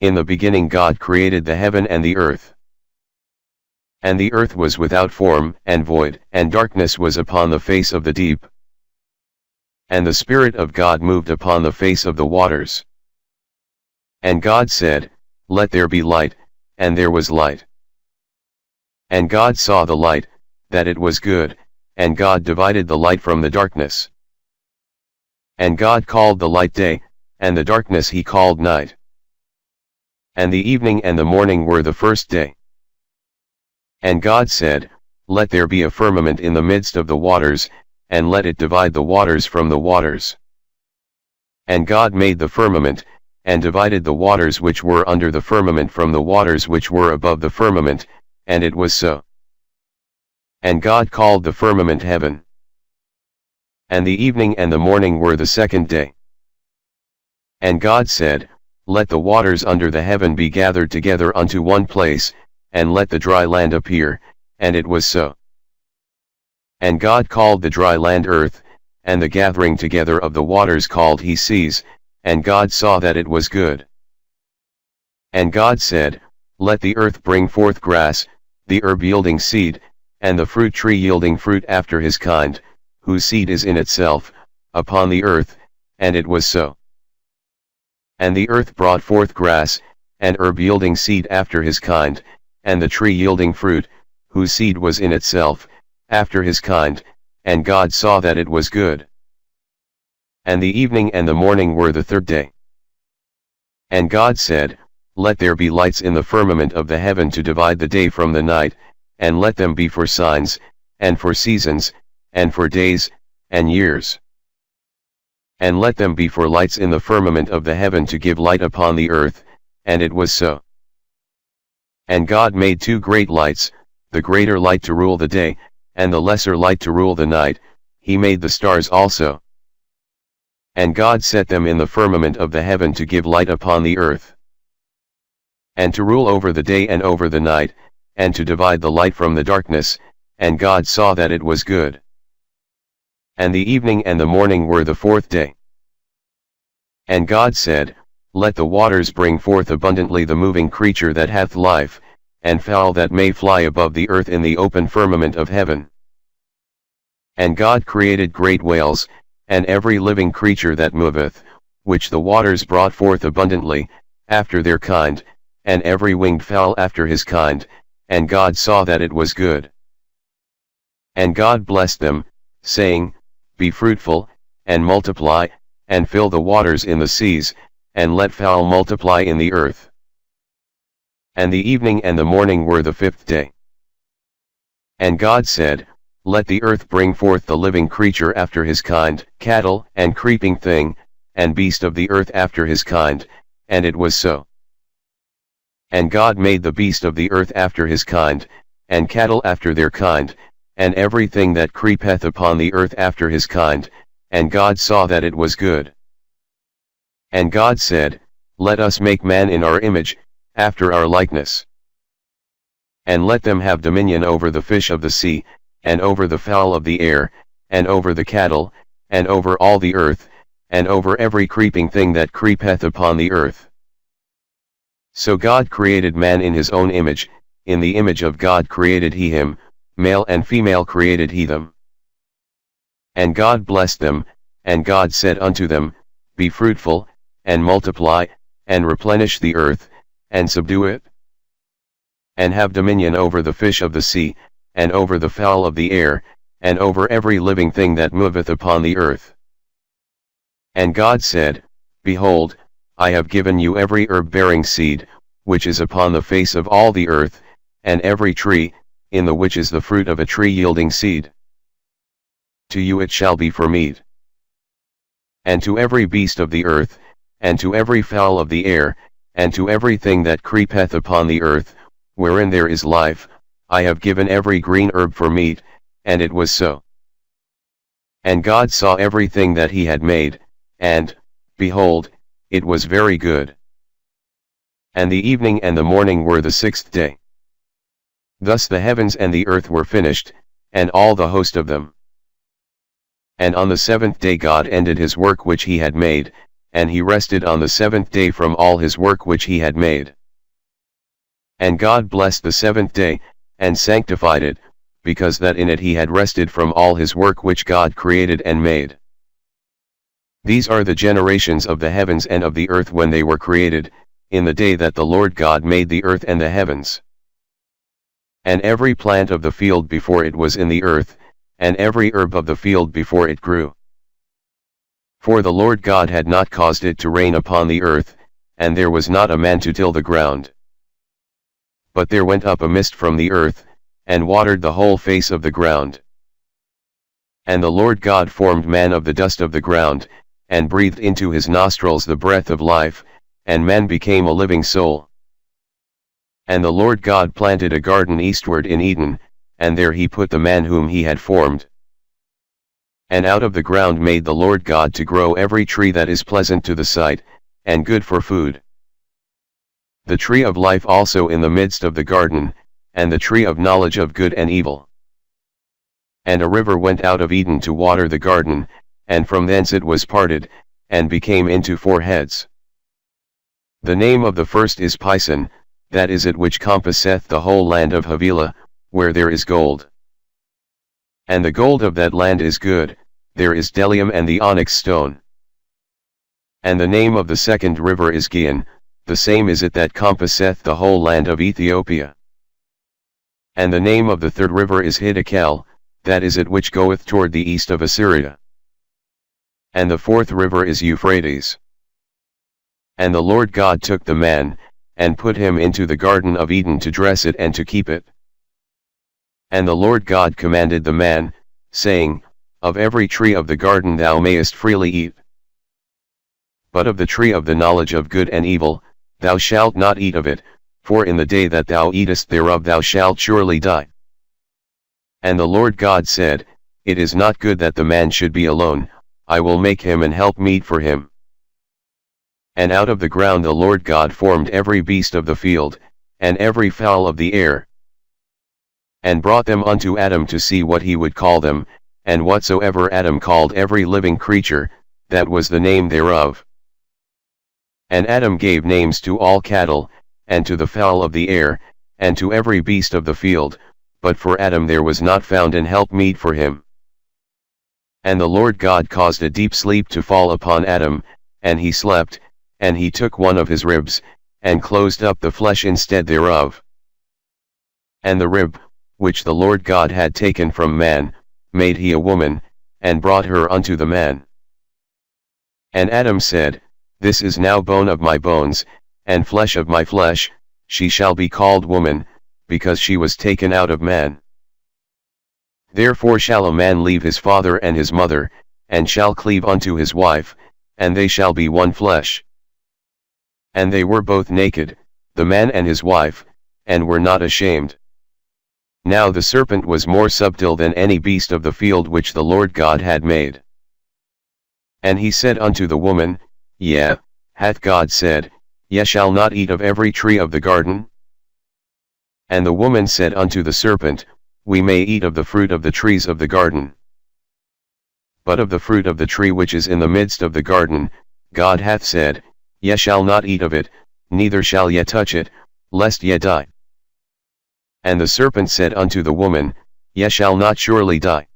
In the beginning God created the heaven and the earth. And the earth was without form and void, and darkness was upon the face of the deep. And the Spirit of God moved upon the face of the waters. And God said, Let there be light, and there was light. And God saw the light, that it was good, and God divided the light from the darkness. And God called the light day, and the darkness he called night. And the evening and the morning were the first day. And God said, Let there be a firmament in the midst of the waters, and let it divide the waters from the waters. And God made the firmament, and divided the waters which were under the firmament from the waters which were above the firmament, and it was so. And God called the firmament heaven. And the evening and the morning were the second day. And God said, Let the waters under the heaven be gathered together unto one place, and let the dry land appear, and it was so. And God called the dry land earth, and the gathering together of the waters called he seas, and God saw that it was good. And God said, Let the earth bring forth grass, the herb yielding seed, and the fruit tree yielding fruit after his kind, whose seed is in itself, upon the earth, and it was so. And the earth brought forth grass, and herb yielding seed after his kind, and the tree yielding fruit, whose seed was in itself, after his kind, and God saw that it was good. And the evening and the morning were the third day. And God said, Let there be lights in the firmament of the heaven to divide the day from the night, and let them be for signs, and for seasons, and for days, and years. And let them be for lights in the firmament of the heaven to give light upon the earth, and it was so. And God made two great lights, the greater light to rule the day, and the lesser light to rule the night. He made the stars also. And God set them in the firmament of the heaven to give light upon the earth, and to rule over the day and over the night, and to divide the light from the darkness, and God saw that it was good. And the evening and the morning were the fourth day. And God said, Let the waters bring forth abundantly the moving creature that hath life, and fowl that may fly above the earth in the open firmament of heaven. And God created great whales, and every living creature that moveth, which the waters brought forth abundantly, after their kind, and every winged fowl after his kind, and God saw that it was good. And God blessed them, saying, Be fruitful, and multiply, and fill the waters in the seas, and let fowl multiply in the earth. And the evening and the morning were the fifth day. And God said, Let the earth bring forth the living creature after his kind, cattle, and creeping thing, and beast of the earth after his kind, and it was so. And God made the beast of the earth after his kind, and cattle after their kind, and everything that creepeth upon the earth after his kind, and God saw that it was good. And God said, Let us make man in our image, after our likeness. And let them have dominion over the fish of the sea, and over the fowl of the air, and over the cattle, and over all the earth, and over every creeping thing that creepeth upon the earth. So God created man in his own image, in the image of God created he him, male and female created he them. And God blessed them, and God said unto them, Be fruitful, and multiply, and replenish the earth, and subdue it, and have dominion over the fish of the sea, and over the fowl of the air, and over every living thing that moveth upon the earth. And God said, Behold, I have given you every herb-bearing seed, which is upon the face of all the earth, and every tree, in the which is the fruit of a tree yielding seed. To you it shall be for meat. And to every beast of the earth, and to every fowl of the air, and to everything that creepeth upon the earth, wherein there is life, I have given every green herb for meat, and it was so. And God saw everything that he had made, and, behold, it was very good. And the evening and the morning were the sixth day. Thus the heavens and the earth were finished, and all the host of them. And on the seventh day God ended his work which he had made, and he rested on the seventh day from all his work which he had made. And God blessed the seventh day, and sanctified it, because that in it he had rested from all his work which God created and made. These are the generations of the heavens and of the earth when they were created, in the day that the Lord God made the earth and the heavens. And every plant of the field before it was in the earth, and every herb of the field before it grew. For the Lord God had not caused it to rain upon the earth, and there was not a man to till the ground. But there went up a mist from the earth, and watered the whole face of the ground. And the Lord God formed man of the dust of the ground, and breathed into his nostrils the breath of life, and man became a living soul. And the Lord God planted a garden eastward in Eden, and there he put the man whom he had formed. And out of the ground made the Lord God to grow every tree that is pleasant to the sight, and good for food. The tree of life also in the midst of the garden, and the tree of knowledge of good and evil. And a river went out of Eden to water the garden, and from thence it was parted, and became into four heads. The name of the first is Pison, that is it which compasseth the whole land of Havilah, where there is gold. And the gold of that land is good, there is bdellium and the onyx stone. And the name of the second river is Gihon, the same is it that compasseth the whole land of Ethiopia. And the name of the third river is Hiddekel, that is it which goeth toward the east of Assyria. And the fourth river is Euphrates. And the Lord God took the man, and put him into the garden of Eden to dress it and to keep it. And the Lord God commanded the man, saying, Of every tree of the garden thou mayest freely eat. But of the tree of the knowledge of good and evil, thou shalt not eat of it, for in the day that thou eatest thereof thou shalt surely die. And the Lord God said, It is not good that the man should be alone, I will make him an helpmeet for him. And out of the ground the Lord God formed every beast of the field, and every fowl of the air, and brought them unto Adam to see what he would call them, and whatsoever Adam called every living creature, that was the name thereof. And Adam gave names to all cattle, and to the fowl of the air, and to every beast of the field, but for Adam there was not found an helpmeet for him. And the Lord God caused a deep sleep to fall upon Adam, and he slept, and he took one of his ribs, and closed up the flesh instead thereof. And the rib, which the Lord God had taken from man, made he a woman, and brought her unto the man. And Adam said, This is now bone of my bones, and flesh of my flesh, she shall be called woman, because she was taken out of man. Therefore shall a man leave his father and his mother, and shall cleave unto his wife, and they shall be one flesh. And they were both naked, the man and his wife, and were not ashamed. Now the serpent was more subtle than any beast of the field which the Lord God had made. And he said unto the woman, Yea, hath God said, Ye shall not eat of every tree of the garden? And the woman said unto the serpent, We may eat of the fruit of the trees of the garden. But of the fruit of the tree which is in the midst of the garden, God hath said, Ye shall not eat of it, neither shall ye touch it, lest ye die. And the serpent said unto the woman, Ye shall not surely die.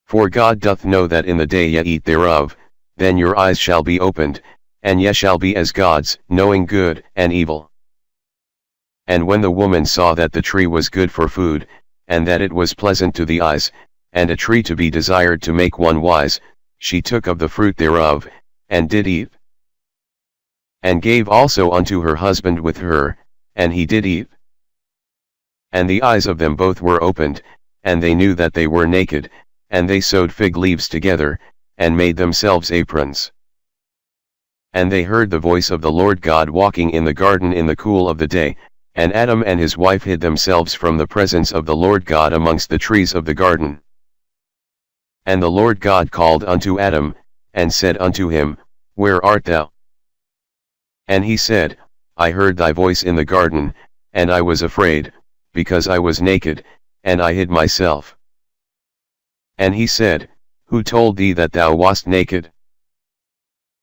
For God doth know that in the day ye eat thereof, then your eyes shall be opened, and ye shall be as gods, knowing good and evil. And when the woman saw that the tree was good for food, and that it was pleasant to the eyes, and a tree to be desired to make one wise, she took of the fruit thereof, and did eat. And gave also unto her husband with her, and he did eat. And the eyes of them both were opened, and they knew that they were naked, and they sewed fig leaves together, and made themselves aprons. And they heard the voice of the Lord God walking in the garden in the cool of the day, and Adam and his wife hid themselves from the presence of the Lord God amongst the trees of the garden. And the Lord God called unto Adam, and said unto him, Where art thou? And he said, I heard thy voice in the garden, and I was afraid, because I was naked, and I hid myself. And he said, Who told thee that thou wast naked?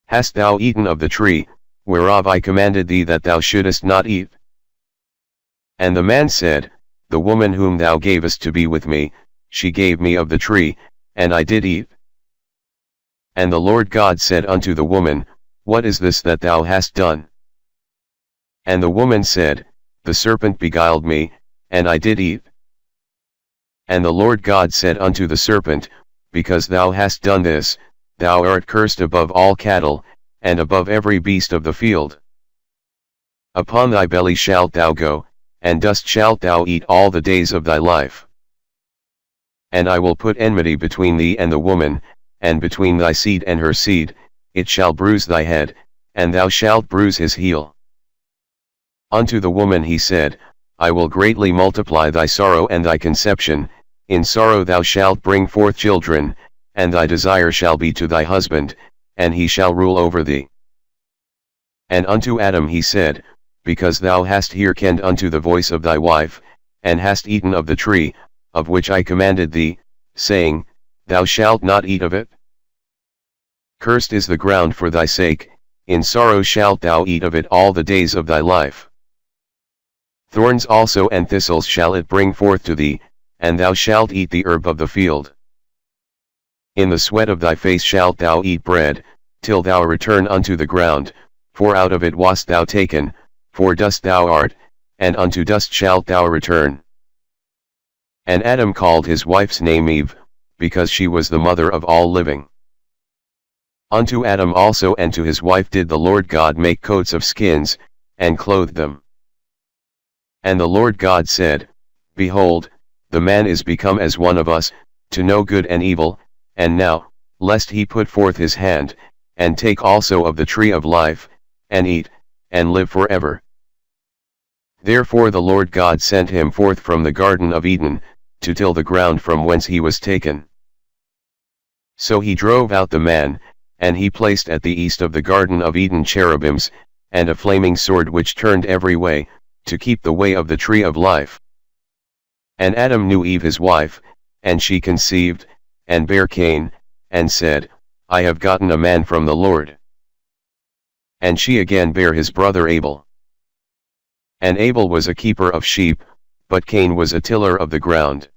Hast thou eaten of the tree, whereof I commanded thee that thou shouldest not eat? And the man said, The woman whom thou gavest to be with me, she gave me of the tree, and I did eat. And the Lord God said unto the woman, What is this that thou hast done? And the woman said, The serpent beguiled me, and I did eat. And the Lord God said unto the serpent, Because thou hast done this, thou art cursed above all cattle, and above every beast of the field. Upon thy belly shalt thou go, and dust shalt thou eat all the days of thy life. And I will put enmity between thee and the woman, and between thy seed and her seed, it shall bruise thy head, and thou shalt bruise his heel. Unto the woman he said, I will greatly multiply thy sorrow and thy conception, in sorrow thou shalt bring forth children, and thy desire shall be to thy husband, and he shall rule over thee. And unto Adam he said, Because thou hast hearkened unto the voice of thy wife, and hast eaten of the tree, of which I commanded thee, saying, Thou shalt not eat of it. Cursed is the ground for thy sake, in sorrow shalt thou eat of it all the days of thy life. Thorns also and thistles shall it bring forth to thee, and thou shalt eat the herb of the field. In the sweat of thy face shalt thou eat bread, till thou return unto the ground, for out of it wast thou taken, for dust thou art, and unto dust shalt thou return. And Adam called his wife's name Eve, because she was the mother of all living. Unto Adam also and to his wife did the Lord God make coats of skins, and clothed them. And the Lord God said, Behold, the man is become as one of us, to know good and evil, and now, lest he put forth his hand, and take also of the tree of life, and eat, and live forever. Therefore the Lord God sent him forth from the Garden of Eden, to till the ground from whence he was taken. So he drove out the man, and he placed at the east of the Garden of Eden cherubims, and a flaming sword which turned every way, to keep the way of the tree of life. And Adam knew Eve his wife, and she conceived, and bare Cain, and said, I have gotten a man from the Lord. And she again bare his brother Abel. And Abel was a keeper of sheep, but Cain was a tiller of the ground.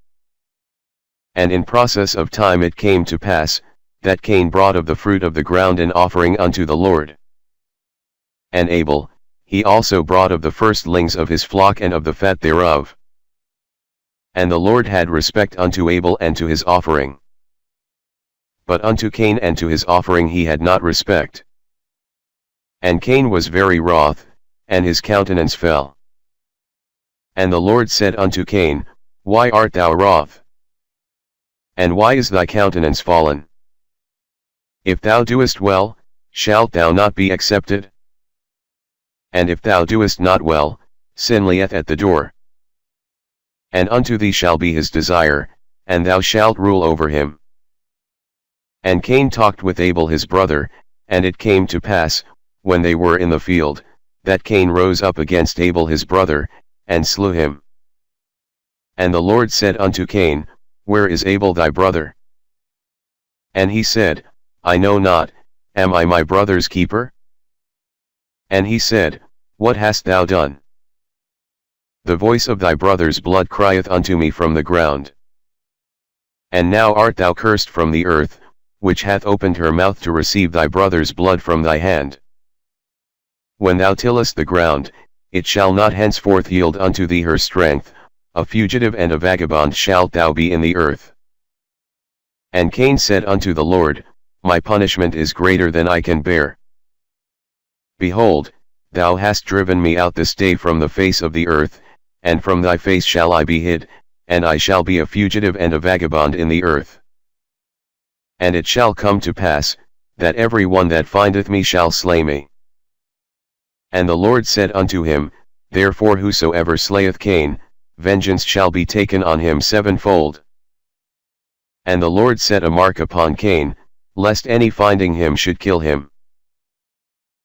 And in process of time it came to pass, that Cain brought of the fruit of the ground an offering unto the Lord. And Abel, he also brought of the firstlings of his flock and of the fat thereof. And the Lord had respect unto Abel and to his offering. But unto Cain and to his offering he had not respect. And Cain was very wroth, and his countenance fell. And the Lord said unto Cain, Why art thou wroth? And why is thy countenance fallen? If thou doest well, shalt thou not be accepted? And if thou doest not well, sin lieth at the door. And unto thee shall be his desire, and thou shalt rule over him. And Cain talked with Abel his brother, and it came to pass, when they were in the field, that Cain rose up against Abel his brother, and slew him. And the Lord said unto Cain, Where is Abel thy brother? And he said, I know not, am I my brother's keeper? And he said, What hast thou done? The voice of thy brother's blood crieth unto me from the ground. And now art thou cursed from the earth, which hath opened her mouth to receive thy brother's blood from thy hand. When thou tillest the ground, it shall not henceforth yield unto thee her strength, a fugitive and a vagabond shalt thou be in the earth. And Cain said unto the Lord, My punishment is greater than I can bear. Behold, thou hast driven me out this day from the face of the earth, and from thy face shall I be hid, and I shall be a fugitive and a vagabond in the earth. And it shall come to pass, that every one that findeth me shall slay me. And the Lord said unto him, Therefore whosoever slayeth Cain, vengeance shall be taken on him sevenfold. And the Lord set a mark upon Cain, lest any finding him should kill him.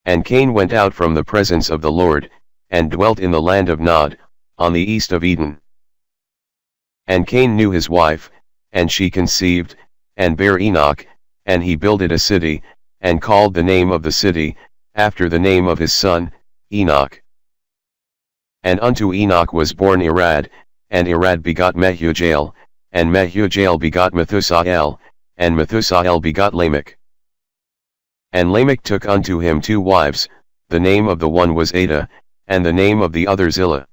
And Cain went out from the presence of the Lord, and dwelt in the land of Nod, on the east of Eden. And Cain knew his wife, and she conceived, and bare Enoch, and he builded a city, and called the name of the city, after the name of his son, Enoch. And unto Enoch was born Irad, and Irad begot Mehujael, and Mehujael begot Methusael, and Methusael begot Lamech. And Lamech took unto him 2 wives, the name of the one was Adah, and the name of the other Zillah.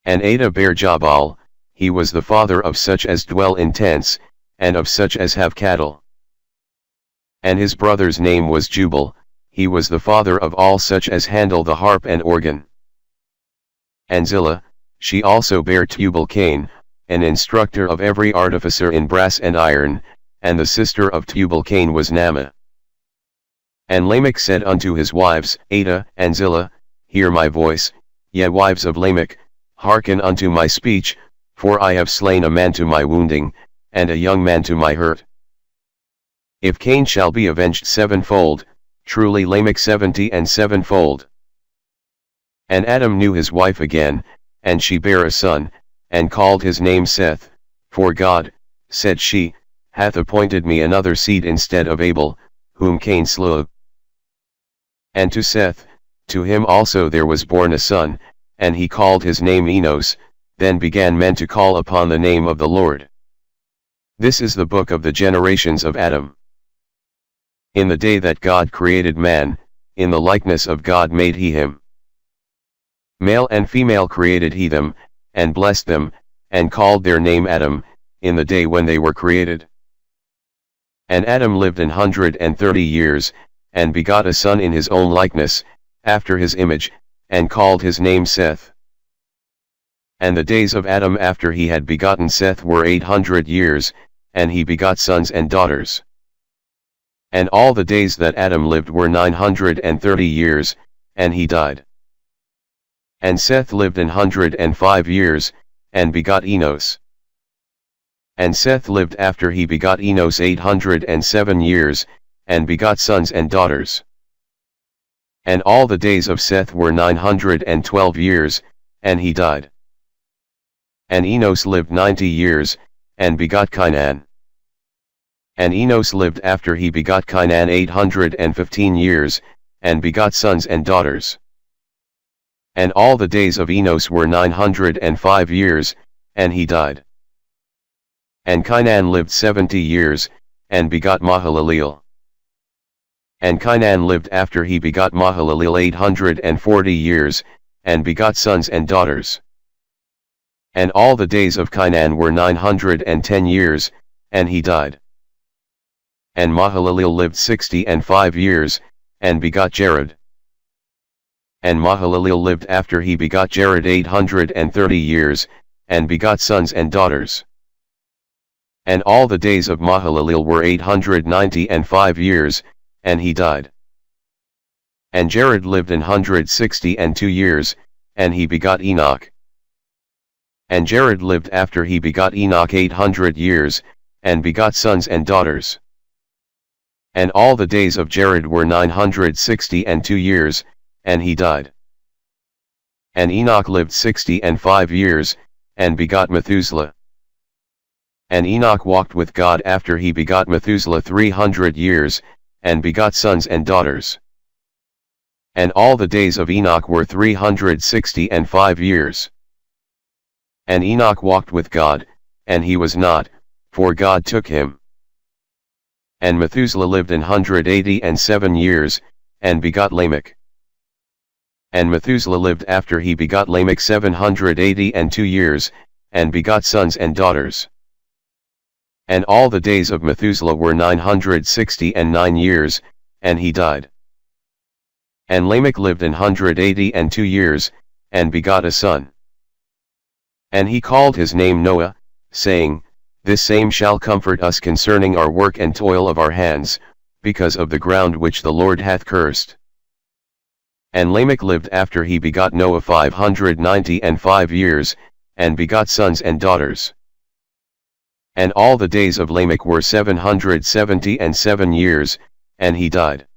And Adah bare Jabal, he was the father of such as dwell in tents, and of such as have cattle. And his brother's name was Jubal, he was the father of all such as handle the harp and organ. And Zillah, she also bare Tubal-Cain, an instructor of every artificer in brass and iron, and the sister of Tubal-Cain was Naamah. And Lamech said unto his wives, Adah and Zillah, Hear my voice, ye wives of Lamech, hearken unto my speech, for I have slain a man to my wounding, and a young man to my hurt. If Cain shall be avenged 7-fold, truly Lamech 70 and 7-fold. And Adam knew his wife again, and she bare a son, and called his name Seth, for God, said she, hath appointed me another seed instead of Abel, whom Cain slew. And to Seth, to him also there was born a son, and he called his name Enos. Then began men to call upon the name of the Lord. This is the book of the generations of Adam. In the day that God created man, in the likeness of God made he him. Male and female created he them, and blessed them, and called their name Adam, in the day when they were created. And Adam lived 130 years, and begot a son in his own likeness, after his image, and called his name Seth. And the days of Adam after he had begotten Seth were 800 years, and he begot sons and daughters. And all the days that Adam lived were 930 years, and he died. And Seth lived 105 years, and begot Enos. And Seth lived after he begot Enos 807 years, and begot sons and daughters. And all the days of Seth were 912 years, and he died. And Enos lived 90 years, and begot Cainan. And Enos lived after he begot Cainan 815 years, and begot sons and daughters. And all the days of Enos were 905 years, and he died. And Cainan lived 70 years, and begot Mahalaleel. And Cainan lived after he begot Mahalaleel 840 years, and begot sons and daughters. And all the days of Cainan were 910 years, and he died. And Mahalaleel lived 65 years, and begot Jared. And Mahalaleel lived after he begot Jared 830 years, and begot sons and daughters. And all the days of Mahalaleel were 895 years, and he died. And Jared lived 162 years, and he begot Enoch. And Jared lived after he begot Enoch 800 years, and begot sons and daughters. And all the days of Jared were 962 years, and he died. And Enoch lived 65 years, and begot Methuselah. And Enoch walked with God after he begot Methuselah 300 years, and begot sons and daughters. And all the days of Enoch were 365 years. And Enoch walked with God, and he was not, for God took him. And Methuselah lived 187 years, and begot Lamech. And Methuselah lived after he begot Lamech 782 years, and begot sons and daughters. And all the days of Methuselah were 969 years, and he died. And Lamech lived 182 years, and begot a son. And he called his name Noah, saying, This same shall comfort us concerning our work and toil of our hands, because of the ground which the Lord hath cursed. And Lamech lived after he begot Noah 595 years, and begot sons and daughters. And all the days of Lamech were 777 years, and he died.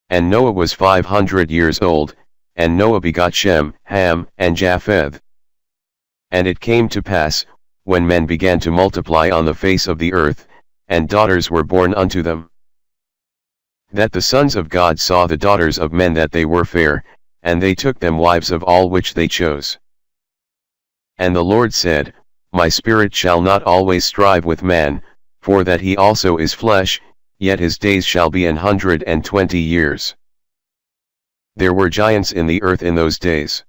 And Noah was 500 years old, and Noah begot Shem, Ham, and Japheth. And it came to pass, when men began to multiply on the face of the earth, and daughters were born unto them. That the sons of God saw the daughters of men that they were fair, and they took them wives of all which they chose. And the Lord said, My spirit shall not always strive with man, for that he also is flesh, yet his days shall be 120 years. There were giants in the earth in those days.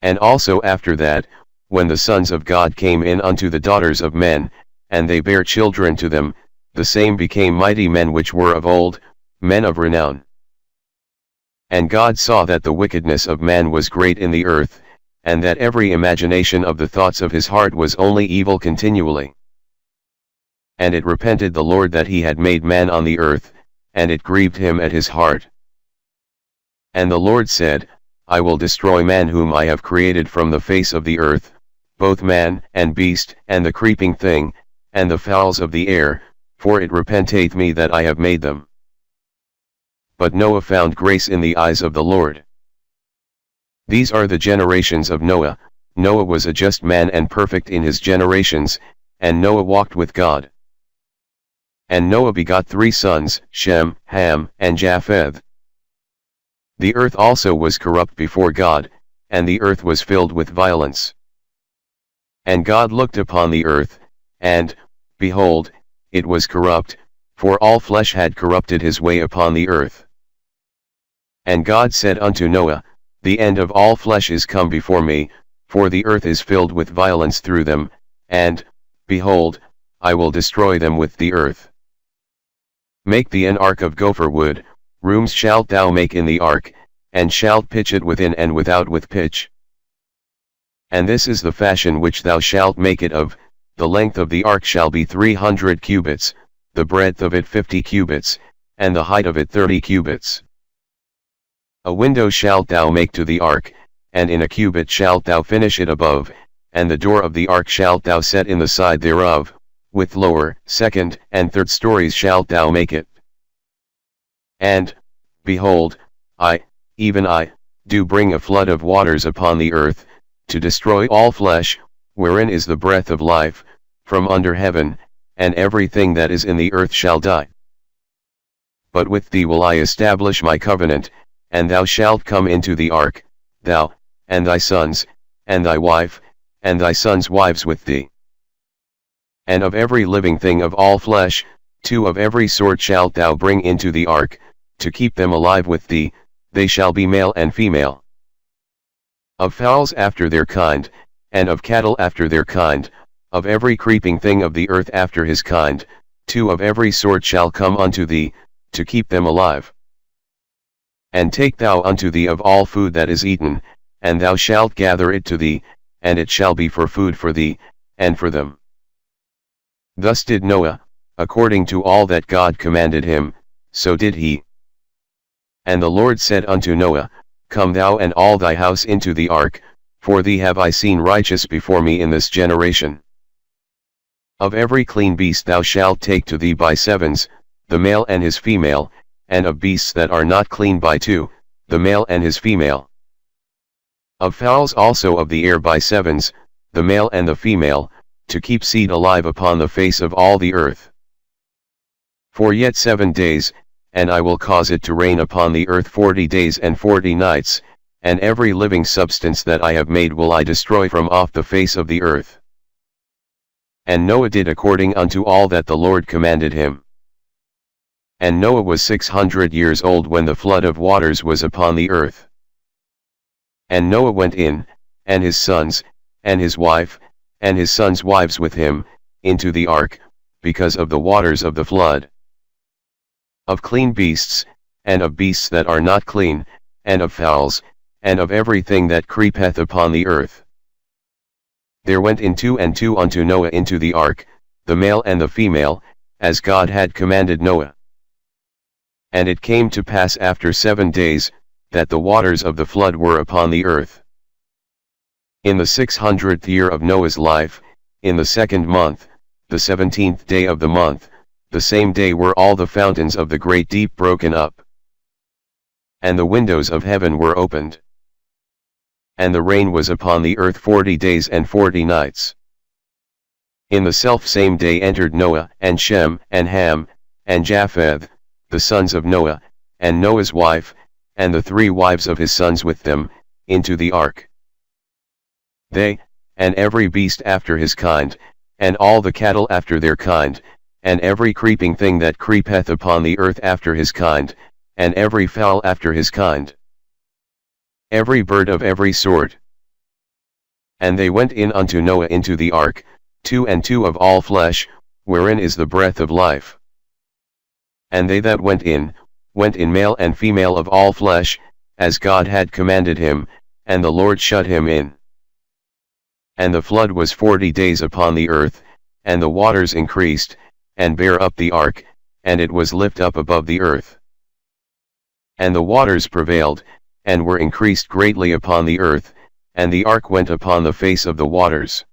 And also after that, when the sons of God came in unto the daughters of men, and they bare children to them, the same became mighty men which were of old, men of renown. And God saw that the wickedness of man was great in the earth, and that every imagination of the thoughts of his heart was only evil continually. And it repented the Lord that he had made man on the earth, and it grieved him at his heart. And the Lord said, I will destroy man whom I have created from the face of the earth, both man and beast and the creeping thing, and the fowls of the air, for it repenteth me that I have made them. But Noah found grace in the eyes of the Lord. These are the generations of Noah. Noah was a just man and perfect in his generations, and Noah walked with God. And Noah begot 3 sons, Shem, Ham, and Japheth. The earth also was corrupt before God, and the earth was filled with violence. And God looked upon the earth, and, behold, it was corrupt, for all flesh had corrupted his way upon the earth. And God said unto Noah, The end of all flesh is come before me, for the earth is filled with violence through them, and, behold, I will destroy them with the earth. Make thee an ark of gopher wood, rooms shalt thou make in the ark, and shalt pitch it within and without with pitch. And this is the fashion which thou shalt make it of: the length of the ark shall be 300 cubits, the breadth of it 50 cubits, and the height of it 30 cubits. A window shalt thou make to the ark, and in a cubit shalt thou finish it above, and the door of the ark shalt thou set in the side thereof, with lower, second, and third stories shalt thou make it. And, behold, I, even I, do bring a flood of waters upon the earth, to destroy all flesh, wherein is the breath of life, from under heaven, and everything that is in the earth shall die. But with thee will I establish my covenant, and thou shalt come into the ark, thou, and thy sons, and thy wife, and thy sons' wives with thee. And of every living thing of all flesh, 2 of every sort shalt thou bring into the ark, to keep them alive with thee, they shall be male and female. Of fowls after their kind, and of cattle after their kind, of every creeping thing of the earth after his kind, 2 of every sort shall come unto thee, to keep them alive. And take thou unto thee of all food that is eaten, and thou shalt gather it to thee, and it shall be for food for thee, and for them. Thus did Noah, according to all that God commanded him, so did he. And the Lord said unto Noah, Come thou and all thy house into the ark, for thee have I seen righteous before me in this generation. Of every clean beast thou shalt take to thee by 7s, the male and his female, and of beasts that are not clean by 2, the male and his female. Of fowls also of the air by 7s, the male and the female, to keep seed alive upon the face of all the earth. For yet 7 days, and I will cause it to rain upon the earth 40 days and 40 nights, and every living substance that I have made will I destroy from off the face of the earth. And Noah did according unto all that the Lord commanded him. And Noah was 600 years old when the flood of waters was upon the earth. And Noah went in, and his sons, and his wife, and his sons' wives with him, into the ark, because of the waters of the flood. Of clean beasts, and of beasts that are not clean, and of fowls, and of everything that creepeth upon the earth. There went in 2 and 2 unto Noah into the ark, the male and the female, as God had commanded Noah. And it came to pass after 7 days, that the waters of the flood were upon the earth. In the 600th year of Noah's life, in the 2nd month, the 17th day of the month, the same day were all the fountains of the great deep broken up. And the windows of heaven were opened. And the rain was upon the earth 40 days and 40 nights. In the selfsame day entered Noah, and Shem, and Ham, and Japheth, the sons of Noah, and Noah's wife, and the 3 wives of his sons with them, into the ark. They, and every beast after his kind, and all the cattle after their kind, and every creeping thing that creepeth upon the earth after his kind, and every fowl after his kind, every bird of every sort. And they went in unto Noah into the ark, 2 and 2 of all flesh, wherein is the breath of life. And they that went in male and female of all flesh, as God had commanded him, and the Lord shut him in. And the flood was 40 days upon the earth, and the waters increased, and bare up the ark, and it was lift up above the earth. And the waters prevailed, and were increased greatly upon the earth, and the ark went upon the face of the waters.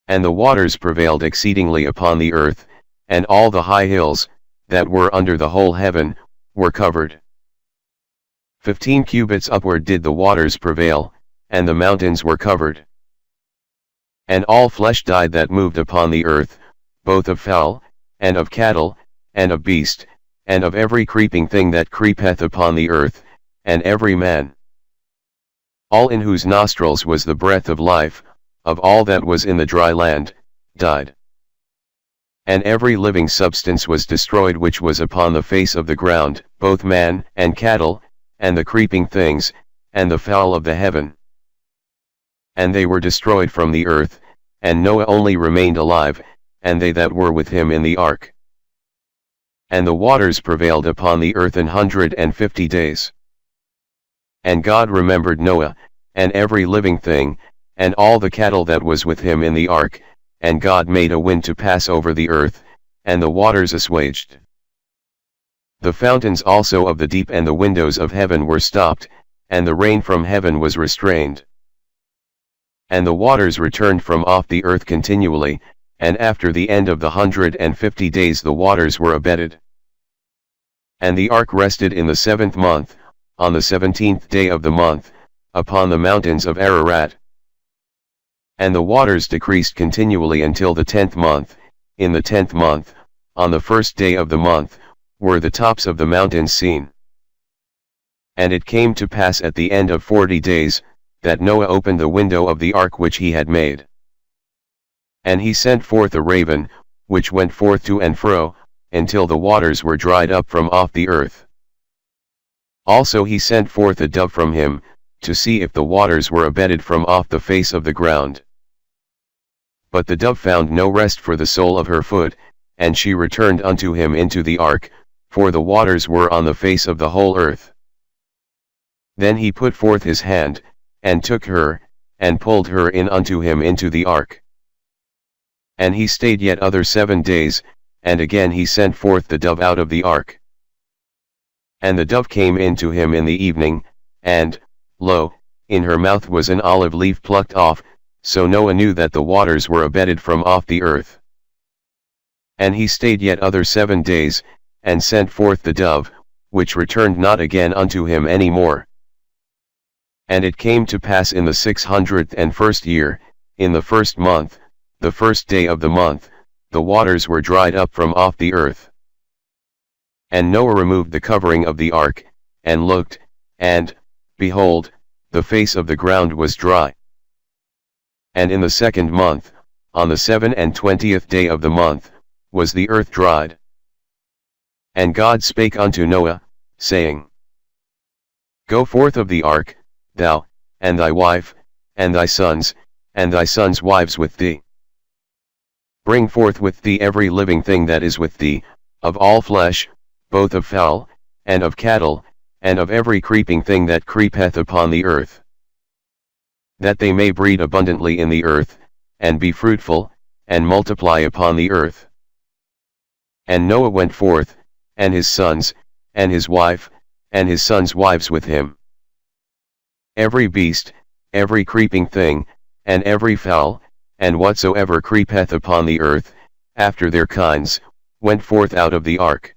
And the waters prevailed exceedingly upon the earth, and all the high hills, that were under the whole heaven, were covered. 15 cubits upward did the waters prevail, and the mountains were covered. And all flesh died that moved upon the earth, both of fowl, and of cattle, and of beast, and of every creeping thing that creepeth upon the earth, and every man, all in whose nostrils was the breath of life, of all that was in the dry land, died. And every living substance was destroyed which was upon the face of the ground, both man, and cattle, and the creeping things, and the fowl of the heaven. And they were destroyed from the earth, and Noah only remained alive, and they that were with him in the ark. And the waters prevailed upon the earth 150 days. And God remembered Noah, and every living thing, and all the cattle that was with him in the ark, and God made a wind to pass over the earth, and the waters assuaged. The fountains also of the deep and the windows of heaven were stopped, and the rain from heaven was restrained. And the waters returned from off the earth continually, and after the end of the 150 days the waters were abated. And the ark rested in the 7th month, on the 17th day of the month, upon the mountains of Ararat. And the waters decreased continually until the 10th month. In the 10th month, on the 1st day of the month, were the tops of the mountains seen. And it came to pass at the end of 40 days, that Noah opened the window of the ark which he had made. And he sent forth a raven, which went forth to and fro, until the waters were dried up from off the earth. Also he sent forth a dove from him, to see if the waters were abated from off the face of the ground. But the dove found no rest for the sole of her foot, and she returned unto him into the ark, for the waters were on the face of the whole earth. Then he put forth his hand, and took her, and pulled her in unto him into the ark. And he stayed yet other 7 days, and again he sent forth the dove out of the ark. And the dove came in to him in the evening, and, lo, in her mouth was an olive leaf plucked off, so Noah knew that the waters were abated from off the earth. And he stayed yet other 7 days, and sent forth the dove, which returned not again unto him any more. And it came to pass in the 601st year, in the 1st month, the 1st day of the month, the waters were dried up from off the earth. And Noah removed the covering of the ark, and looked, and, behold, the face of the ground was dry. And in the 2nd month, on the 27th day of the month, was the earth dried. And God spake unto Noah, saying, Go forth of the ark, thou, and thy wife, and thy sons wives with thee. Bring forth with thee every living thing that is with thee, of all flesh, both of fowl, and of cattle, and of every creeping thing that creepeth upon the earth, that they may breed abundantly in the earth, and be fruitful, and multiply upon the earth. And Noah went forth, and his sons, and his wife, and his sons' wives with him. Every beast, every creeping thing, and every fowl, and whatsoever creepeth upon the earth, after their kinds, went forth out of the ark.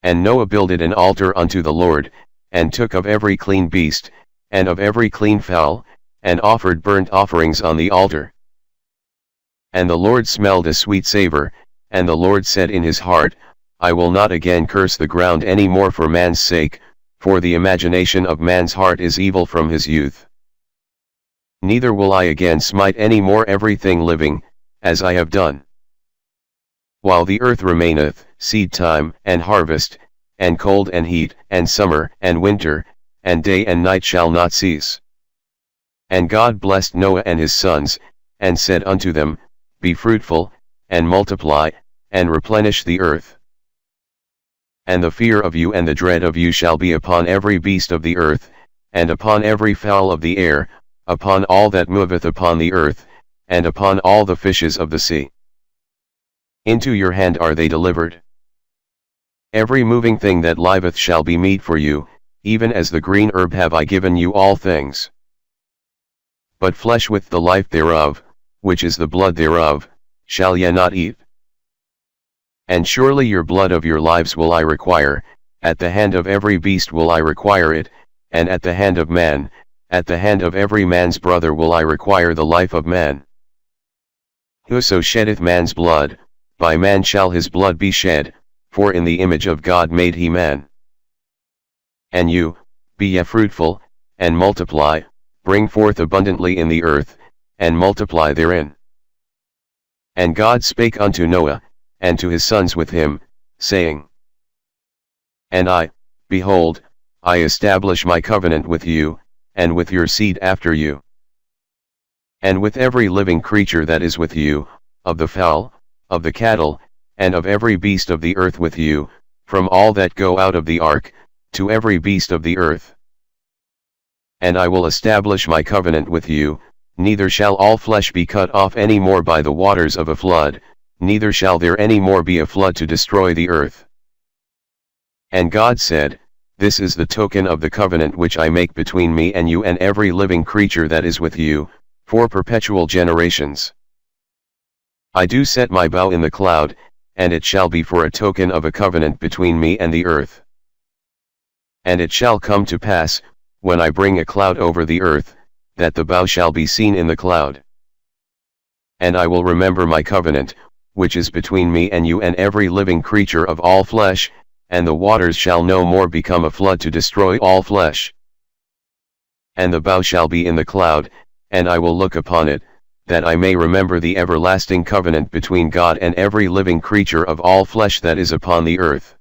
And Noah builded an altar unto the Lord, and took of every clean beast, and of every clean fowl, and offered burnt offerings on the altar. And the Lord smelled a sweet savor, and the Lord said in his heart, I will not again curse the ground any more for man's sake, for the imagination of man's heart is evil from his youth. Neither will I again smite any more everything living, as I have done. While the earth remaineth, seed time and harvest, and cold and heat, and summer and winter, and day and night shall not cease. And God blessed Noah and his sons, and said unto them, Be fruitful, and multiply, and replenish the earth. And the fear of you and the dread of you shall be upon every beast of the earth, and upon every fowl of the air, upon all that moveth upon the earth, and upon all the fishes of the sea. Into your hand are they delivered. Every moving thing that liveth shall be meat for you, even as the green herb have I given you all things. But flesh with the life thereof, which is the blood thereof, shall ye not eat. And surely your blood of your lives will I require, at the hand of every beast will I require it, and at the hand of man, at the hand of every man's brother will I require the life of man. Whoso sheddeth man's blood, by man shall his blood be shed, for in the image of God made he man. And you, be ye fruitful, and multiply, bring forth abundantly in the earth, and multiply therein. And God spake unto Noah, and to his sons with him, saying, And I, behold, I establish my covenant with you, and with your seed after you. And with every living creature that is with you, of the fowl, of the cattle, and of every beast of the earth with you, from all that go out of the ark, to every beast of the earth. And I will establish my covenant with you, neither shall all flesh be cut off any more by the waters of a flood, neither shall there any more be a flood to destroy the earth. And God said, This is the token of the covenant which I make between me and you and every living creature that is with you, for perpetual generations. I do set my bow in the cloud, and it shall be for a token of a covenant between me and the earth. And it shall come to pass, when I bring a cloud over the earth, that the bow shall be seen in the cloud. And I will remember my covenant, which is between me and you and every living creature of all flesh, and the waters shall no more become a flood to destroy all flesh. And the bow shall be in the cloud, and I will look upon it, that I may remember the everlasting covenant between God and every living creature of all flesh that is upon the earth.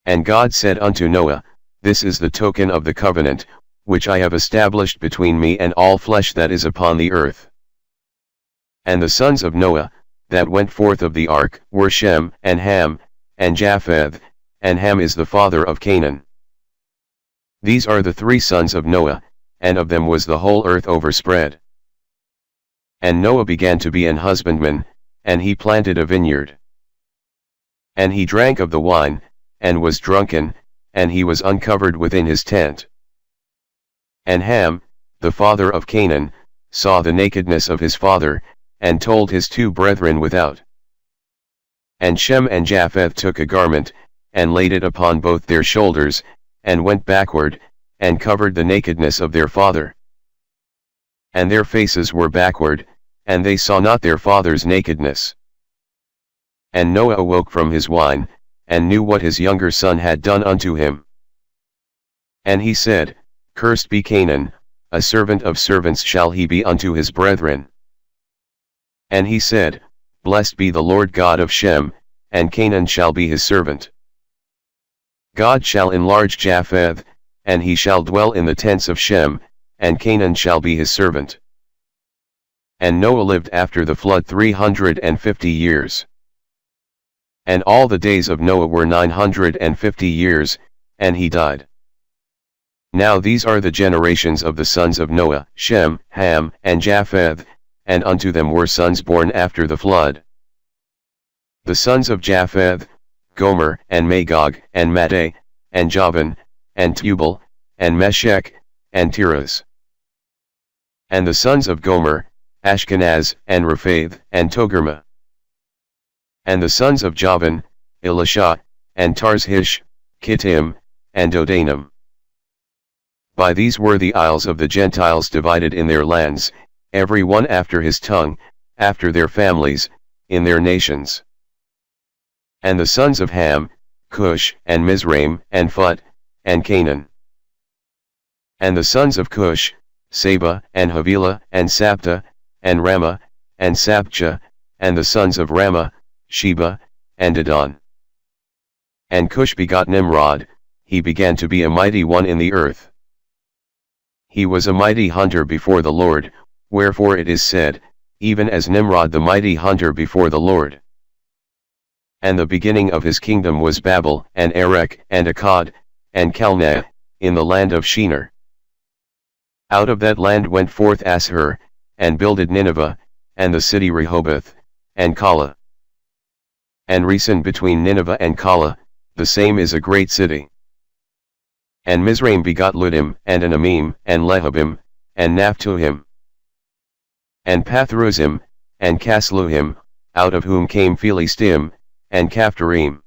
And God said unto Noah, This is the token of the covenant, which I have established between me and all flesh that is upon the earth. And the sons of Noah, that went forth of the ark, were Shem, and Ham, and Japheth, and Ham is the father of Canaan. These are the three sons of Noah, and of them was the whole earth overspread. And Noah began to be an husbandman, and he planted a vineyard. And he drank of the wine, and was drunken, and he was uncovered within his tent. And Ham, the father of Canaan, saw the nakedness of his father, and told his two brethren without. And Shem and Japheth took a garment, and laid it upon both their shoulders, and went backward, and covered the nakedness of their father. And their faces were backward, and they saw not their father's nakedness. And Noah awoke from his wine, and knew what his younger son had done unto him. And he said, Cursed be Canaan, a servant of servants shall he be unto his brethren. And he said, Blessed be the Lord God of Shem, and Canaan shall be his servant. God shall enlarge Japheth, and he shall dwell in the tents of Shem, and Canaan shall be his servant. And Noah lived after the flood 350 years. And all the days of Noah were 950 years, and he died. Now these are the generations of the sons of Noah, Shem, Ham, and Japheth, and unto them were sons born after the flood. The sons of Japheth, Gomer, and Magog, and Madai, and Javan, and Tubal, and Meshech, and Tiras. And the sons of Gomer, Ashkenaz, and Rephath, and Togarmah. And the sons of Javan, Elisha, and Tarshish, Kittim, and Dodanim. By these were the isles of the Gentiles divided in their lands, every one after his tongue, after their families, in their nations. And the sons of Ham, Cush, and Mizraim, and Phut, and Canaan. And the sons of Cush, Seba, and Havilah, and Sapta, and Ramah, and Sapcha, and the sons of Ramah, Sheba, and Dedan. And Cush begot Nimrod, he began to be a mighty one in the earth. He was a mighty hunter before the Lord, wherefore it is said, even as Nimrod the mighty hunter before the Lord. And the beginning of his kingdom was Babel, and Erech, and Akkad, and Calneh, in the land of Shinar. Out of that land went forth Asshur, and builded Nineveh, and the city Rehoboth, and Calah. And Resen between Nineveh and Calah, the same is a great city. And Mizraim begot Ludim, and Anamim, and Lehabim, and Naphtuhim, and Pathruzim, and Casluhim, out of whom came Philistim, and Caphtorim.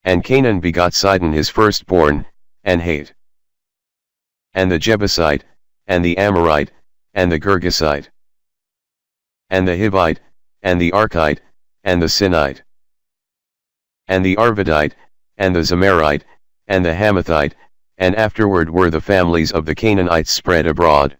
And Canaan begot Sidon his firstborn, and Hate, and the Jebusite, and the Amorite, and the Girgasite, and the Hivite, and the Archite, and the Sinite, and the Arvadite, and the Zamarite, and the Hamathite, and afterward were the families of the Canaanites spread abroad.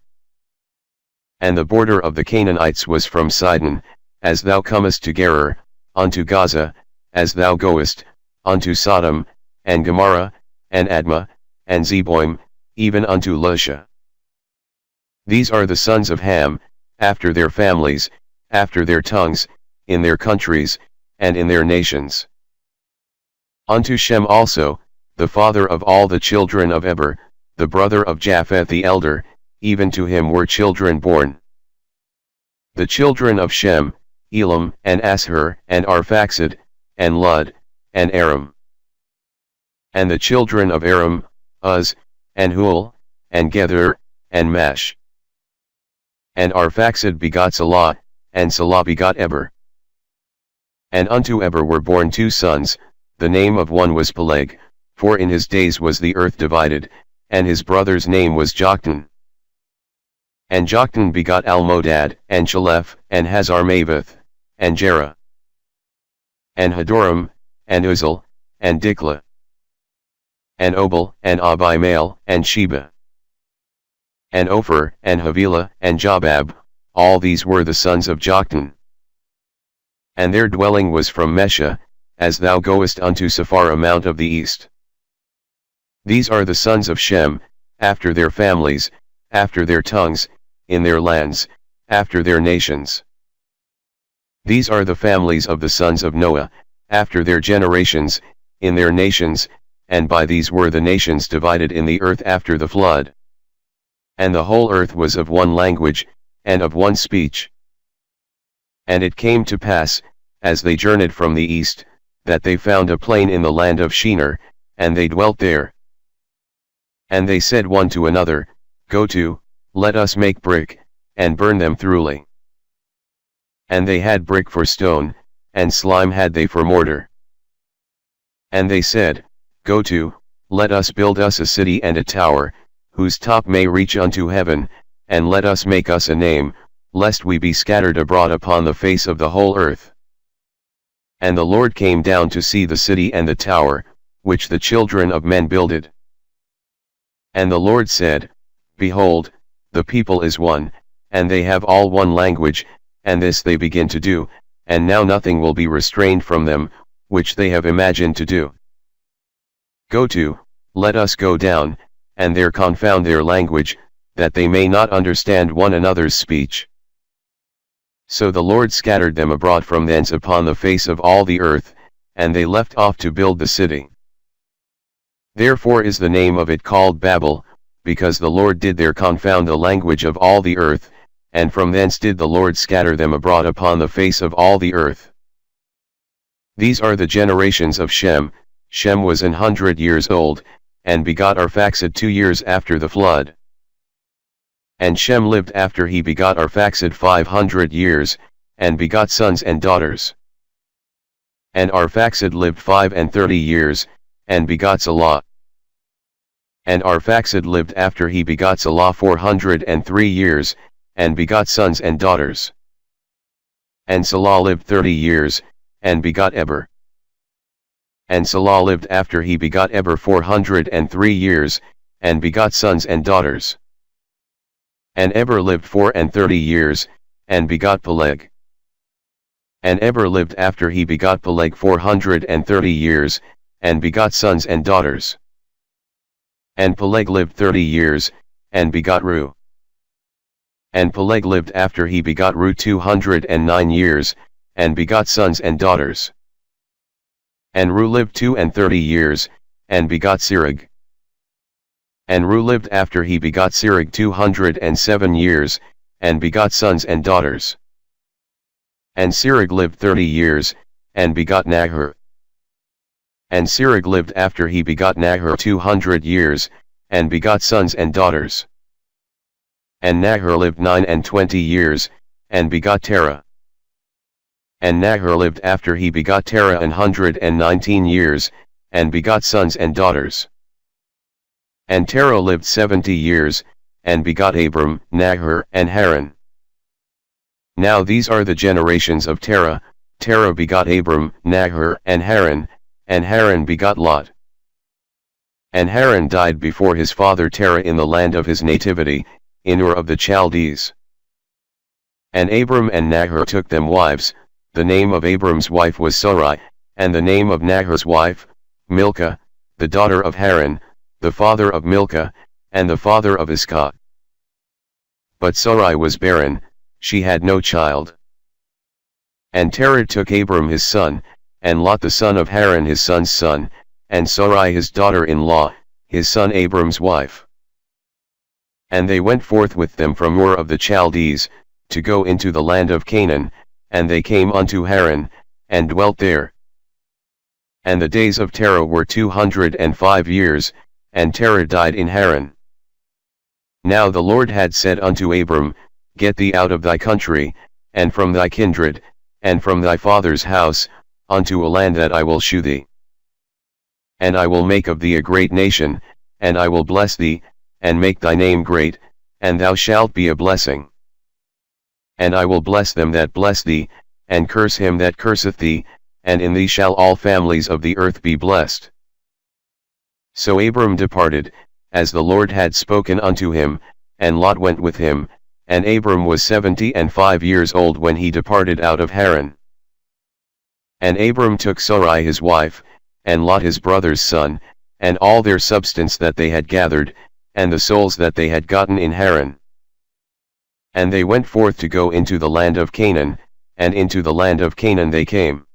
And the border of the Canaanites was from Sidon, as thou comest to Gerar, unto Gaza, as thou goest, unto Sodom, and Gomorrah, and Admah, and Zeboim, even unto Lusha. These are the sons of Ham, after their families, after their tongues, in their countries, and in their nations. Unto Shem also, the father of all the children of Eber, the brother of Japheth the elder, even to him were children born. The children of Shem, Elam, and Asshur, and Arphaxad, and Lud, and Aram. And the children of Aram, Uz, and Hul, and Gether, and Mash. And Arphaxad begot Salah, and Salah begot Eber. And unto Eber were born 2 sons, the name of one was Peleg, for in his days was the earth divided, and his brother's name was Joktan. And Joktan begot Almodad, and Chaleph, and Hazarmaveth, and Jerah, and Hadoram, and Uzal, and Diklah, and Obal, and Abimael, and Sheba, and Ophir, and Havilah, and Jobab, all these were the sons of Joktan. And their dwelling was from Mesha, as thou goest unto Sephara mount of the east. These are the sons of Shem, after their families, after their tongues, in their lands, after their nations. These are the families of the sons of Noah, after their generations, in their nations, and by these were the nations divided in the earth after the flood. And the whole earth was of one language, and of one speech. And it came to pass, as they journeyed from the east, that they found a plain in the land of Shinar, and they dwelt there. And they said one to another, Go to, let us make brick, and burn them thoroughly. And they had brick for stone, and slime had they for mortar. And they said, Go to, let us build us a city and a tower, whose top may reach unto heaven, and let us make us a name, lest we be scattered abroad upon the face of the whole earth. And the Lord came down to see the city and the tower, which the children of men builded. And the Lord said, Behold, the people is one, and they have all one language, and this they begin to do, and now nothing will be restrained from them, which they have imagined to do. Go to, let us go down, and there confound their language, that they may not understand one another's speech. So the Lord scattered them abroad from thence upon the face of all the earth, and they left off to build the city. Therefore is the name of it called Babel, because the Lord did there confound the language of all the earth, and from thence did the Lord scatter them abroad upon the face of all the earth. These are the generations of Shem. Shem was 100 years old, and begot Arphaxad 2 years after the flood. And Shem lived after he begot Arphaxad 500 years, and begot sons and daughters. And Arphaxad lived 35 years, and begot Salah. And Arphaxad lived after he begot Salah 403 years, and begot sons and daughters. And Salah lived 30 years, and begot Eber. And Salah lived after he begot Eber 403 years, and begot sons and daughters. And Eber lived 34 years, and begot Peleg. And Eber lived after he begot Peleg 430 years, and begot sons and daughters. And Peleg lived 30 years, and begot Reu. And Peleg lived after he begot Reu 209 years, and begot sons and daughters. And Reu lived 32 years, and begot Serug. And Reu lived after he begot Serug 207 years, and begot sons and daughters. And Serug lived 30 years, and begot Nahor. And Serug lived after he begot Nahor 200 years, and begot sons and daughters. And Nahor lived 29 years, and begot Terah. And Nahor lived after he begot Terah 119 years, and begot sons and daughters. And Terah lived 70 years, and begot Abram, Nahor, and Haran. Now these are the generations of Terah. Terah begot Abram, Nahor, and Haran begot Lot. And Haran died before his father Terah in the land of his nativity, in Ur of the Chaldees. And Abram and Nahor took them wives. The name of Abram's wife was Sarai, and the name of Nahor's wife, Milcah, the daughter of Haran, the father of Milcah, and the father of Iscah. But Sarai was barren, she had no child. And Terah took Abram his son, and Lot the son of Haran his son's son, and Sarai his daughter-in-law, his son Abram's wife. And they went forth with them from Ur of the Chaldees, to go into the land of Canaan, and they came unto Haran, and dwelt there. And the days of Terah were 205 years, and Terah died in Haran. Now the Lord had said unto Abram, Get thee out of thy country, and from thy kindred, and from thy father's house, unto a land that I will shew thee. And I will make of thee a great nation, and I will bless thee, and make thy name great, and thou shalt be a blessing. And I will bless them that bless thee, and curse him that curseth thee, and in thee shall all families of the earth be blessed. So Abram departed, as the Lord had spoken unto him, and Lot went with him, and Abram was 75 years old when he departed out of Haran. And Abram took Sarai his wife, and Lot his brother's son, and all their substance that they had gathered, and the souls that they had gotten in Haran. And they went forth to go into the land of Canaan, and into the land of Canaan they came.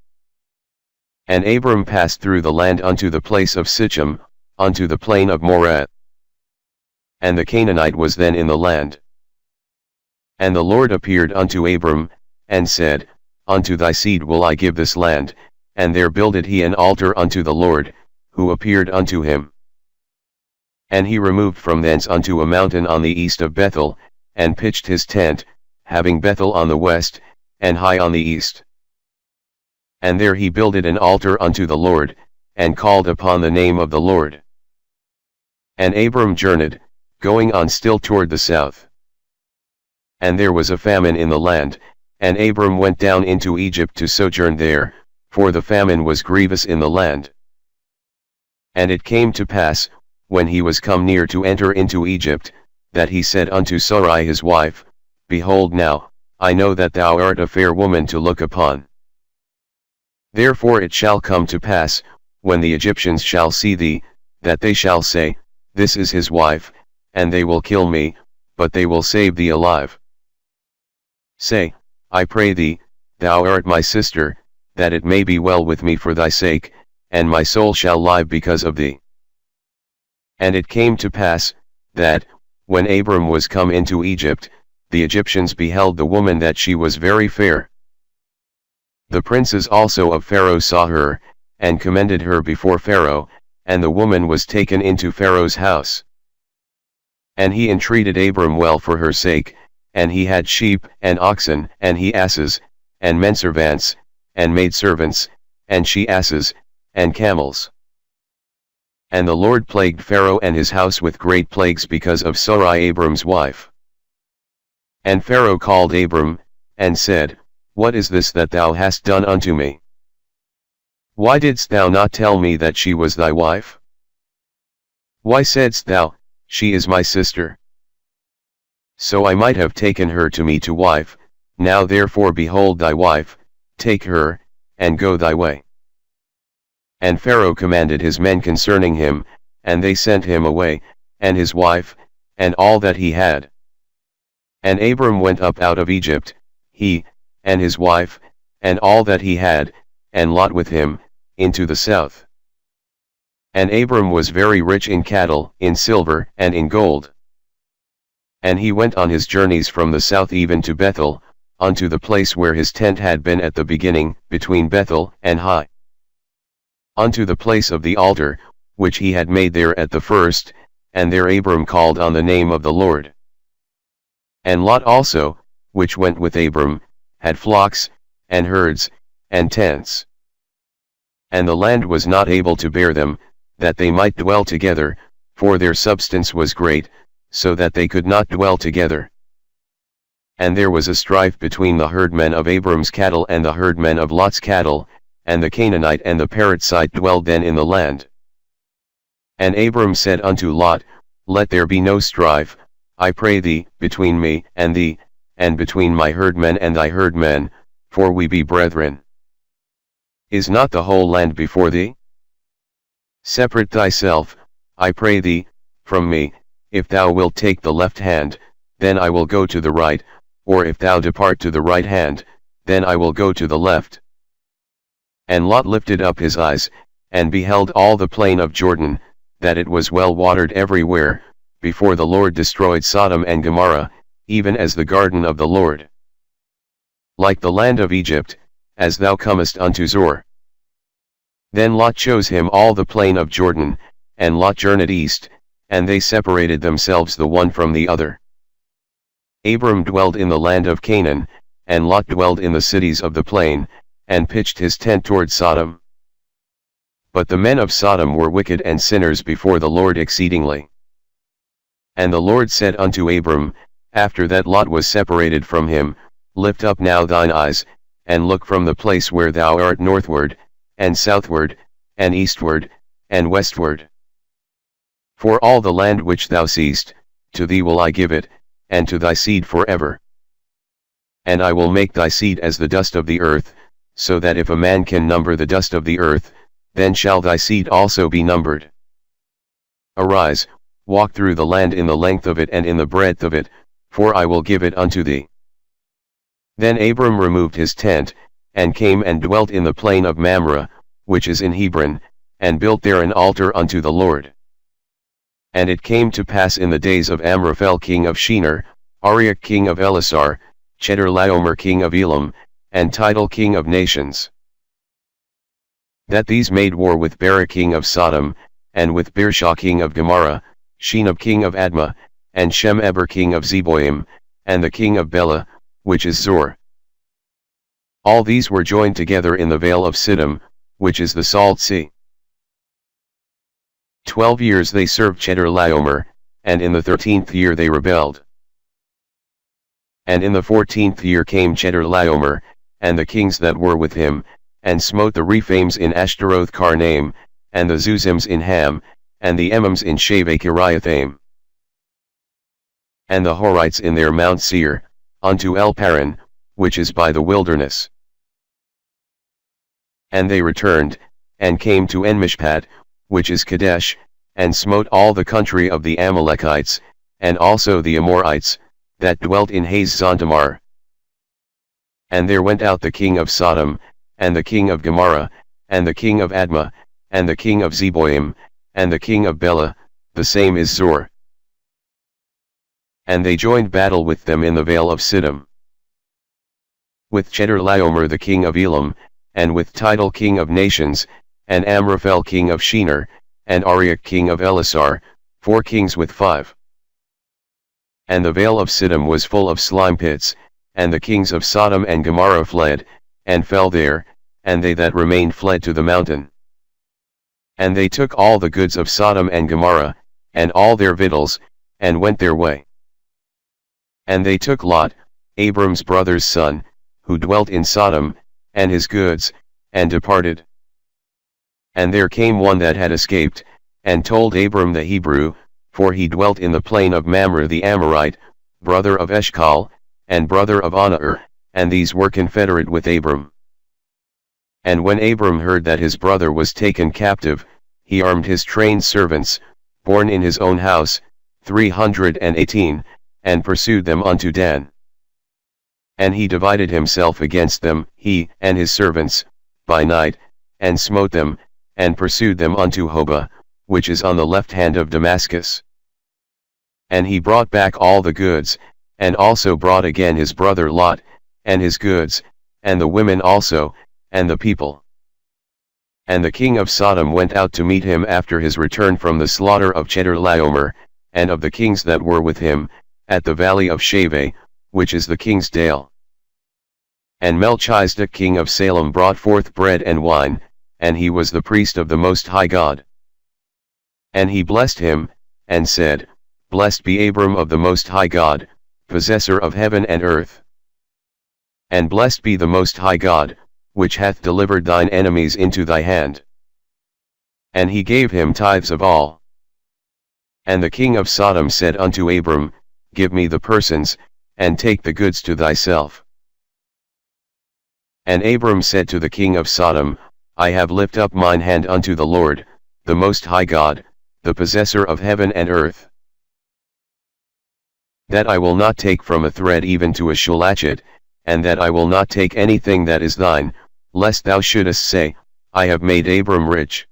And Abram passed through the land unto the place of Sichem, unto the plain of Moreh. And the Canaanite was then in the land. And the Lord appeared unto Abram, and said, Unto thy seed will I give this land, and there builded he an altar unto the Lord, who appeared unto him. And he removed from thence unto a mountain on the east of Bethel, and pitched his tent, having Bethel on the west, and Hai on the east. And there he builded an altar unto the Lord, and called upon the name of the Lord. And Abram journeyed, going on still toward the south. And there was a famine in the land, and Abram went down into Egypt to sojourn there, for the famine was grievous in the land. And it came to pass, when he was come near to enter into Egypt, that he said unto Sarai his wife, Behold now, I know that thou art a fair woman to look upon. Therefore it shall come to pass, when the Egyptians shall see thee, that they shall say, This is his wife, and they will kill me, but they will save thee alive. Say, I pray thee, thou art my sister, that it may be well with me for thy sake, and my soul shall live because of thee. And it came to pass, that, when Abram was come into Egypt, the Egyptians beheld the woman that she was very fair. The princes also of Pharaoh saw her, and commended her before Pharaoh, and the woman was taken into Pharaoh's house. And he entreated Abram well for her sake, and he had sheep, and oxen, and he asses, and menservants, and maidservants, and she asses, and camels. And the Lord plagued Pharaoh and his house with great plagues because of Sarai Abram's wife. And Pharaoh called Abram, and said, What is this that thou hast done unto me? Why didst thou not tell me that she was thy wife? Why saidst thou, she is my sister? So I might have taken her to me to wife. Now therefore behold thy wife, take her, and go thy way. And Pharaoh commanded his men concerning him, and they sent him away, and his wife, and all that he had. And Abram went up out of Egypt, he, and his wife, and all that he had, and Lot with him, into the south. And Abram was very rich in cattle, in silver, and in gold. And he went on his journeys from the south even to Bethel, unto the place where his tent had been at the beginning, between Bethel and Hai. Unto the place of the altar, which he had made there at the first, and there Abram called on the name of the Lord. And Lot also, which went with Abram, had flocks, and herds, and tents. And the land was not able to bear them, that they might dwell together, for their substance was great, so that they could not dwell together. And there was a strife between the herdmen of Abram's cattle and the herdmen of Lot's cattle, and the Canaanite and the Perizzite dwelled then in the land. And Abram said unto Lot, Let there be no strife, I pray thee, between me and thee, and between my herdmen and thy herdmen, for we be brethren. Is not the whole land before thee? Separate thyself, I pray thee, from me. If thou wilt take the left hand, then I will go to the right, or if thou depart to the right hand, then I will go to the left. And Lot lifted up his eyes, and beheld all the plain of Jordan, that it was well watered everywhere, before the Lord destroyed Sodom and Gomorrah, even as the garden of the Lord. Like the land of Egypt, as thou comest unto Zoar. Then Lot chose him all the plain of Jordan, and Lot journeyed east, and they separated themselves the one from the other. Abram dwelled in the land of Canaan, and Lot dwelled in the cities of the plain, and pitched his tent toward Sodom. But the men of Sodom were wicked and sinners before the Lord exceedingly. And the Lord said unto Abram, after that Lot was separated from him, Lift up now thine eyes, and look from the place where thou art northward, and southward, and eastward, and westward. For all the land which thou seest, to thee will I give it, and to thy seed forever. And I will make thy seed as the dust of the earth, so that if a man can number the dust of the earth, then shall thy seed also be numbered. Arise, walk through the land in the length of it and in the breadth of it, for I will give it unto thee. Then Abram removed his tent, and came and dwelt in the plain of Mamre, which is in Hebron, and built there an altar unto the Lord. And it came to pass in the days of Amraphel king of Shinar, Arioch king of Elasar, Chedorlaomer king of Elam, and Tidal king of nations, that these made war with Bera king of Sodom, and with Birsha king of Gomorrah, Shinab king of Admah, and Shem-eber king of Zeboim, and the king of Bela, which is Zoar. All these were joined together in the vale of Siddim, which is the Salt Sea. 12 years they served Chedorlaomer, and in the 13th year they rebelled. And in the 14th year came Chedorlaomer, and the kings that were with him, and smote the Rephaims in Ashtaroth Karnaim, and the Zuzims in Ham, and the Emims in Shaveh Kiriathaim, and the Horites in their Mount Seir, unto El Paran, which is by the wilderness. And they returned, and came to Enmishpat, which is Kadesh, and smote all the country of the Amalekites, and also the Amorites, that dwelt in Hazazontamar. And there went out the king of Sodom, and the king of Gomorrah, and the king of Admah, and the king of Zeboim, and the king of Bela, the same is Zoar. And they joined battle with them in the vale of Siddim, with Chedorlaomer the king of Elam, and with Tidal king of nations, and Amraphel king of Shinar, and Arioch king of Elasar, 4 kings with 5. And the vale of Siddim was full of slime pits, and the kings of Sodom and Gomorrah fled, and fell there, and they that remained fled to the mountain. And they took all the goods of Sodom and Gomorrah, and all their victuals, and went their way. And they took Lot, Abram's brother's son, who dwelt in Sodom, and his goods, and departed. And there came one that had escaped, and told Abram the Hebrew, for he dwelt in the plain of Mamre the Amorite, brother of Eshcol, and brother of Aner, and these were confederate with Abram. And when Abram heard that his brother was taken captive, he armed his trained servants, born in his own house, 318, and pursued them unto Dan. And he divided himself against them, he and his servants, by night, and smote them, and pursued them unto Hobah, which is on the left hand of Damascus. And he brought back all the goods, and also brought again his brother Lot, and his goods, and the women also, and the people. And the king of Sodom went out to meet him after his return from the slaughter of Chedorlaomer, and of the kings that were with him, at the valley of Shaveh, which is the king's dale. And Melchizedek king of Salem brought forth bread and wine, and he was the priest of the Most High God. And he blessed him, and said, Blessed be Abram of the Most High God, possessor of heaven and earth. And blessed be the Most High God, which hath delivered thine enemies into thy hand. And he gave him tithes of all. And the king of Sodom said unto Abram, Give me the persons, and take the goods to thyself. And Abram said to the king of Sodom, I have lifted up mine hand unto the Lord, the Most High God, the possessor of heaven and earth, that I will not take from a thread even to a shulachet, and that I will not take anything that is thine, lest thou shouldest say, I have made Abram rich.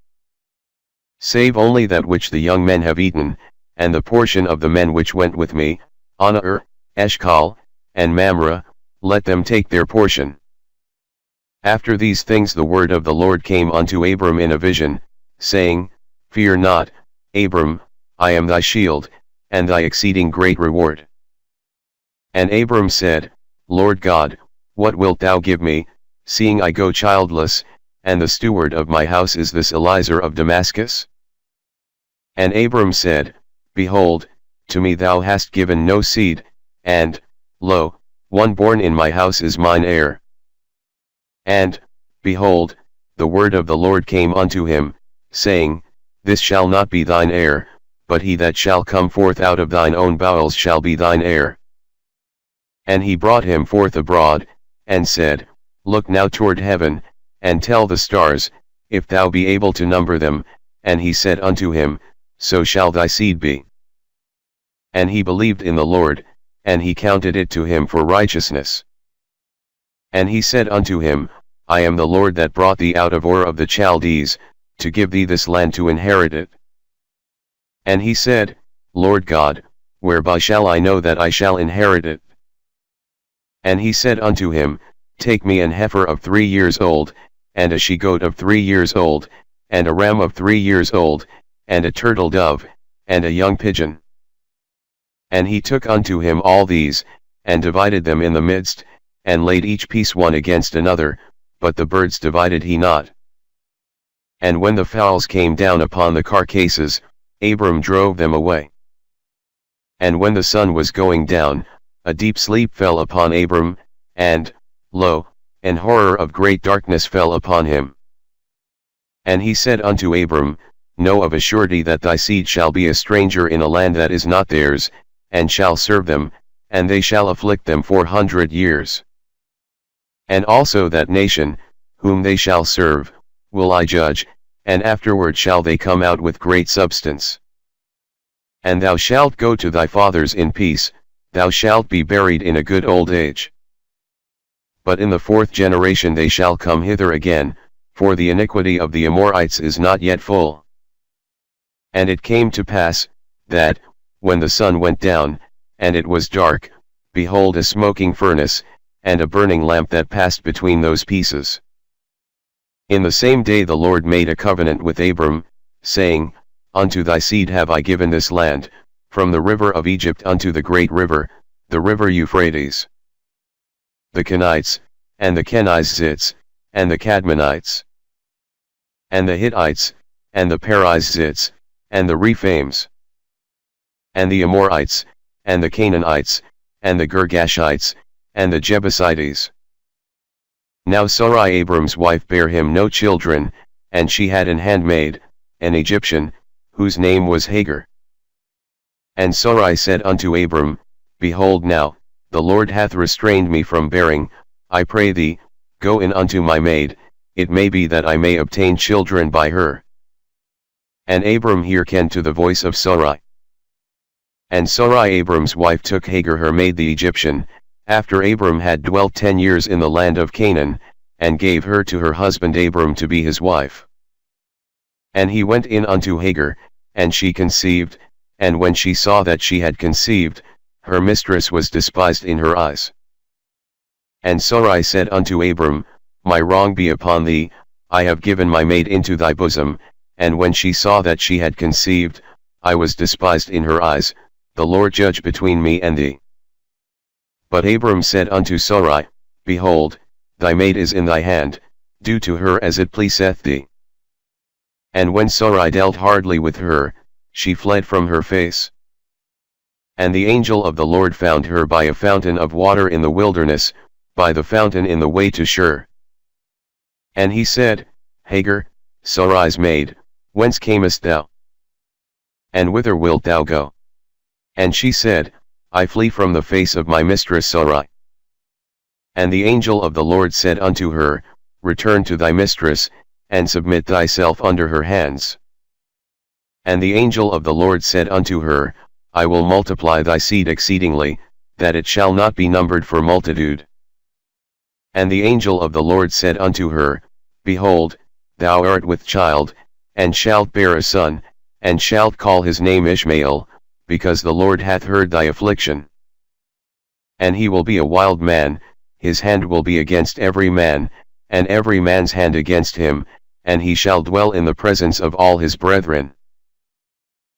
Save only that which the young men have eaten, and the portion of the men which went with me, Aner, Eshcol, and Mamre, let them take their portion. After these things the word of the Lord came unto Abram in a vision, saying, Fear not, Abram, I am thy shield, and thy exceeding great reward. And Abram said, Lord God, what wilt thou give me, seeing I go childless, and the steward of my house is this Eliezer of Damascus? And Abram said, Behold, to me thou hast given no seed, and, lo, one born in my house is mine heir. And, behold, the word of the Lord came unto him, saying, This shall not be thine heir, but he that shall come forth out of thine own bowels shall be thine heir. And he brought him forth abroad, and said, Look now toward heaven, and tell the stars, if thou be able to number them, and he said unto him, So shall thy seed be. And he believed in the Lord, and he counted it to him for righteousness. And he said unto him, I am the Lord that brought thee out of Ur of the Chaldees, to give thee this land to inherit it. And he said, Lord God, whereby shall I know that I shall inherit it? And he said unto him, Take me an heifer of 3 years old, and a she-goat of 3 years old, and a ram of 3 years old, and a turtle dove, and a young pigeon. And he took unto him all these, and divided them in the midst, and laid each piece one against another, but the birds divided he not. And when the fowls came down upon the carcasses, Abram drove them away. And when the sun was going down, a deep sleep fell upon Abram, and, lo, an horror of great darkness fell upon him. And he said unto Abram, Know of a surety that thy seed shall be a stranger in a land that is not theirs, and shall serve them, and they shall afflict them 400 years. And also that nation, whom they shall serve, will I judge, and afterward shall they come out with great substance. And thou shalt go to thy fathers in peace, thou shalt be buried in a good old age. But in the 4th generation they shall come hither again, for the iniquity of the Amorites is not yet full. And it came to pass, that, when the sun went down, and it was dark, behold a smoking furnace, and a burning lamp that passed between those pieces. In the same day the Lord made a covenant with Abram, saying, Unto thy seed have I given this land, from the river of Egypt unto the great river, the river Euphrates. The Kenites, and the Kenizzites, and the Cadmonites, and the Hittites, and the Perizzites, and the Rephaims, and the Amorites, and the Canaanites, and the Girgashites, and the Jebusites. Now Sarai Abram's wife bare him no children, and she had an handmaid, an Egyptian, whose name was Hagar. And Sarai said unto Abram, Behold now, the Lord hath restrained me from bearing, I pray thee, go in unto my maid, it may be that I may obtain children by her. And Abram hearkened to the voice of Sarai. And Sarai Abram's wife took Hagar her maid the Egyptian, after Abram had dwelt 10 years in the land of Canaan, and gave her to her husband Abram to be his wife. And he went in unto Hagar, and she conceived, and when she saw that she had conceived, her mistress was despised in her eyes. And Sarai said unto Abram, My wrong be upon thee, I have given my maid into thy bosom, and when she saw that she had conceived, I was despised in her eyes, the Lord judge between me and thee. But Abram said unto Sarai, Behold, thy maid is in thy hand, do to her as it pleaseth thee. And when Sarai dealt hardly with her, she fled from her face. And the angel of the Lord found her by a fountain of water in the wilderness, by the fountain in the way to Shur. And he said, Hagar, Sarai's maid, whence camest thou? And whither wilt thou go? And she said, I flee from the face of my mistress Sarai. And the angel of the Lord said unto her, Return to thy mistress, and submit thyself under her hands. And the angel of the Lord said unto her, I will multiply thy seed exceedingly, that it shall not be numbered for multitude. And the angel of the Lord said unto her, Behold, thou art with child, and shalt bear a son, and shalt call his name Ishmael, because the Lord hath heard thy affliction. And he will be a wild man, his hand will be against every man, and every man's hand against him, and he shall dwell in the presence of all his brethren.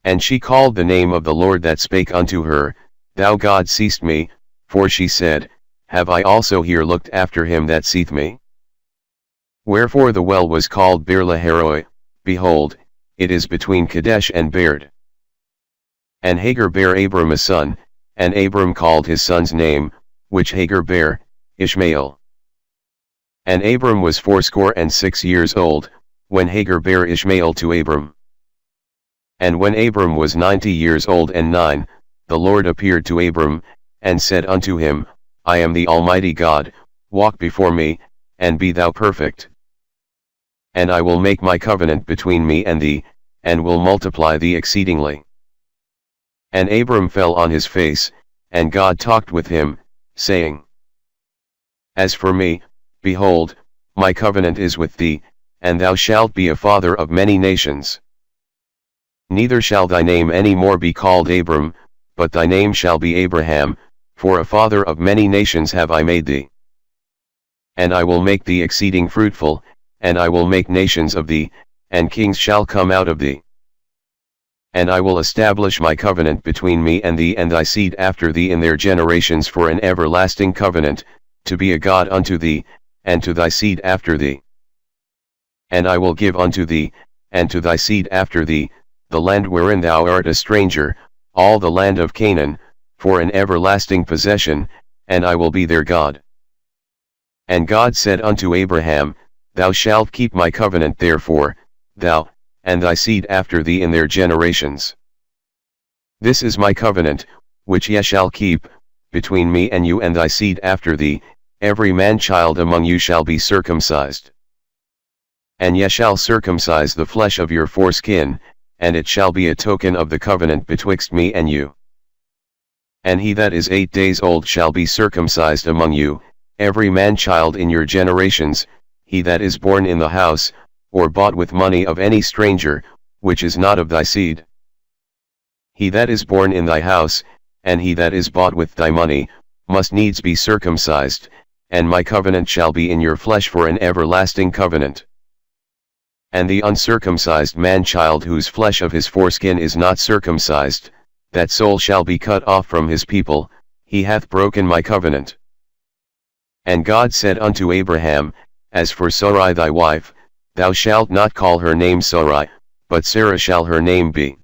And she called the name of the Lord that spake unto her, Thou God seest me, for she said, Have I also here looked after him that seeth me? Wherefore the well was called Beer-lahai, behold, it is between Kadesh and Bered. And Hagar bare Abram a son, and Abram called his son's name, which Hagar bare, Ishmael. And Abram was 86 years old, when Hagar bare Ishmael to Abram. And when Abram was 90 years old and 9, the Lord appeared to Abram, and said unto him, I am the Almighty God, walk before me, and be thou perfect. And I will make my covenant between me and thee, and will multiply thee exceedingly. And Abram fell on his face, and God talked with him, saying, As for me, behold, my covenant is with thee, and thou shalt be a father of many nations. Neither shall thy name any more be called Abram, but thy name shall be Abraham, for a father of many nations have I made thee. And I will make thee exceeding fruitful, and I will make nations of thee, and kings shall come out of thee. And I will establish my covenant between me and thee and thy seed after thee in their generations for an everlasting covenant, to be a God unto thee, and to thy seed after thee. And I will give unto thee, and to thy seed after thee, the land wherein thou art a stranger, all the land of Canaan, for an everlasting possession, and I will be their God. And God said unto Abraham, Thou shalt keep my covenant therefore, thou, and thy seed after thee in their generations. This is my covenant, which ye shall keep, between me and you and thy seed after thee, every man-child among you shall be circumcised. And ye shall circumcise the flesh of your foreskin, and it shall be a token of the covenant betwixt me and you. And he that is 8 days old shall be circumcised among you, every man-child in your generations, he that is born in the house, or bought with money of any stranger, which is not of thy seed. He that is born in thy house, and he that is bought with thy money, must needs be circumcised, and my covenant shall be in your flesh for an everlasting covenant. And the uncircumcised man-child whose flesh of his foreskin is not circumcised, that soul shall be cut off from his people, he hath broken my covenant. And God said unto Abraham, As for Sarai thy wife, thou shalt not call her name Sarai, but Sarah shall her name be.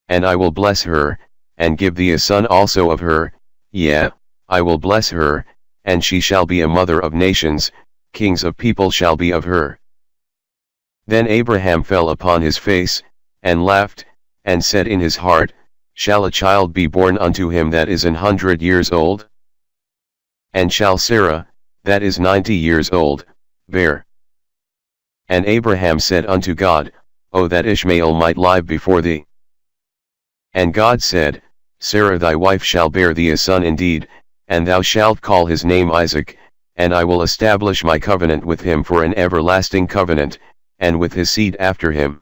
And I will bless her, and give thee a son also of her, yea, I will bless her, and she shall be a mother of nations, kings of people shall be of her. Then Abraham fell upon his face, and laughed, and said in his heart, Shall a child be born unto him that is 100 years old? And shall Sarah, that is 90 years old, bear? And Abraham said unto God, O that Ishmael might live before thee. And God said, Sarah thy wife shall bear thee a son indeed, and thou shalt call his name Isaac, and I will establish my covenant with him for an everlasting covenant, and with his seed after him.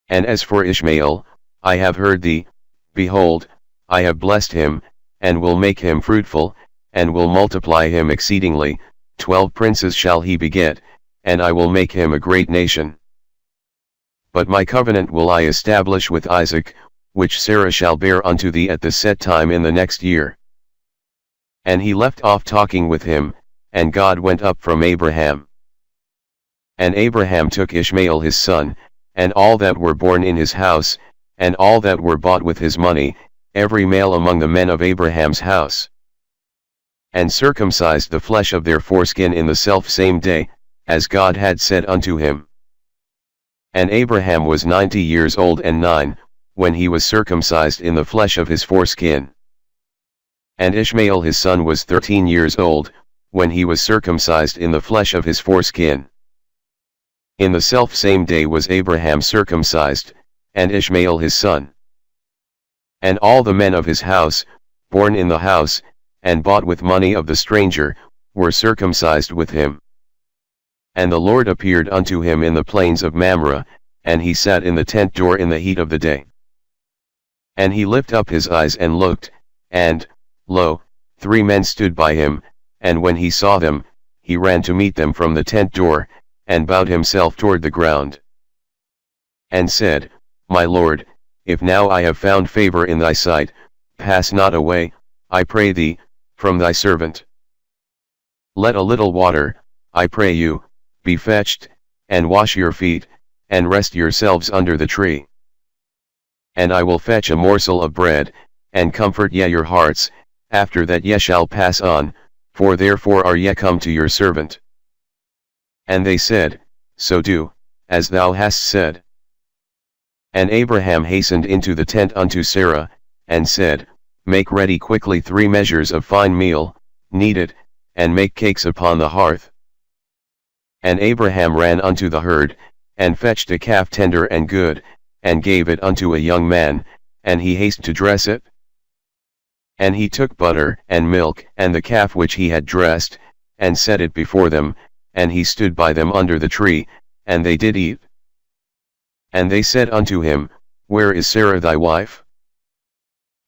And as for Ishmael, I have heard thee, behold, I have blessed him, and will make him fruitful, and will multiply him exceedingly, 12 princes shall he beget, and I will make him a great nation. But my covenant will I establish with Isaac, which Sarah shall bear unto thee at the set time in the next year. And he left off talking with him, and God went up from Abraham. And Abraham took Ishmael his son, and all that were born in his house, and all that were bought with his money, every male among the men of Abraham's house. And circumcised the flesh of their foreskin in the selfsame day, as God had said unto him. And Abraham was 90 years old and 9, when he was circumcised in the flesh of his foreskin. And Ishmael his son was 13 years old, when he was circumcised in the flesh of his foreskin. In the selfsame day was Abraham circumcised, and Ishmael his son. And all the men of his house, born in the house, and bought with money of the stranger, were circumcised with him. And the Lord appeared unto him in the plains of Mamre, and he sat in the tent door in the heat of the day. And he lifted up his eyes and looked, and, lo, 3 men stood by him, and when he saw them, he ran to meet them from the tent door, and bowed himself toward the ground. And said, My Lord, if now I have found favor in thy sight, pass not away, I pray thee, from thy servant. Let a little water, I pray you, be fetched, and wash your feet, and rest yourselves under the tree. And I will fetch a morsel of bread, and comfort ye your hearts, after that ye shall pass on, for therefore are ye come to your servant. And they said, So do, as thou hast said. And Abraham hastened into the tent unto Sarah, and said, Make ready quickly 3 measures of fine meal, knead it, and make cakes upon the hearth. And Abraham ran unto the herd, and fetched a calf tender and good, and gave it unto a young man, and he hasted to dress it. And he took butter and milk and the calf which he had dressed, and set it before them, and he stood by them under the tree, and they did eat. And they said unto him, Where is Sarah thy wife?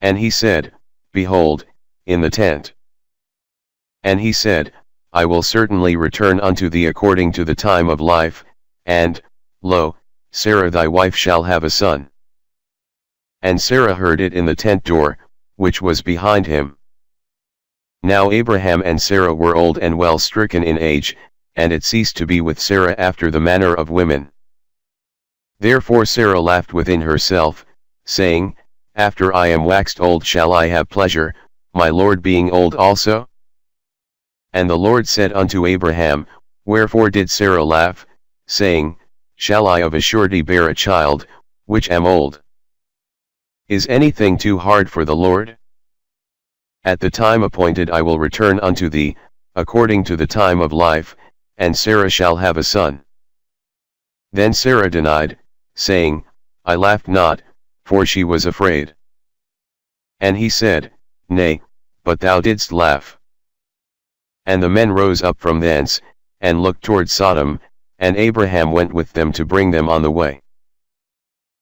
And he said, Behold, in the tent. And he said, I will certainly return unto thee according to the time of life, and, lo, Sarah thy wife shall have a son. And Sarah heard it in the tent door, which was behind him. Now Abraham and Sarah were old and well stricken in age, and it ceased to be with Sarah after the manner of women. Therefore Sarah laughed within herself, saying, After I am waxed old shall I have pleasure, my Lord being old also? And the Lord said unto Abraham, Wherefore did Sarah laugh, saying, Shall I of a surety bear a child, which am old? Is anything too hard for the Lord? At the time appointed I will return unto thee, according to the time of life, and Sarah shall have a son. Then Sarah denied, saying, I laughed not, for she was afraid. And he said, Nay, but thou didst laugh. And the men rose up from thence, and looked toward Sodom, and Abraham went with them to bring them on the way.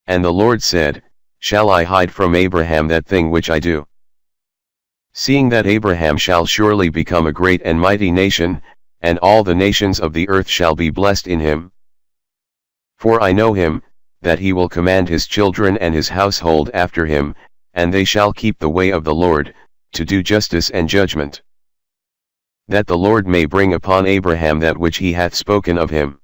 And the Lord said, Shall I hide from Abraham that thing which I do? Seeing that Abraham shall surely become a great and mighty nation, and all the nations of the earth shall be blessed in him. For I know him, that he will command his children and his household after him, and they shall keep the way of the Lord, to do justice and judgment. That the Lord may bring upon Abraham that which he hath spoken of him.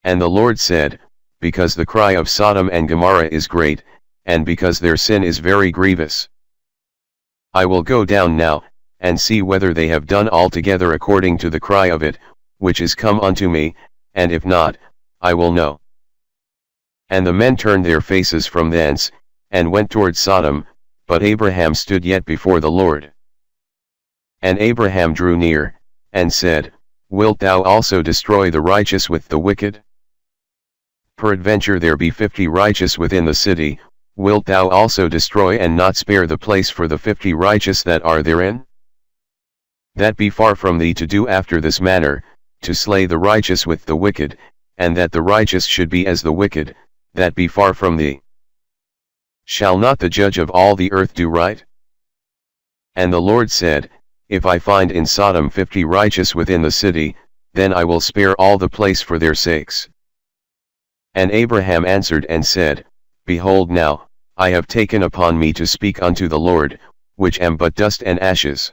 And the Lord said, Because the cry of Sodom and Gomorrah is great, and because their sin is very grievous. I will go down now, and see whether they have done altogether according to the cry of it, which is come unto me, and if not, I will know. And the men turned their faces from thence, and went toward Sodom, but Abraham stood yet before the Lord. And Abraham drew near, and said, Wilt thou also destroy the righteous with the wicked? Peradventure there be 50 righteous within the city, wilt thou also destroy and not spare the place for the 50 righteous that are therein? That be far from thee to do after this manner, to slay the righteous with the wicked, and that the righteous should be as the wicked, that be far from thee. Shall not the judge of all the earth do right? And the Lord said, If I find in Sodom 50 righteous within the city, then I will spare all the place for their sakes. And Abraham answered and said, Behold now, I have taken upon me to speak unto the Lord, which am but dust and ashes.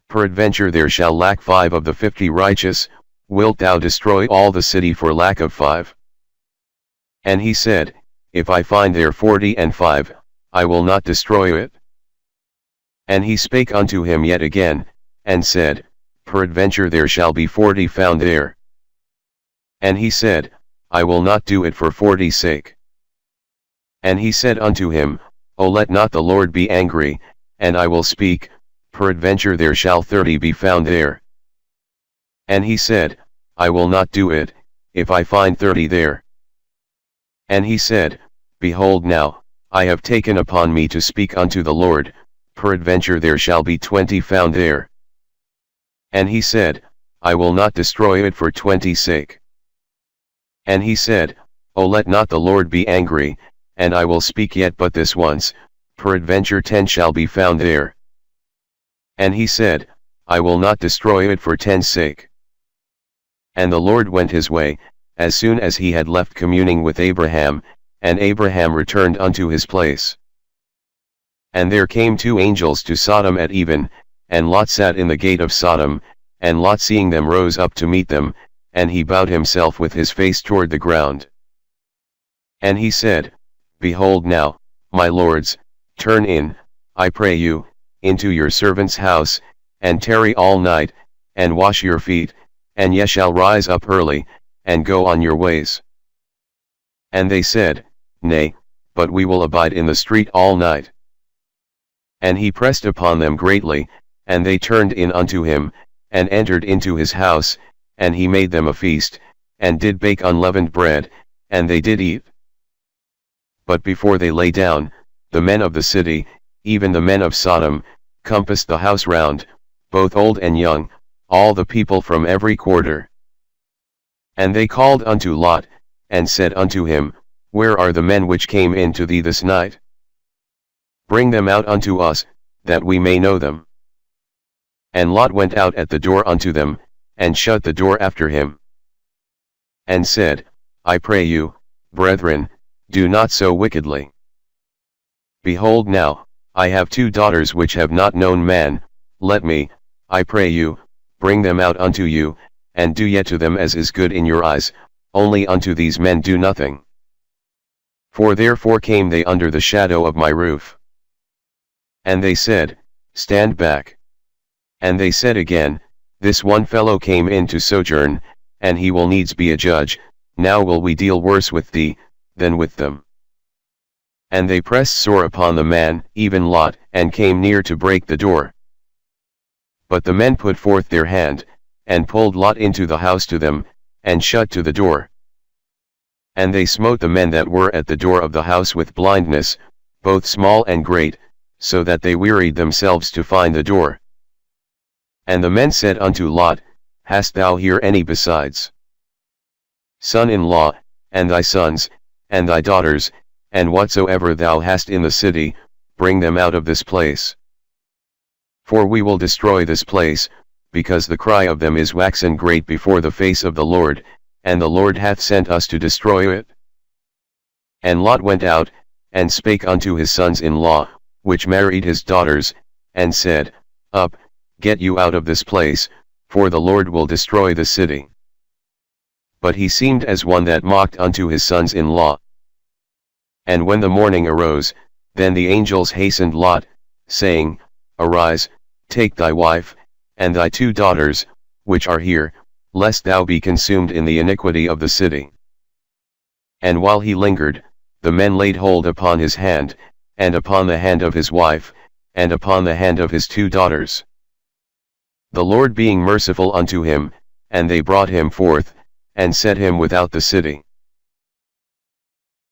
Peradventure there shall lack 5 of the 50 righteous, wilt thou destroy all the city for lack of 5? And he said, If I find there 40 and 5, I will not destroy it. And he spake unto him yet again, and said, Peradventure there shall be 40 found there. And he said, I will not do it for 40's sake. And he said unto him, O let not the Lord be angry, and I will speak, peradventure there shall 30 be found there. And he said, I will not do it, if I find 30 there. And he said, Behold now, I have taken upon me to speak unto the Lord, peradventure there shall be 20 found there. And he said, I will not destroy it for 20's sake. And he said, O let not the Lord be angry, and I will speak yet but this once, peradventure 10 shall be found there. And he said, I will not destroy it for 10's sake. And the Lord went his way, as soon as he had left communing with Abraham, and Abraham returned unto his place. And there came 2 angels to Sodom at even, and Lot sat in the gate of Sodom, and Lot seeing them rose up to meet them, and he bowed himself with his face toward the ground. And he said, Behold now, my lords, turn in, I pray you, into your servant's house, and tarry all night, and wash your feet, and ye shall rise up early, and go on your ways. And they said, Nay, but we will abide in the street all night. And he pressed upon them greatly, and they turned in unto him, and entered into his house, and he made them a feast, and did bake unleavened bread, and they did eat. But before they lay down, the men of the city, even the men of Sodom, compassed the house round, both old and young, all the people from every quarter. And they called unto Lot, and said unto him, Where are the men which came in to thee this night? Bring them out unto us, that we may know them. And Lot went out at the door unto them, and shut the door after him. And said, I pray you, brethren, do not so wickedly. Behold now, I have 2 daughters which have not known man, let me, I pray you, bring them out unto you, and do yet to them as is good in your eyes, only unto these men do nothing. For therefore came they under the shadow of my roof. And they said, Stand back. And they said again, This one fellow came in to sojourn, and he will needs be a judge, now will we deal worse with thee, than with them. And they pressed sore upon the man, even Lot, and came near to break the door. But the men put forth their hand, and pulled Lot into the house to them, and shut to the door. And they smote the men that were at the door of the house with blindness, both small and great, so that they wearied themselves to find the door. And the men said unto Lot, Hast thou here any besides? Son-in-law, and thy sons, and thy daughters, and whatsoever thou hast in the city, bring them out of this place. For we will destroy this place, because the cry of them is waxen great before the face of the Lord, and the Lord hath sent us to destroy it. And Lot went out, and spake unto his sons-in-law, which married his daughters, and said, Up, get you out of this place, for the Lord will destroy the city. But he seemed as one that mocked unto his sons-in-law. And when the morning arose, then the angels hastened Lot, saying, Arise, take thy wife, and thy 2 daughters, which are here, lest thou be consumed in the iniquity of the city. And while he lingered, the men laid hold upon his hand, and upon the hand of his wife, and upon the hand of his 2 daughters. The Lord being merciful unto him, and they brought him forth, and set him without the city.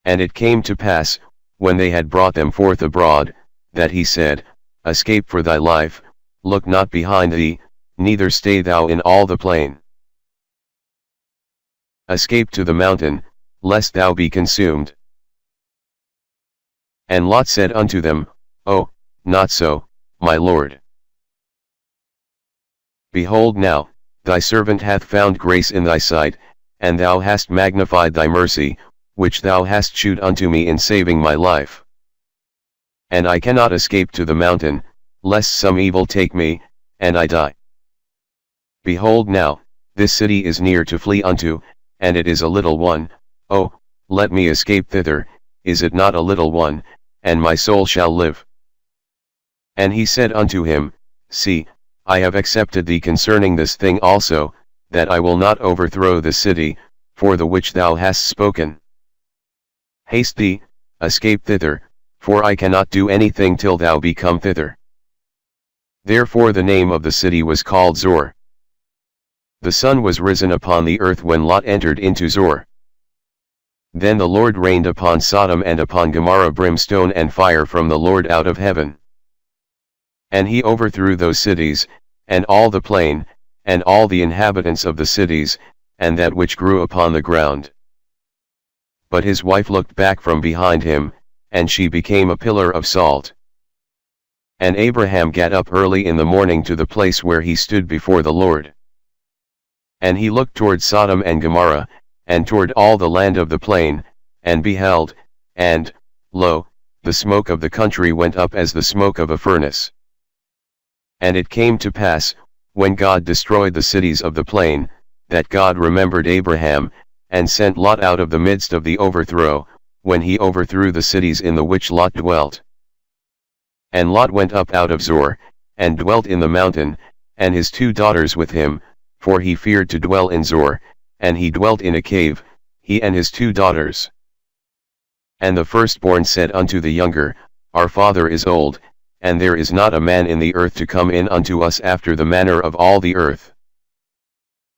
And it came to pass, when they had brought them forth abroad, that he said, Escape for thy life, look not behind thee, neither stay thou in all the plain. Escape to the mountain, lest thou be consumed. And Lot said unto them, Oh, not so, my lord. Behold now, thy servant hath found grace in thy sight, and thou hast magnified thy mercy, which thou hast shewed unto me in saving my life. And I cannot escape to the mountain, lest some evil take me, and I die. Behold now, this city is near to flee unto, and it is a little one, oh, let me escape thither, is it not a little one, and my soul shall live? And he said unto him, See, I have accepted thee concerning this thing also, that I will not overthrow the city, for the which thou hast spoken. Haste thee, escape thither, for I cannot do anything till thou be come thither. Therefore the name of the city was called Zoar. The sun was risen upon the earth when Lot entered into Zoar. Then the Lord rained upon Sodom and upon Gomorrah brimstone and fire from the Lord out of heaven. And he overthrew those cities, and all the plain, and all the inhabitants of the cities, and that which grew upon the ground. But his wife looked back from behind him, and she became a pillar of salt. And Abraham gat up early in the morning to the place where he stood before the Lord. And he looked toward Sodom and Gomorrah, and toward all the land of the plain, and beheld, and, lo, the smoke of the country went up as the smoke of a furnace. And it came to pass, when God destroyed the cities of the plain, that God remembered Abraham, and sent Lot out of the midst of the overthrow, when he overthrew the cities in the which Lot dwelt. And Lot went up out of Zoar, and dwelt in the mountain, and his 2 daughters with him, for he feared to dwell in Zoar, and he dwelt in a cave, he and his 2 daughters. And the firstborn said unto the younger, Our father is old, and there is not a man in the earth to come in unto us after the manner of all the earth.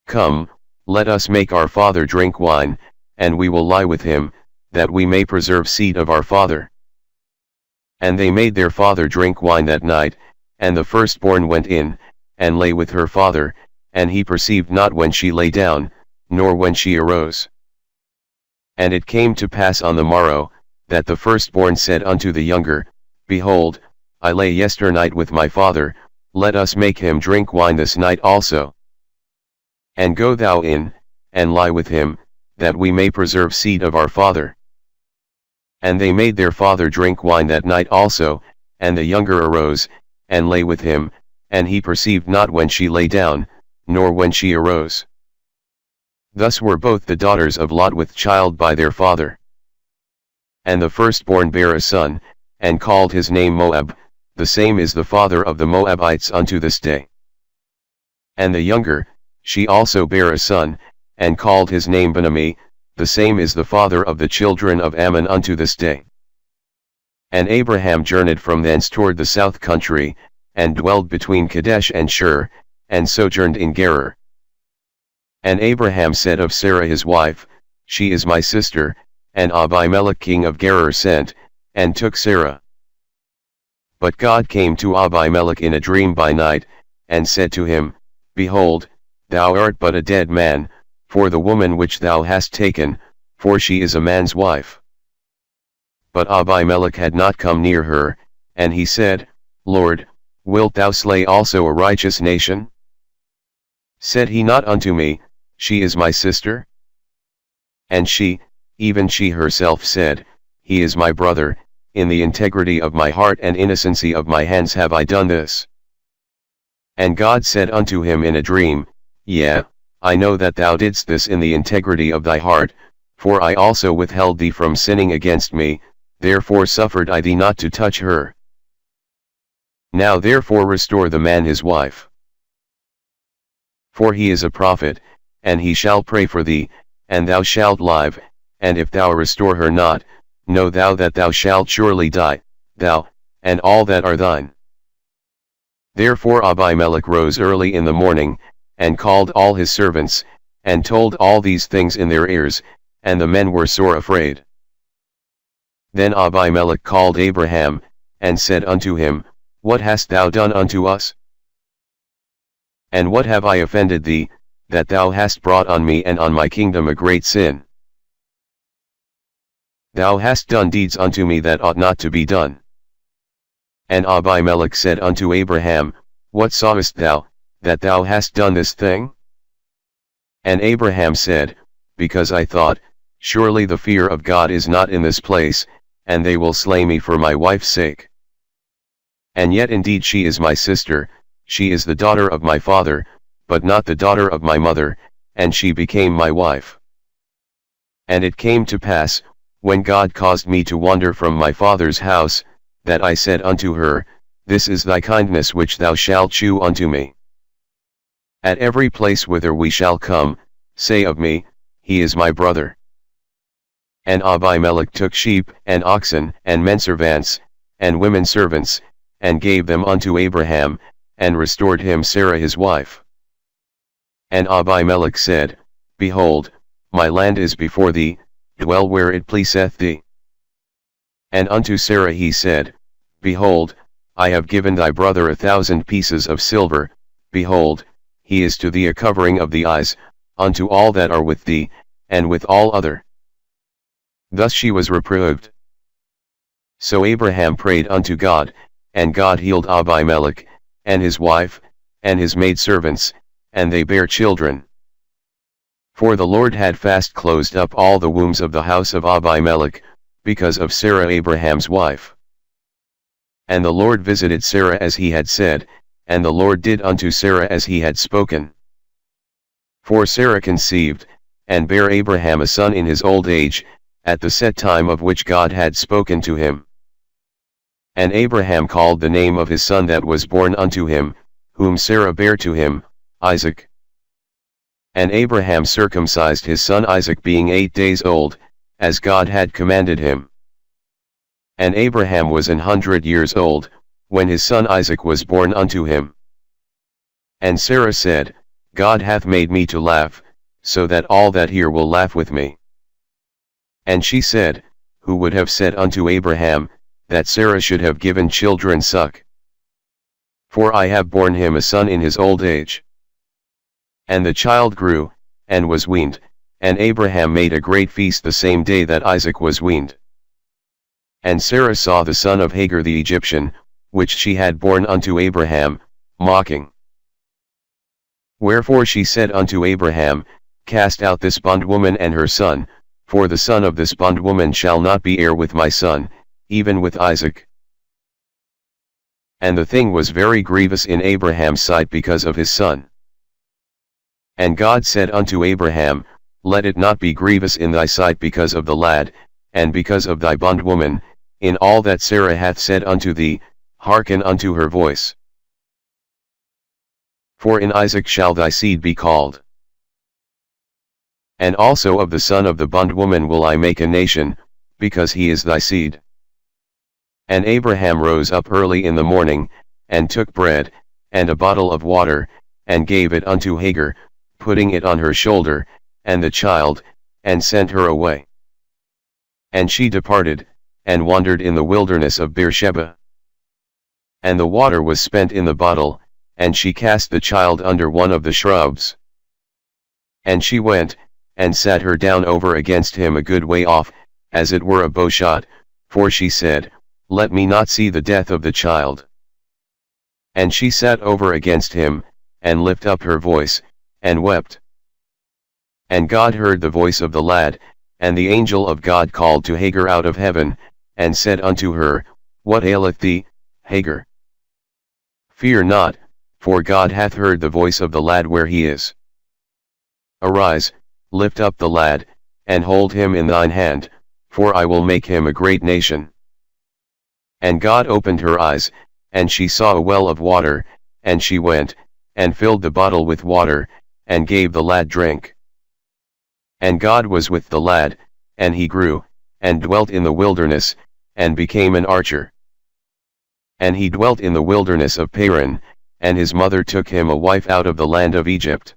Come, let us make our father drink wine, and we will lie with him, that we may preserve seed of our father. And they made their father drink wine that night, and the firstborn went in, and lay with her father, and he perceived not when she lay down, nor when she arose. And it came to pass on the morrow, that the firstborn said unto the younger, Behold, I lay yesternight with my father, let us make him drink wine this night also. And go thou in, and lie with him, that we may preserve seed of our father. And they made their father drink wine that night also, and the younger arose, and lay with him, and he perceived not when she lay down, nor when she arose. Thus were both the daughters of Lot with child by their father. And the firstborn bare a son, and called his name Moab, the same is the father of the Moabites unto this day. And the younger, she also bare a son, and called his name Ben-ammi, the same is the father of the children of Ammon unto this day. And Abraham journeyed from thence toward the south country, and dwelled between Kadesh and Shur, and sojourned in Gerar. And Abraham said of Sarah his wife, She is my sister, and Abimelech king of Gerar sent, and took Sarah. But God came to Abimelech in a dream by night, and said to him, Behold, thou art but a dead man, for the woman which thou hast taken, for she is a man's wife. But Abimelech had not come near her, and he said, Lord, wilt thou slay also a righteous nation? Said he not unto me, She is my sister? And she, even she herself said, He is my brother, in the integrity of my heart and innocency of my hands have I done this. And God said unto him in a dream, Yea, I know that thou didst this in the integrity of thy heart, for I also withheld thee from sinning against me, therefore suffered I thee not to touch her. Now therefore restore the man his wife. For he is a prophet, and he shall pray for thee, and thou shalt live, and if thou restore her not, know thou that thou shalt surely die, thou, and all that are thine. Therefore Abimelech rose early in the morning, and called all his servants, and told all these things in their ears, and the men were sore afraid. Then Abimelech called Abraham, and said unto him, What hast thou done unto us? And what have I offended thee, that thou hast brought on me and on my kingdom a great sin? Thou hast done deeds unto me that ought not to be done. And Abimelech said unto Abraham, What sawest thou, that thou hast done this thing? And Abraham said, Because I thought, surely the fear of God is not in this place, and they will slay me for my wife's sake. And yet indeed she is my sister, she is the daughter of my father, but not the daughter of my mother, and she became my wife. And it came to pass, when God caused me to wander from my father's house, that I said unto her, This is thy kindness which thou shalt shew unto me. At every place whither we shall come, say of me, He is my brother. And Abimelech took sheep, and oxen, and menservants, and women servants, and gave them unto Abraham, and restored him Sarah his wife. And Abimelech said, Behold, my land is before thee, dwell where it pleaseth thee. And unto Sarah he said, Behold, I have given thy brother 1,000 pieces of silver, behold, he is to thee a covering of the eyes, unto all that are with thee, and with all other. Thus she was reproved. So Abraham prayed unto God, and God healed Abimelech, and his wife, and his maidservants, and they bare children. For the Lord had fast closed up all the wombs of the house of Abimelech, because of Sarah Abraham's wife. And the Lord visited Sarah as he had said, and the Lord did unto Sarah as he had spoken. For Sarah conceived, and bare Abraham a son in his old age, at the set time of which God had spoken to him. And Abraham called the name of his son that was born unto him, whom Sarah bare to him, Isaac. And Abraham circumcised his son Isaac being 8 days old, as God had commanded him. And Abraham was 100 years old, when his son Isaac was born unto him. And Sarah said, God hath made me to laugh, so that all that hear will laugh with me. And she said, Who would have said unto Abraham, that Sarah should have given children suck? For I have borne him a son in his old age. And the child grew, and was weaned, and Abraham made a great feast the same day that Isaac was weaned. And Sarah saw the son of Hagar the Egyptian, which she had borne unto Abraham, mocking. Wherefore she said unto Abraham, Cast out this bondwoman and her son, for the son of this bondwoman shall not be heir with my son, even with Isaac. And the thing was very grievous in Abraham's sight because of his son. And God said unto Abraham, Let it not be grievous in thy sight because of the lad, and because of thy bondwoman, in all that Sarah hath said unto thee, hearken unto her voice. For in Isaac shall thy seed be called. And also of the son of the bondwoman will I make a nation, because he is thy seed. And Abraham rose up early in the morning, and took bread, and a bottle of water, and gave it unto Hagar, putting it on her shoulder, and the child, and sent her away. And she departed, and wandered in the wilderness of Beersheba. And the water was spent in the bottle, and she cast the child under one of the shrubs. And she went, and sat her down over against him a good way off, as it were a bowshot, for she said, Let me not see the death of the child. And she sat over against him, and lifted up her voice, and wept. And God heard the voice of the lad, and the angel of God called to Hagar out of heaven, and said unto her, What aileth thee, Hagar? Fear not, for God hath heard the voice of the lad where he is. Arise, lift up the lad, and hold him in thine hand, for I will make him a great nation. And God opened her eyes, and she saw a well of water, and she went, and filled the bottle with water, and gave the lad drink. And God was with the lad, and he grew, and dwelt in the wilderness, and became an archer. And he dwelt in the wilderness of Paran, and his mother took him a wife out of the land of Egypt.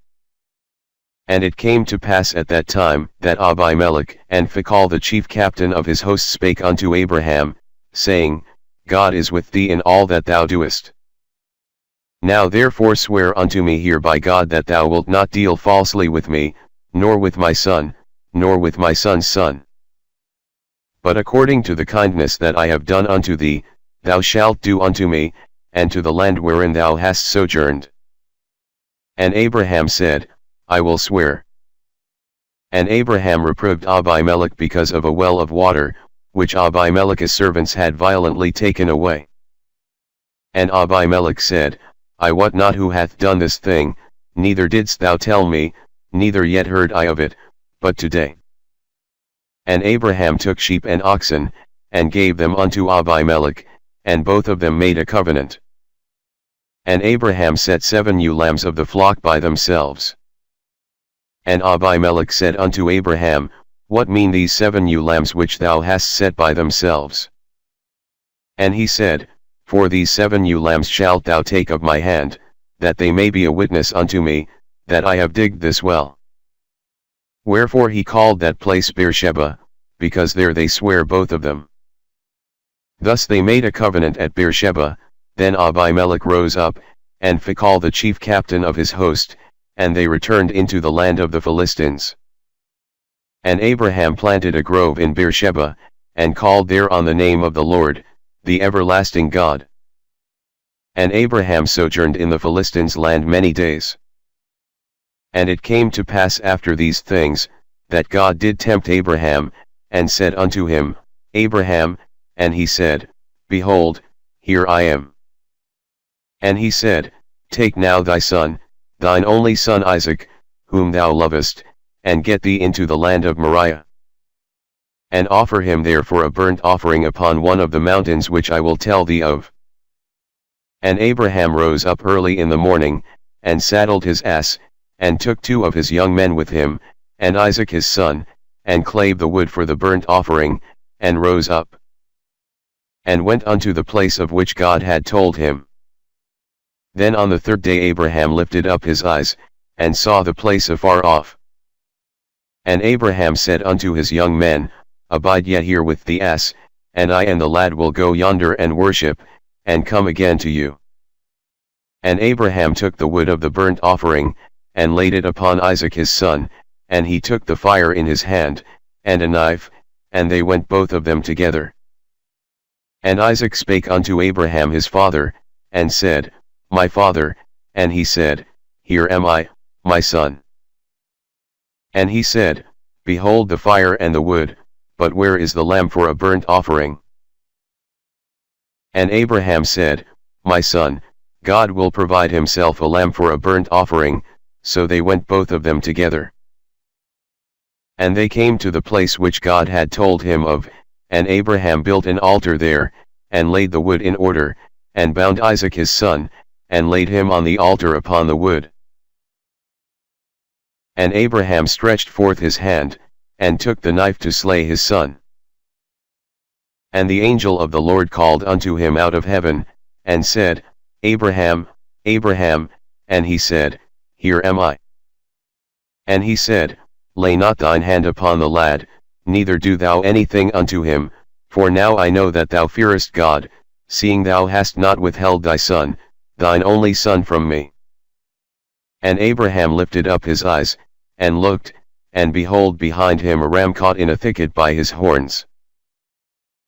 And it came to pass at that time, that Abimelech and Phicol the chief captain of his host spake unto Abraham, saying, God is with thee in all that thou doest. Now therefore swear unto me here by God that thou wilt not deal falsely with me, nor with my son, nor with my son's son. But according to the kindness that I have done unto thee, thou shalt do unto me, and to the land wherein thou hast sojourned. And Abraham said, I will swear. And Abraham reproved Abimelech because of a well of water, which Abimelech's servants had violently taken away. And Abimelech said, I wot not who hath done this thing, neither didst thou tell me, neither yet heard I of it, but today. And Abraham took sheep and oxen, and gave them unto Abimelech, and both of them made a covenant. And Abraham set 7 ewe lambs of the flock by themselves. And Abimelech said unto Abraham, What mean these 7 ewe lambs which thou hast set by themselves? And he said, For these 7 ewe lambs shalt thou take of my hand, that they may be a witness unto me, that I have digged this well. Wherefore he called that place Beersheba, because there they sware both of them. Thus they made a covenant at Beersheba. Then Abimelech rose up, and Phicol the chief captain of his host, and they returned into the land of the Philistines. And Abraham planted a grove in Beersheba, and called thereon the name of the Lord, the everlasting God. And Abraham sojourned in the Philistines' land many days. And it came to pass after these things, that God did tempt Abraham, and said unto him, Abraham, and he said, Behold, here I am. And he said, Take now thy son, thine only son Isaac, whom thou lovest, and get thee into the land of Moriah. And offer him there for a burnt offering upon one of the mountains which I will tell thee of. And Abraham rose up early in the morning, and saddled his ass, and took 2 of his young men with him, and Isaac his son, and clave the wood for the burnt offering, and rose up, and went unto the place of which God had told him. Then on the 3rd day Abraham lifted up his eyes, and saw the place afar off. And Abraham said unto his young men, Abide yet here with the ass, and I and the lad will go yonder and worship, and come again to you. And Abraham took the wood of the burnt offering, and laid it upon Isaac his son, and he took the fire in his hand, and a knife, and they went both of them together. And Isaac spake unto Abraham his father, and said, My father, and he said, Here am I, my son. And he said, Behold the fire and the wood, but where is the lamb for a burnt offering? And Abraham said, My son, God will provide himself a lamb for a burnt offering. So they went both of them together. And they came to the place which God had told him of, and Abraham built an altar there, and laid the wood in order, and bound Isaac his son, and laid him on the altar upon the wood. And Abraham stretched forth his hand, and took the knife to slay his son. And the angel of the Lord called unto him out of heaven, and said, Abraham, Abraham, and he said, Here am I. And he said, Lay not thine hand upon the lad, neither do thou anything unto him, for now I know that thou fearest God, seeing thou hast not withheld thy son, thine only son from me. And Abraham lifted up his eyes, and looked, and behold behind him a ram caught in a thicket by his horns.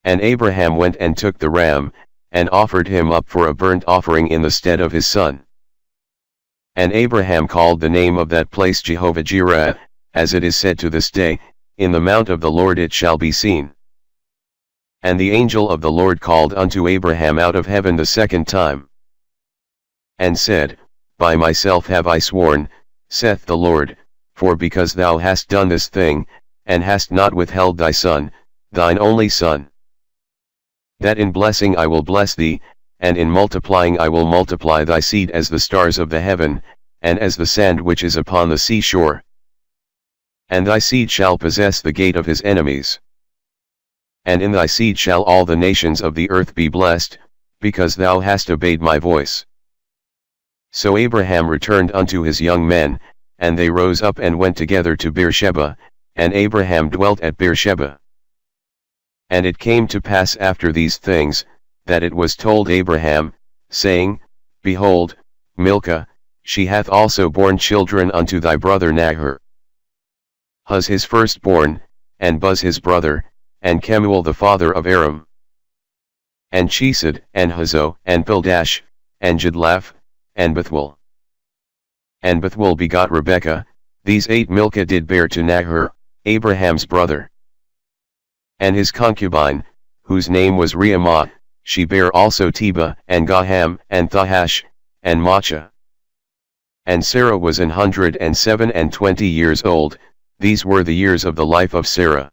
And Abraham went and took the ram, and offered him up for a burnt offering in the stead of his son. And Abraham called the name of that place Jehovah-Jireh, as it is said to this day, In the mount of the Lord it shall be seen. And the angel of the Lord called unto Abraham out of heaven the 2nd time, and said, By myself have I sworn, saith the Lord, for because thou hast done this thing, and hast not withheld thy son, thine only son, that in blessing I will bless thee, and in multiplying I will multiply thy seed as the stars of the heaven, and as the sand which is upon the seashore. And thy seed shall possess the gate of his enemies. And in thy seed shall all the nations of the earth be blessed, because thou hast obeyed my voice. So Abraham returned unto his young men, and they rose up and went together to Beersheba, and Abraham dwelt at Beersheba. And it came to pass after these things, that it was told Abraham, saying, Behold, Milcah, she hath also borne children unto thy brother Nahor. Huz his firstborn, and Buz his brother, and Kemuel the father of Aram. And Chesed, and Hazo, and Pildash, and Jidlaph, and Bethuel. And Bethuel begot Rebekah. These 8 Milcah did bear to Nahor, Abraham's brother. And his concubine, whose name was Reumah, she bare also Tebah, and Gaham, and Thahash, and Maachah. And Sarah was 107 and 20 years old. These were the years of the life of Sarah.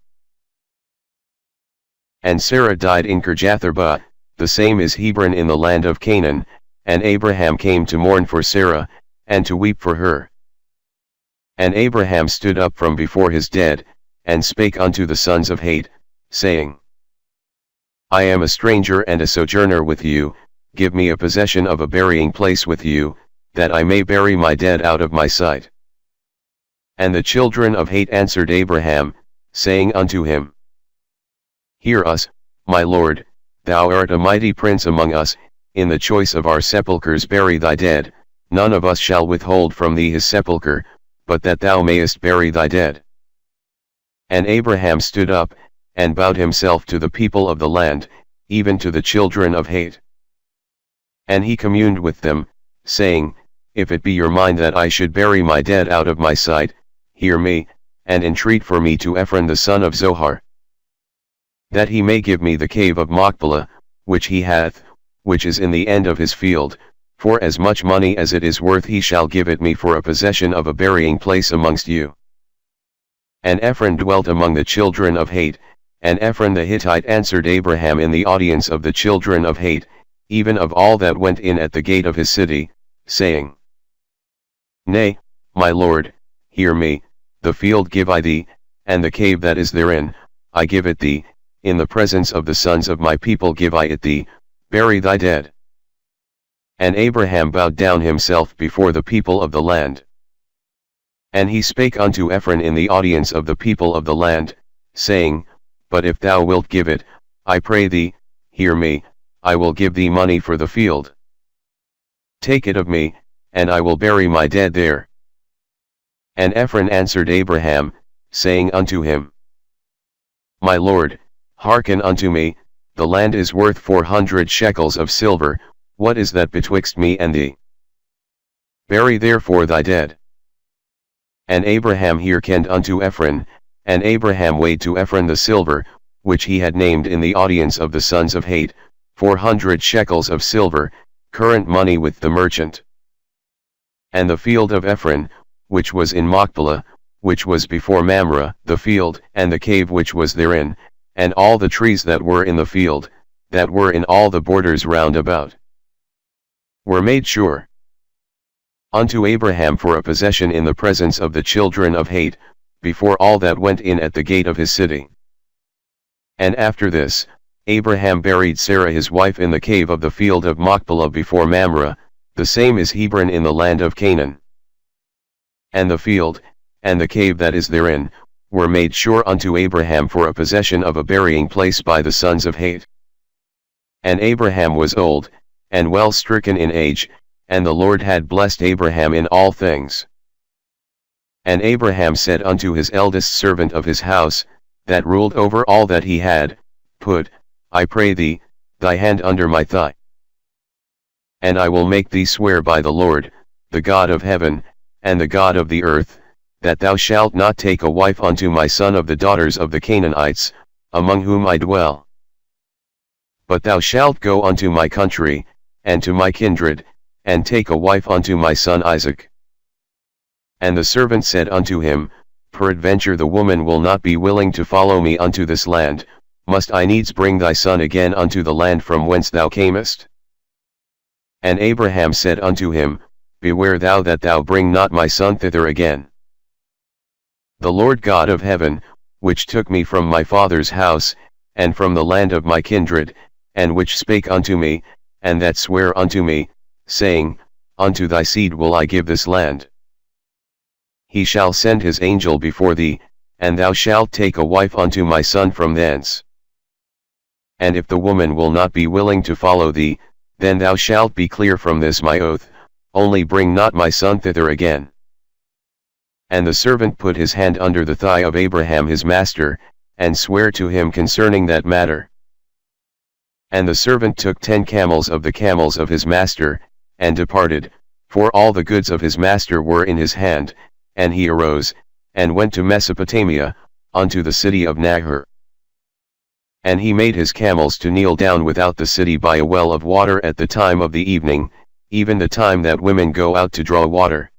And Sarah died in Kirjatharba, the same is Hebron in the land of Canaan, and Abraham came to mourn for Sarah, and to weep for her. And Abraham stood up from before his dead, and spake unto the sons of Het, saying, I am a stranger and a sojourner with you, give me a possession of a burying place with you, that I may bury my dead out of my sight. And the children of Het answered Abraham, saying unto him, Hear us, my lord, thou art a mighty prince among us, in the choice of our sepulchres bury thy dead, none of us shall withhold from thee his sepulchre, but that thou mayest bury thy dead. And Abraham stood up, and bowed himself to the people of the land, even to the children of Het. And he communed with them, saying, If it be your mind that I should bury my dead out of my sight, hear me, and entreat for me to Ephron the son of Zohar, that he may give me the cave of Machpelah, which he hath, which is in the end of his field, for as much money as it is worth he shall give it me for a possession of a burying place amongst you. And Ephron dwelt among the children of Het, and Ephron the Hittite answered Abraham in the audience of the children of Het, even of all that went in at the gate of his city, saying, Nay, my lord, hear me, the field give I thee, and the cave that is therein, I give it thee, in the presence of the sons of my people give I it thee, bury thy dead. And Abraham bowed down himself before the people of the land. And he spake unto Ephron in the audience of the people of the land, saying, But if thou wilt give it, I pray thee, hear me, I will give thee money for the field. Take it of me, and I will bury my dead there. And Ephron answered Abraham, saying unto him, My lord, hearken unto me, the land is worth 400 shekels of silver, what is that betwixt me and thee? Bury therefore thy dead. And Abraham hearkened unto Ephron, and Abraham weighed to Ephron the silver, which he had named in the audience of the sons of Het, 400 shekels of silver, current money with the merchant. And the field of Ephron, which was in Machpelah, which was before Mamre, the field, and the cave which was therein, and all the trees that were in the field, that were in all the borders round about, were made sure unto Abraham for a possession in the presence of the children of Het, before all that went in at the gate of his city. And after this, Abraham buried Sarah his wife in the cave of the field of Machpelah before Mamre, the same is Hebron in the land of Canaan. And the field, and the cave that is therein, were made sure unto Abraham for a possession of a burying place by the sons of Het. And Abraham was old, and well stricken in age, and the Lord had blessed Abraham in all things. And Abraham said unto his eldest servant of his house, that ruled over all that he had, Put, I pray thee, thy hand under my thigh. And I will make thee swear by the Lord, the God of heaven, and the God of the earth, that thou shalt not take a wife unto my son of the daughters of the Canaanites, among whom I dwell. But thou shalt go unto my country, and to my kindred, and take a wife unto my son Isaac. And the servant said unto him, Peradventure the woman will not be willing to follow me unto this land, must I needs bring thy son again unto the land from whence thou camest? And Abraham said unto him, Beware thou that thou bring not my son thither again. The Lord God of heaven, which took me from my father's house, and from the land of my kindred, and which spake unto me, and that sware unto me, saying, Unto thy seed will I give this land. He shall send his angel before thee, and thou shalt take a wife unto my son from thence. And if the woman will not be willing to follow thee, then thou shalt be clear from this my oath, only bring not my son thither again. And the servant put his hand under the thigh of Abraham his master, and sware to him concerning that matter. And the servant took 10 camels of the camels of his master, and departed, for all the goods of his master were in his hand, and he arose, and went to Mesopotamia, unto the city of Nahor. And he made his camels to kneel down without the city by a well of water at the time of the evening, even the time that women go out to draw water.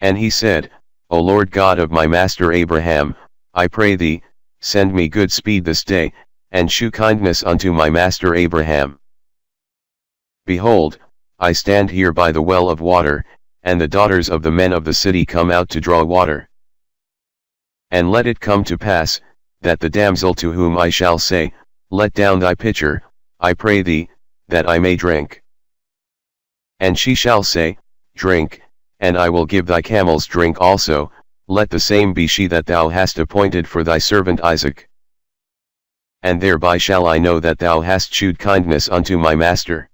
And he said, O Lord God of my master Abraham, I pray thee, send me good speed this day, and shew kindness unto my master Abraham. Behold, I stand here by the well of water, and the daughters of the men of the city come out to draw water. And let it come to pass, that the damsel to whom I shall say, Let down thy pitcher, I pray thee, that I may drink. And she shall say, Drink, and I will give thy camels drink also, let the same be she that thou hast appointed for thy servant Isaac. And thereby shall I know that thou hast shewed kindness unto my master.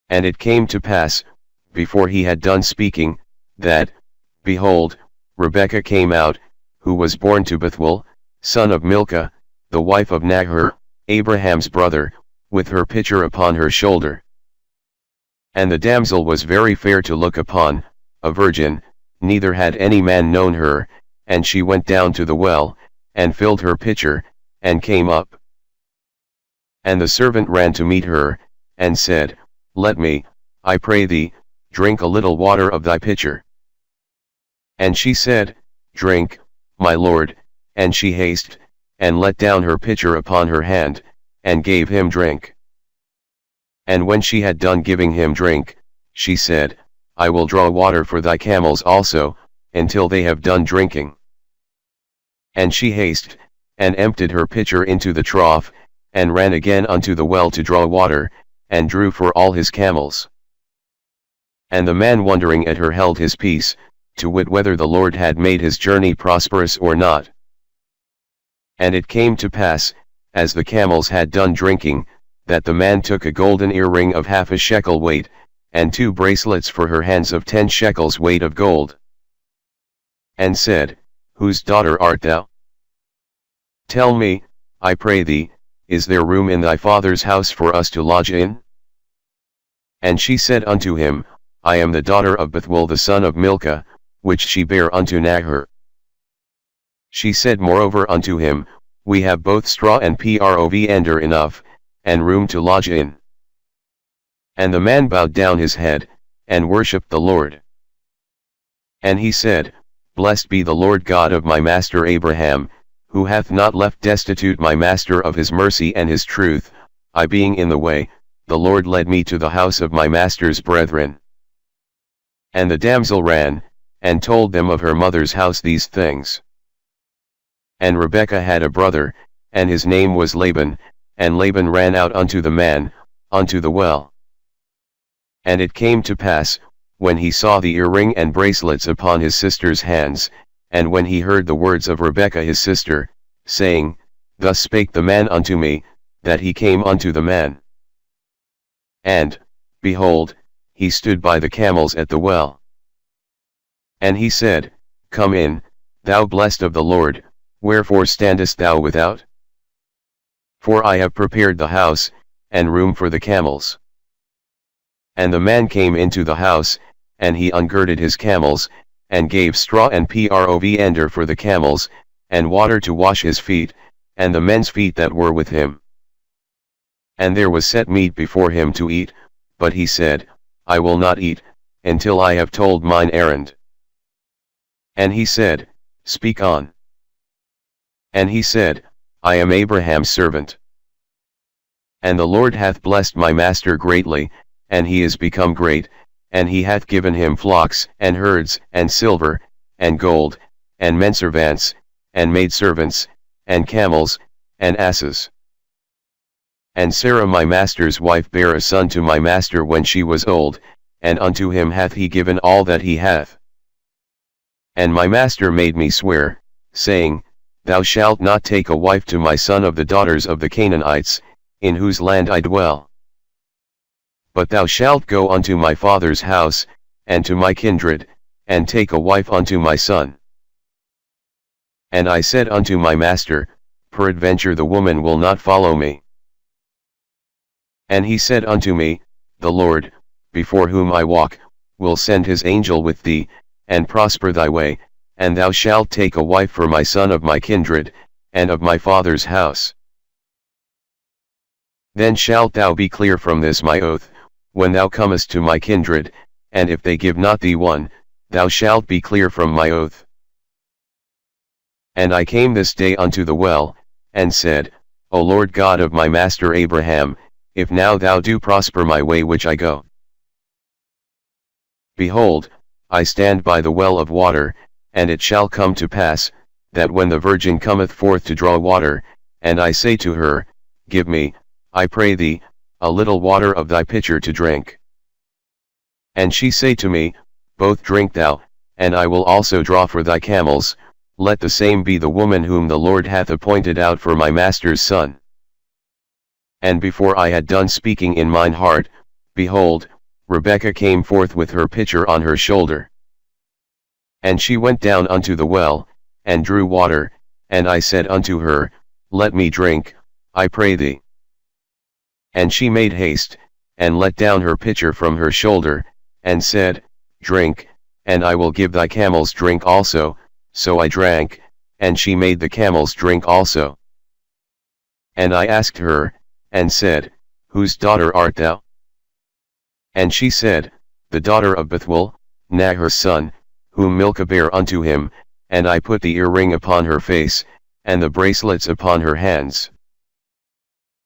And it came to pass, before he had done speaking, that, behold, Rebekah came out, who was born to Bethuel, son of Milcah, the wife of Nahor, Abraham's brother, with her pitcher upon her shoulder. And the damsel was very fair to look upon, a virgin, neither had any man known her, and she went down to the well, and filled her pitcher, and came up. And the servant ran to meet her, and said, Let me, I pray thee, drink a little water of thy pitcher. And she said, Drink, my lord, and she hasted, and let down her pitcher upon her hand, and gave him drink. And when she had done giving him drink, she said, I will draw water for thy camels also, until they have done drinking. And she hasted, and emptied her pitcher into the trough, and ran again unto the well to draw water, and drew for all his camels. And the man wondering at her held his peace, to wit whether the Lord had made his journey prosperous or not. And it came to pass, as the camels had done drinking, that the man took a golden earring of 1/2 shekel weight, and 2 bracelets for her hands of 10 shekels weight of gold. And said, Whose daughter art thou? Tell me, I pray thee, is there room in thy father's house for us to lodge in? And she said unto him, I am the daughter of Bethuel the son of Milcah, which she bare unto Nahor. She said moreover unto him, We have both straw and provender enough, and room to lodge in. And the man bowed down his head, and worshipped the Lord. And he said, Blessed be the Lord God of my master Abraham, who hath not left destitute my master of his mercy and his truth. I being in the way, the Lord led me to the house of my master's brethren. And the damsel ran, and told them of her mother's house these things. And Rebekah had a brother, and his name was Laban, and Laban ran out unto the man, unto the well. And it came to pass, when he saw the earring and bracelets upon his sister's hands, and when he heard the words of Rebekah his sister, saying, Thus spake the man unto me, that he came unto the man. And, behold, he stood by the camels at the well. And he said, Come in, thou blessed of the Lord, wherefore standest thou without? For I have prepared the house, and room for the camels. And the man came into the house, and he ungirded his camels, and gave straw and provender for the camels, and water to wash his feet, and the men's feet that were with him. And there was set meat before him to eat, but he said, I will not eat, until I have told mine errand. And he said, Speak on. And he said, I am Abraham's servant. And the Lord hath blessed my master greatly, and he is become great, and he hath given him flocks, and herds, and silver, and gold, and menservants, and maidservants, and camels, and asses. And Sarah my master's wife bare a son to my master when she was old, and unto him hath he given all that he hath. And my master made me swear, saying, Thou shalt not take a wife to my son of the daughters of the Canaanites, in whose land I dwell. But thou shalt go unto my father's house, and to my kindred, and take a wife unto my son. And I said unto my master, Peradventure the woman will not follow me. And he said unto me, The Lord, before whom I walk, will send his angel with thee, and prosper thy way, and thou shalt take a wife for my son of my kindred, and of my father's house. Then shalt thou be clear from this my oath, when thou comest to my kindred, and if they give not thee one, thou shalt be clear from my oath. And I came this day unto the well, and said, O Lord God of my master Abraham, if now thou do prosper my way which I go. Behold, I stand by the well of water, and it shall come to pass, that when the virgin cometh forth to draw water, and I say to her, Give me, I pray thee, a little water of thy pitcher to drink. And she say to me, Both drink thou, and I will also draw for thy camels, let the same be the woman whom the Lord hath appointed out for my master's son. And before I had done speaking in mine heart, behold, Rebekah came forth with her pitcher on her shoulder. And she went down unto the well, and drew water, and I said unto her, Let me drink, I pray thee. And she made haste, and let down her pitcher from her shoulder, and said, Drink, and I will give thy camels drink also. So I drank, and she made the camels drink also. And I asked her, and said, Whose daughter art thou? And she said, The daughter of Bethuel, Nahor's son, whom Milcah bare unto him, and I put the earring upon her face, and the bracelets upon her hands.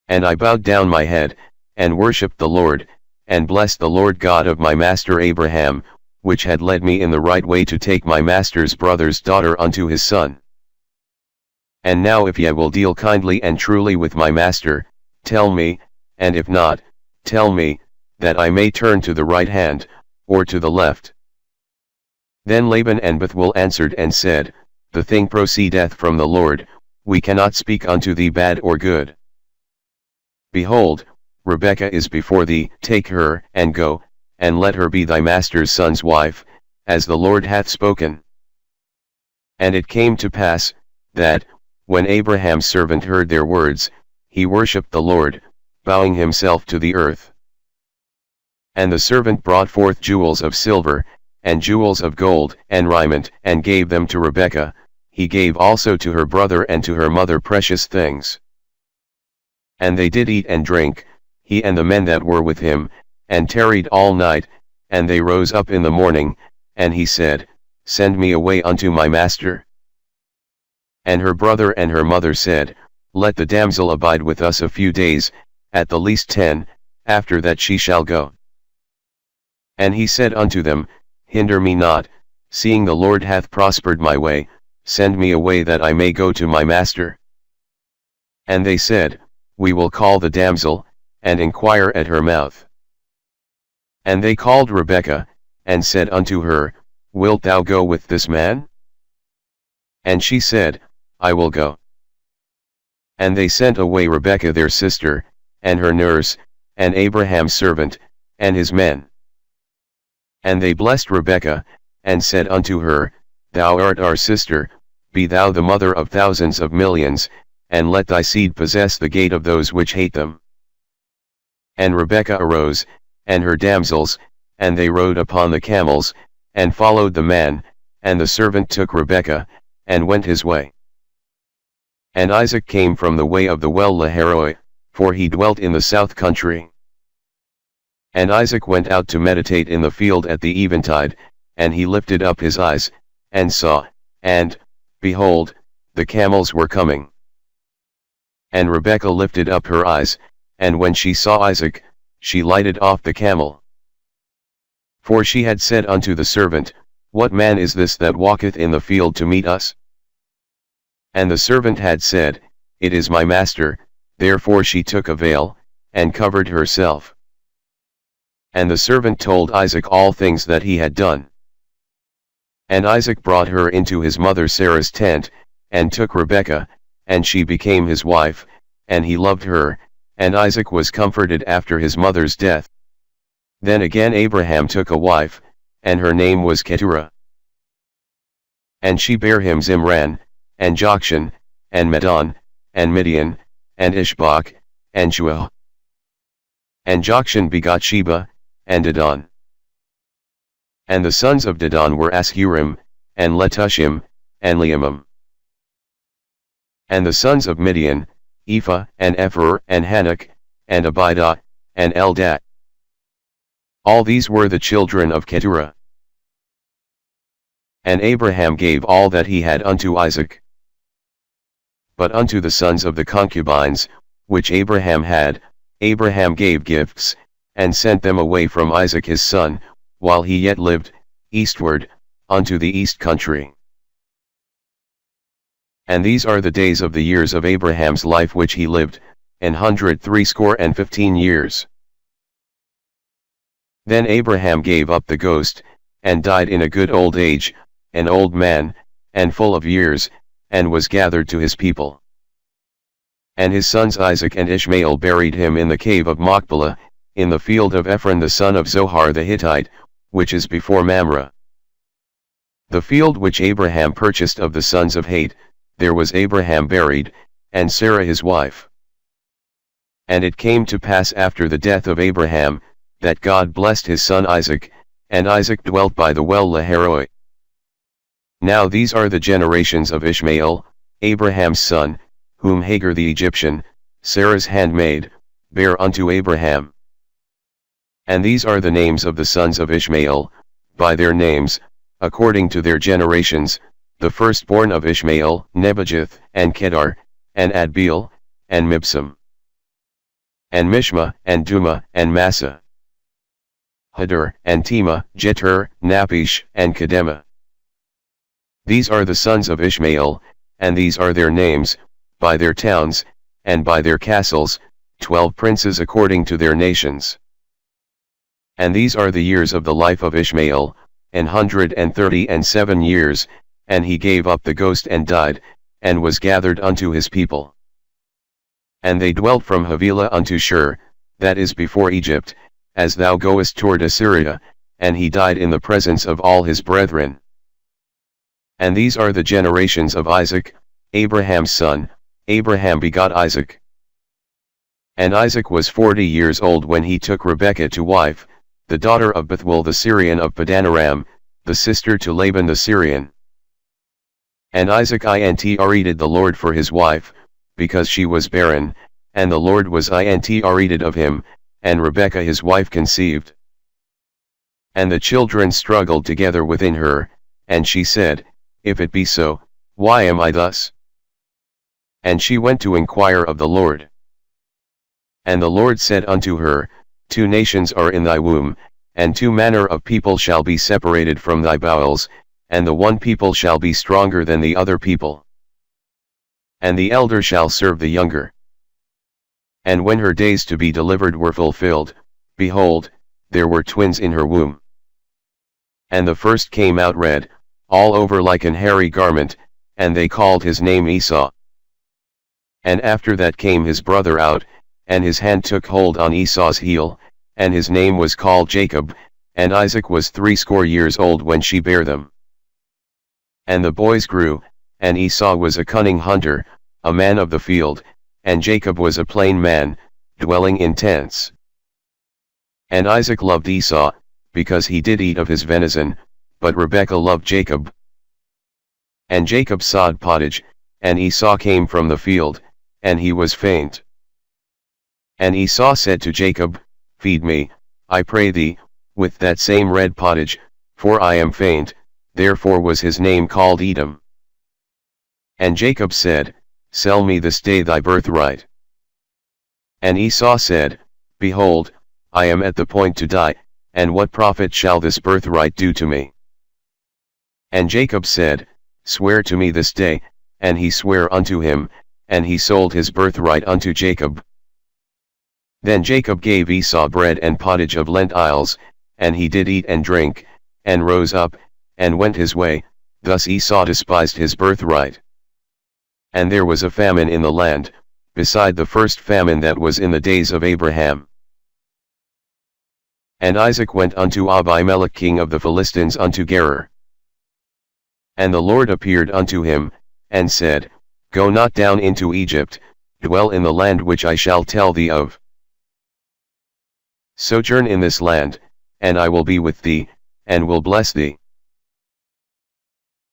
And I bowed down my head, and worshipped the Lord, and blessed the Lord God of my master Abraham, which had led me in the right way to take my master's brother's daughter unto his son. And now if ye will deal kindly and truly with my master, tell me, and if not, tell me, that I may turn to the right hand, or to the left. Then Laban and Bethuel answered and said, The thing proceedeth from the Lord, we cannot speak unto thee bad or good. Behold, Rebekah is before thee, take her, and go, and let her be thy master's son's wife, as the Lord hath spoken. And it came to pass, that, when Abraham's servant heard their words, he worshipped the Lord, bowing himself to the earth. And the servant brought forth jewels of silver, and jewels of gold, and raiment, and gave them to Rebekah. He gave also to her brother and to her mother precious things. And they did eat and drink, he and the men that were with him, and tarried all night, and they rose up in the morning, and he said, Send me away unto my master. And her brother and her mother said, Let the damsel abide with us a few days, at the least 10, after that she shall go. And he said unto them, Hinder me not, seeing the Lord hath prospered my way, send me away that I may go to my master. And they said, We will call the damsel, and inquire at her mouth. And they called Rebekah, and said unto her, Wilt thou go with this man? And she said, I will go. And they sent away Rebekah their sister, and her nurse, and Abraham's servant, and his men. And they blessed Rebekah, and said unto her, Thou art our sister, be thou the mother of thousands of millions, and let thy seed possess the gate of those which hate them. And Rebekah arose, and her damsels, and they rode upon the camels, and followed the man, and the servant took Rebekah, and went his way. And Isaac came from the way of the well Lahairoi, for he dwelt in the south country. And Isaac went out to meditate in the field at the eventide, and he lifted up his eyes, and saw, and, behold, the camels were coming. And Rebekah lifted up her eyes, and when she saw Isaac, she lighted off the camel. For she had said unto the servant, What man is this that walketh in the field to meet us? And the servant had said, It is my master. Therefore she took a veil, and covered herself. And the servant told Isaac all things that he had done. And Isaac brought her into his mother Sarah's tent, and took Rebekah, and she became his wife, and he loved her, and Isaac was comforted after his mother's death. Then again Abraham took a wife, and her name was Keturah. And she bare him Zimran, and Jokshan, and Medan, and Midian, and Ishbak, and Shuah. And Jokshan begot Sheba, and Dedan. And the sons of Dedan were Ashurim, and Letushim, and Leamim. And the sons of Midian, Ephah, and Epher, and Hanok, and Abidah, and Eldat. All these were the children of Keturah. And Abraham gave all that he had unto Isaac. But unto the sons of the concubines, which Abraham had, Abraham gave gifts, and sent them away from Isaac his son, while he yet lived, eastward, unto the east country. And these are the days of the years of Abraham's life which he lived, 160 years. Then Abraham gave up the ghost, and died in a good old age, an old man, and full of years, and was gathered to his people. And his sons Isaac and Ishmael buried him in the cave of Machpelah, in the field of Ephron the son of Zohar the Hittite, which is before Mamre. The field which Abraham purchased of the sons of Het, there was Abraham buried, and Sarah his wife. And it came to pass after the death of Abraham, that God blessed his son Isaac, and Isaac dwelt by the well Lahairoi. Now these are the generations of Ishmael, Abraham's son, whom Hagar the Egyptian, Sarah's handmaid, bare unto Abraham. And these are the names of the sons of Ishmael, by their names, according to their generations, the firstborn of Ishmael, Nebajoth, and Kedar, and Adbeel, and Mibsam, and Mishma, and Duma, and Massa, Hadar, and Tema, Jetur, Napish, and Kedema. These are the sons of Ishmael, and these are their names, by their towns, and by their castles, 12 princes according to their nations. And these are the years of the life of Ishmael, 137 years, and he gave up the ghost and died, and was gathered unto his people. And they dwelt from Havilah unto Shur, that is before Egypt, as thou goest toward Assyria, and he died in the presence of all his brethren. And these are the generations of Isaac, Abraham's son. Abraham begot Isaac. And Isaac was 40 years old when he took Rebekah to wife, the daughter of Bethuel the Syrian of Padanaram, the sister to Laban the Syrian. And Isaac intreated the Lord for his wife, because she was barren, and the Lord was intreated of him, and Rebekah his wife conceived. And the children struggled together within her, and she said, If it be so, why am I thus? And she went to inquire of the Lord. And the Lord said unto her, 2 nations are in thy womb, and 2 manner of people shall be separated from thy bowels, and the one people shall be stronger than the other people. And the elder shall serve the younger. And when her days to be delivered were fulfilled, behold, there were twins in her womb. And the first came out red, all over like an hairy garment, and they called his name Esau. And after that came his brother out, and his hand took hold on Esau's heel, and his name was called Jacob, and Isaac was 80 years old when she bare them. And the boys grew, and Esau was a cunning hunter, a man of the field, and Jacob was a plain man, dwelling in tents. And Isaac loved Esau, because he did eat of his venison, but Rebekah loved Jacob. And Jacob sawed pottage, and Esau came from the field, and he was faint. And Esau said to Jacob, Feed me, I pray thee, with that same red pottage, for I am faint. Therefore was his name called Edom. And Jacob said, Sell me this day thy birthright. And Esau said, Behold, I am at the point to die, and what profit shall this birthright do to me? And Jacob said, Swear to me this day, and he sware unto him, and he sold his birthright unto Jacob. Then Jacob gave Esau bread and pottage of lentiles, and he did eat and drink, and rose up, and went his way. Thus Esau despised his birthright. And there was a famine in the land, beside the first famine that was in the days of Abraham. And Isaac went unto Abimelech king of the Philistines unto Gerar. And the Lord appeared unto him, and said, Go not down into Egypt, dwell in the land which I shall tell thee of. Sojourn in this land, and I will be with thee, and will bless thee.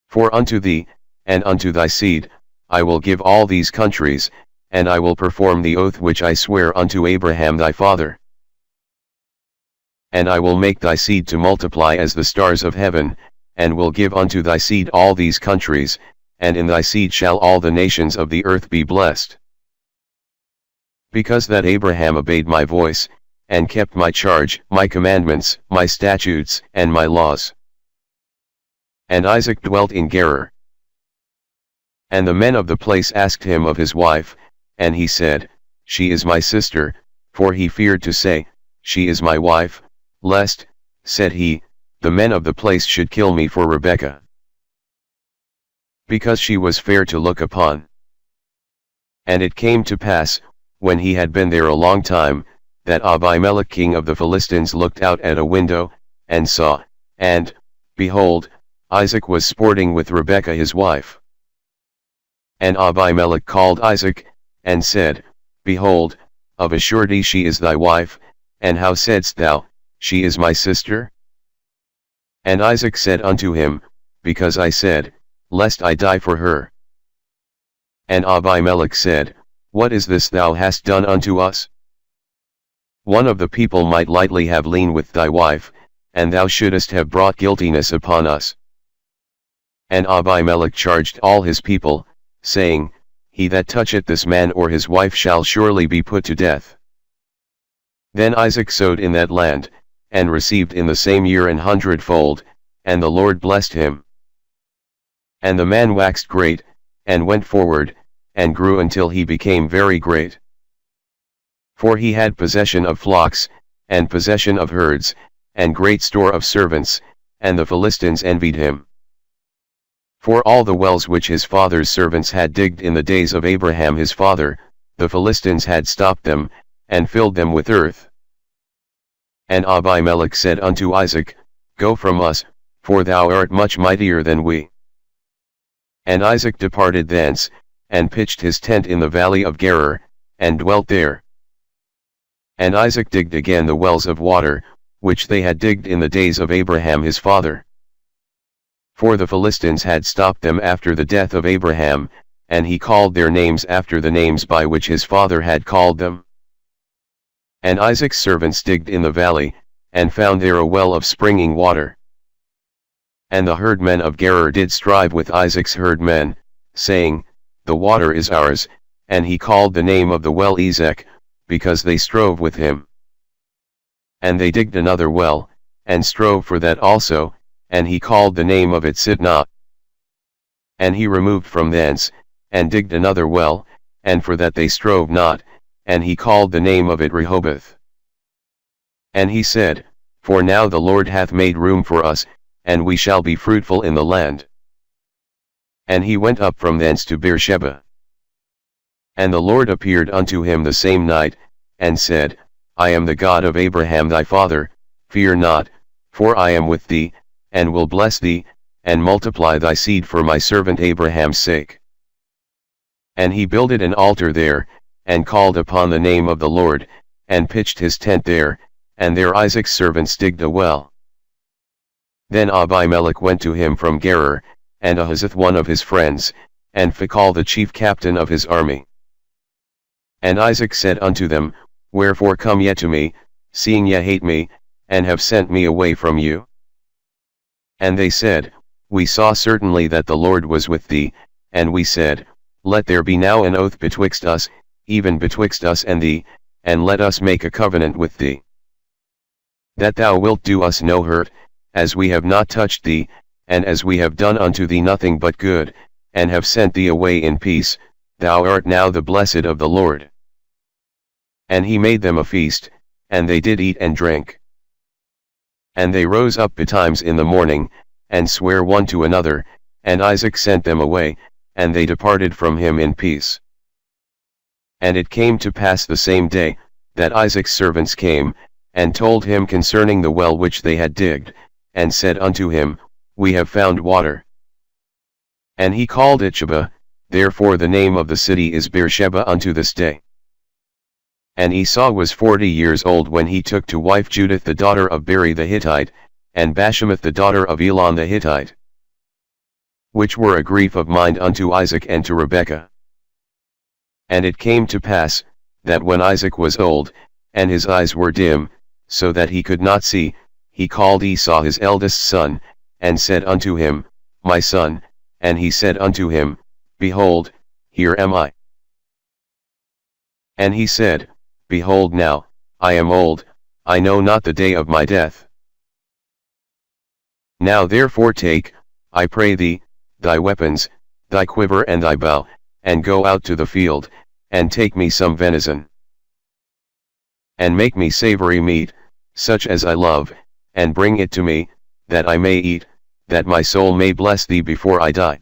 For unto thee, and unto thy seed, I will give all these countries, and I will perform the oath which I swear unto Abraham thy father. And I will make thy seed to multiply as the stars of heaven, and will give unto thy seed all these countries, and in thy seed shall all the nations of the earth be blessed. Because that Abraham obeyed my voice, and kept my charge, my commandments, my statutes, and my laws. And Isaac dwelt in Gerar. And the men of the place asked him of his wife, and he said, She is my sister, for he feared to say, She is my wife, lest, said he, the men of the place should kill me for Rebekah, because she was fair to look upon. And it came to pass, when he had been there a long time, that Abimelech king of the Philistines looked out at a window, and saw, and, behold, Isaac was sporting with Rebekah his wife. And Abimelech called Isaac, and said, Behold, of a surety she is thy wife, and how saidst thou, She is my sister? And Isaac said unto him, Because I said, Lest I die for her. And Abimelech said, What is this thou hast done unto us? One of the people might lightly have lain with thy wife, and thou shouldest have brought guiltiness upon us. And Abimelech charged all his people, saying, He that toucheth this man or his wife shall surely be put to death. Then Isaac sowed in that land, and received in the same year 100-fold, and the Lord blessed him. And the man waxed great, and went forward, and grew until he became very great. For he had possession of flocks, and possession of herds, and great store of servants, and the Philistines envied him. For all the wells which his father's servants had digged in the days of Abraham his father, the Philistines had stopped them, and filled them with earth. And Abimelech said unto Isaac, Go from us, for thou art much mightier than we. And Isaac departed thence, and pitched his tent in the valley of Gerar, and dwelt there. And Isaac digged again the wells of water, which they had digged in the days of Abraham his father. For the Philistines had stopped them after the death of Abraham, and he called their names after the names by which his father had called them. And Isaac's servants digged in the valley, and found there a well of springing water. And the herdmen of Gerar did strive with Isaac's herdmen, saying, The water is ours, and he called the name of the well Ezek, because they strove with him. And they digged another well, and strove for that also, and he called the name of it Sitnah. And he removed from thence, and digged another well, and for that they strove not, and he called the name of it Rehoboth. And he said, For now the Lord hath made room for us, and we shall be fruitful in the land. And he went up from thence to Beersheba. And the Lord appeared unto him the same night, and said, I am the God of Abraham thy father, fear not, for I am with thee, and will bless thee, and multiply thy seed for my servant Abraham's sake. And he builded an altar there, and called upon the name of the Lord, and pitched his tent there, and there Isaac's servants digged a well. Then Abimelech went to him from Gerar, and Ahuzzath one of his friends, and Phicol the chief captain of his army. And Isaac said unto them, Wherefore come ye to me, seeing ye hate me, and have sent me away from you? And they said, We saw certainly that the Lord was with thee, and we said, Let there be now an oath betwixt us, even betwixt us and thee, and let us make a covenant with thee, that thou wilt do us no hurt, as we have not touched thee, and as we have done unto thee nothing but good, and have sent thee away in peace, thou art now the blessed of the Lord. And he made them a feast, and they did eat and drink. And they rose up betimes in the morning, and sware one to another, and Isaac sent them away, and they departed from him in peace. And it came to pass the same day, that Isaac's servants came, and told him concerning the well which they had digged, and said unto him, We have found water. And he called it Sheba, therefore the name of the city is Beersheba unto this day. And Esau was 40 years old when he took to wife Judith the daughter of Beri the Hittite, and Bashemath the daughter of Elon the Hittite, which were a grief of mind unto Isaac and to Rebekah. And it came to pass, that when Isaac was old, and his eyes were dim, so that he could not see, he called Esau his eldest son, and said unto him, My son, and he said unto him, Behold, here am I. And he said, Behold now, I am old, I know not the day of my death. Now therefore take, I pray thee, thy weapons, thy quiver and thy bow, and go out to the field, and take me some venison. And make me savory meat, such as I love, and bring it to me, that I may eat, that my soul may bless thee before I die.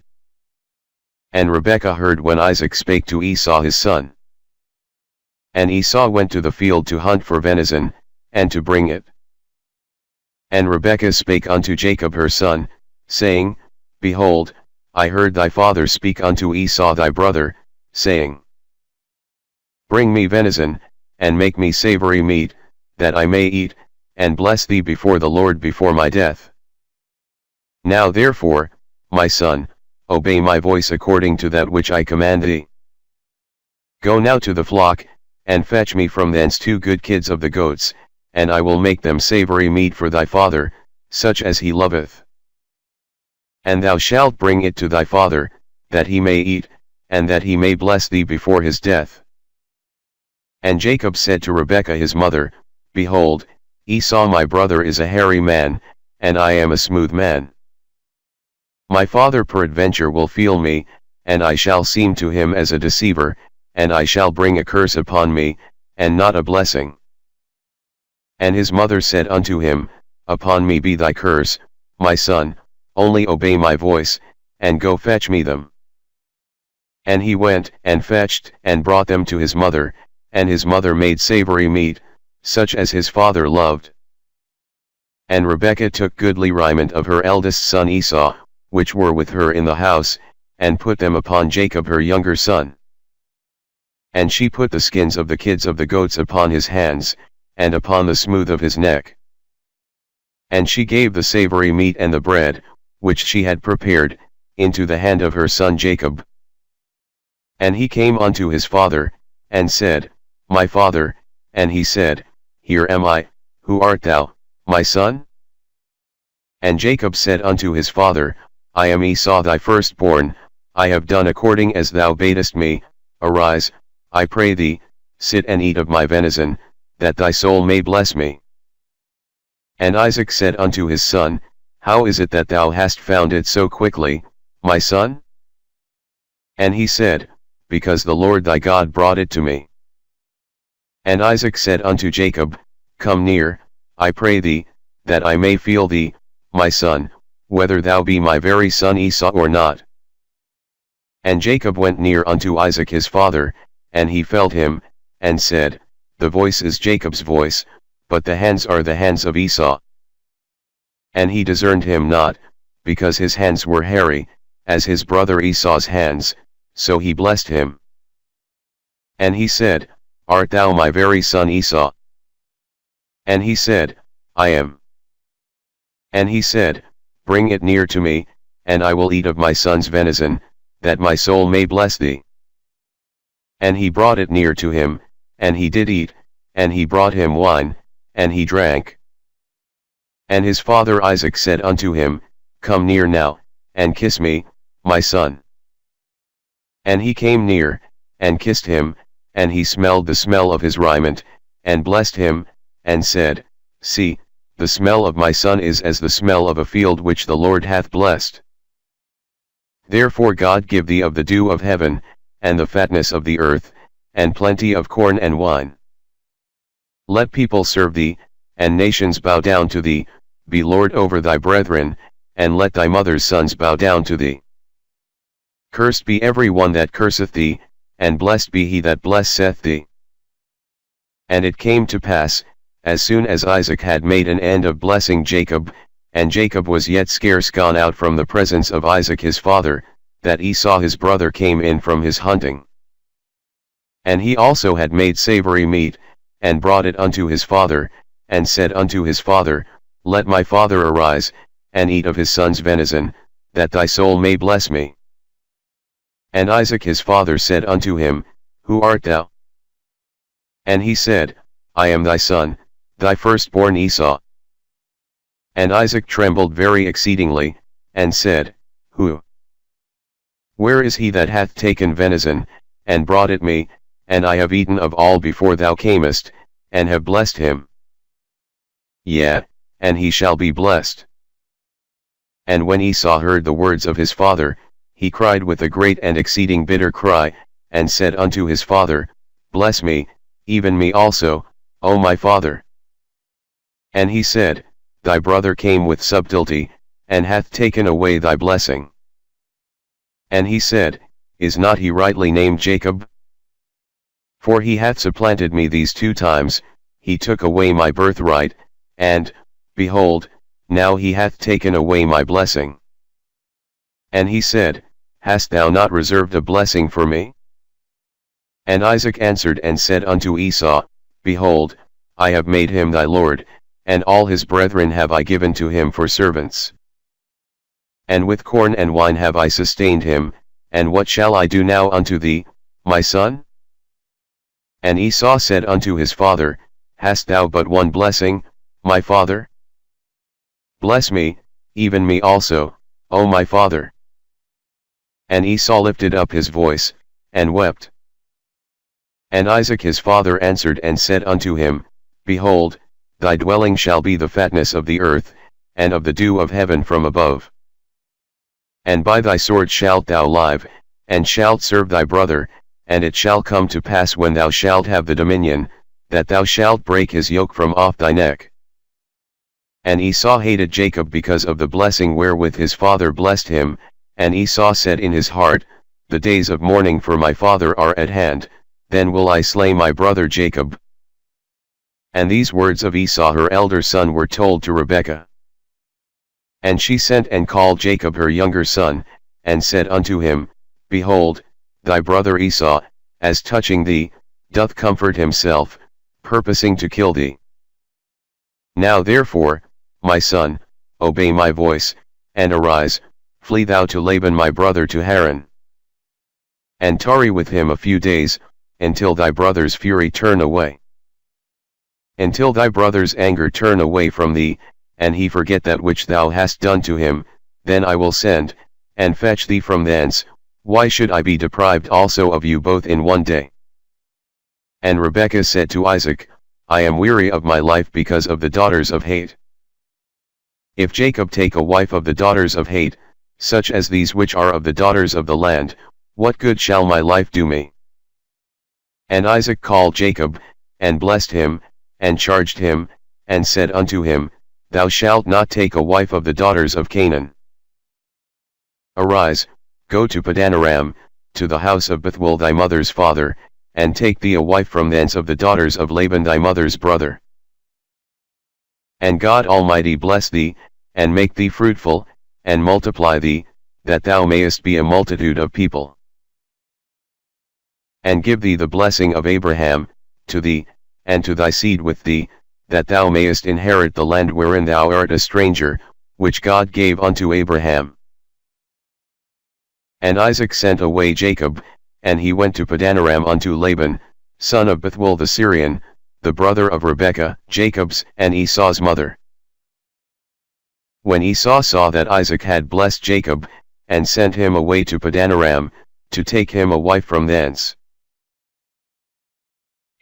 And Rebekah heard when Isaac spake to Esau his son. And Esau went to the field to hunt for venison, and to bring it. And Rebekah spake unto Jacob her son, saying, Behold, I heard thy father speak unto Esau thy brother, saying, Bring me venison, and make me savory meat, that I may eat, and bless thee before the Lord before my death. Now therefore, my son, obey my voice according to that which I command thee. Go now to the flock, and fetch me from thence 2 good kids of the goats, and I will make them savory meat for thy father, such as he loveth. And thou shalt bring it to thy father, that he may eat, and that he may bless thee before his death. And Jacob said to Rebekah his mother, Behold, Esau my brother is a hairy man, and I am a smooth man. My father peradventure will feel me, and I shall seem to him as a deceiver, and I shall bring a curse upon me, and not a blessing. And his mother said unto him, Upon me be thy curse, my son, only obey my voice, and go fetch me them. And he went, and fetched, and brought them to his mother, and his mother made savory meat, such as his father loved. And Rebekah took goodly raiment of her eldest son Esau, which were with her in the house, and put them upon Jacob her younger son. And she put the skins of the kids of the goats upon his hands, and upon the smooth of his neck. And she gave the savory meat and the bread, which she had prepared, into the hand of her son Jacob. And he came unto his father, and said, My father, and he said, Here am I, who art thou, my son? And Jacob said unto his father, I am Esau thy firstborn, I have done according as thou badest me, arise, I pray thee, sit and eat of my venison, that thy soul may bless me. And Isaac said unto his son, How is it that thou hast found it so quickly, my son? And he said, Because the Lord thy God brought it to me. And Isaac said unto Jacob, Come near, I pray thee, that I may feel thee, my son, whether thou be my very son Esau or not. And Jacob went near unto Isaac his father, and he felt him, and said, The voice is Jacob's voice, but the hands are the hands of Esau. And he discerned him not, because his hands were hairy, as his brother Esau's hands, so he blessed him. And he said, Art thou my very son Esau? And he said, I am. And he said, Bring it near to me, and I will eat of my son's venison, that my soul may bless thee. And he brought it near to him, and he did eat, and he brought him wine, and he drank. And his father Isaac said unto him, Come near now, and kiss me, my son. And he came near, and kissed him, and he smelled the smell of his raiment, and blessed him, and said, See, the smell of my son is as the smell of a field which the Lord hath blessed. Therefore God give thee of the dew of heaven, and the fatness of the earth, and plenty of corn and wine. Let people serve thee, and nations bow down to thee, be Lord over thy brethren, and let thy mother's sons bow down to thee. Cursed be every one that curseth thee, and blessed be he that blesseth thee. And it came to pass, as soon as Isaac had made an end of blessing Jacob, and Jacob was yet scarce gone out from the presence of Isaac his father, that Esau his brother came in from his hunting. And he also had made savory meat, and brought it unto his father, and said unto his father, Let my father arise, and eat of his son's venison, that thy soul may bless me. And Isaac his father said unto him, Who art thou? And he said, I am thy son, thy firstborn Esau. And Isaac trembled very exceedingly, and said, Who? Where is he that hath taken venison, and brought it me, and I have eaten of all before thou camest, and have blessed him? Yea, and he shall be blessed. And when Esau heard the words of his father, he cried with a great and exceeding bitter cry, and said unto his father, Bless me, even me also, O my father. And he said, Thy brother came with subtlety, and hath taken away thy blessing. And he said, Is not he rightly named Jacob? For he hath supplanted me these 2 times, he took away my birthright, and, behold, now he hath taken away my blessing. And he said, Hast thou not reserved a blessing for me? And Isaac answered and said unto Esau, Behold, I have made him thy lord, and all his brethren have I given to him for servants. And with corn and wine have I sustained him, and what shall I do now unto thee, my son? And Esau said unto his father, Hast thou but one blessing, my father? Bless me, even me also, O my father. And Esau lifted up his voice, and wept. And Isaac his father answered and said unto him, Behold, thy dwelling shall be the fatness of the earth, and of the dew of heaven from above. And by thy sword shalt thou live, and shalt serve thy brother, and it shall come to pass when thou shalt have the dominion, that thou shalt break his yoke from off thy neck. And Esau hated Jacob because of the blessing wherewith his father blessed him, and Esau said in his heart, The days of mourning for my father are at hand, then will I slay my brother Jacob. And these words of Esau her elder son were told to Rebekah. And she sent and called Jacob her younger son, and said unto him, Behold, thy brother Esau, as touching thee, doth comfort himself, purposing to kill thee. Now therefore, my son, obey my voice, and arise, flee thou to Laban my brother to Haran. And tarry with him a few days, until thy brother's fury turn away. Until thy brother's anger turn away from thee, and he forget that which thou hast done to him, then I will send, and fetch thee from thence. Why should I be deprived also of you both in one day? And Rebekah said to Isaac, I am weary of my life because of the daughters of hate. If Jacob take a wife of the daughters of hate, such as these which are of the daughters of the land, what good shall my life do me? And Isaac called Jacob, and blessed him, and charged him, and said unto him, Thou shalt not take a wife of the daughters of Canaan. Arise, go to Padanaram, to the house of Bethuel thy mother's father, and take thee a wife from thence of the daughters of Laban thy mother's brother. And God Almighty bless thee, and make thee fruitful, and multiply thee, that thou mayest be a multitude of people. And give thee the blessing of Abraham, to thee, and to thy seed with thee, that thou mayest inherit the land wherein thou art a stranger, which God gave unto Abraham. And Isaac sent away Jacob, and he went to Padanaram unto Laban, son of Bethuel the Syrian, the brother of Rebekah, Jacob's and Esau's mother. When Esau saw that Isaac had blessed Jacob, and sent him away to Padanaram, to take him a wife from thence,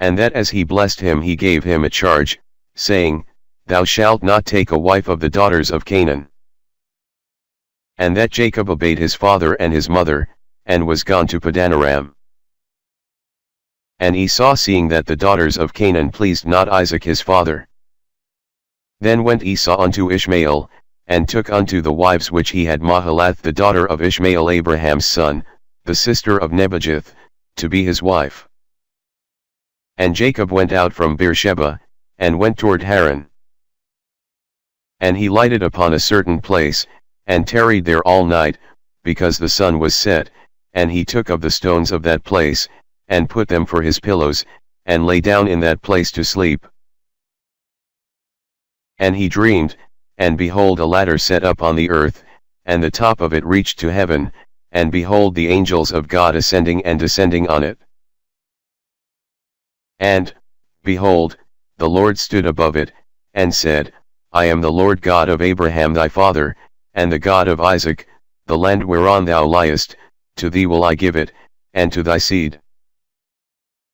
and that as he blessed him he gave him a charge, saying, Thou shalt not take a wife of the daughters of Canaan. And that Jacob obeyed his father and his mother, and was gone to Padanaram. And Esau, seeing that the daughters of Canaan pleased not Isaac his father, then went Esau unto Ishmael, and took unto the wives which he had Mahalath the daughter of Ishmael Abraham's son, the sister of Nebajoth, to be his wife. And Jacob went out from Beersheba, and went toward Haran. And he lighted upon a certain place, and tarried there all night, because the sun was set, and he took of the stones of that place, and put them for his pillows, and lay down in that place to sleep. And he dreamed, and behold a ladder set up on the earth, and the top of it reached to heaven, and behold the angels of God ascending and descending on it. And, behold, the Lord stood above it, and said, I am the Lord God of Abraham thy father, and the God of Isaac. The land whereon thou liest, to thee will I give it, and to thy seed.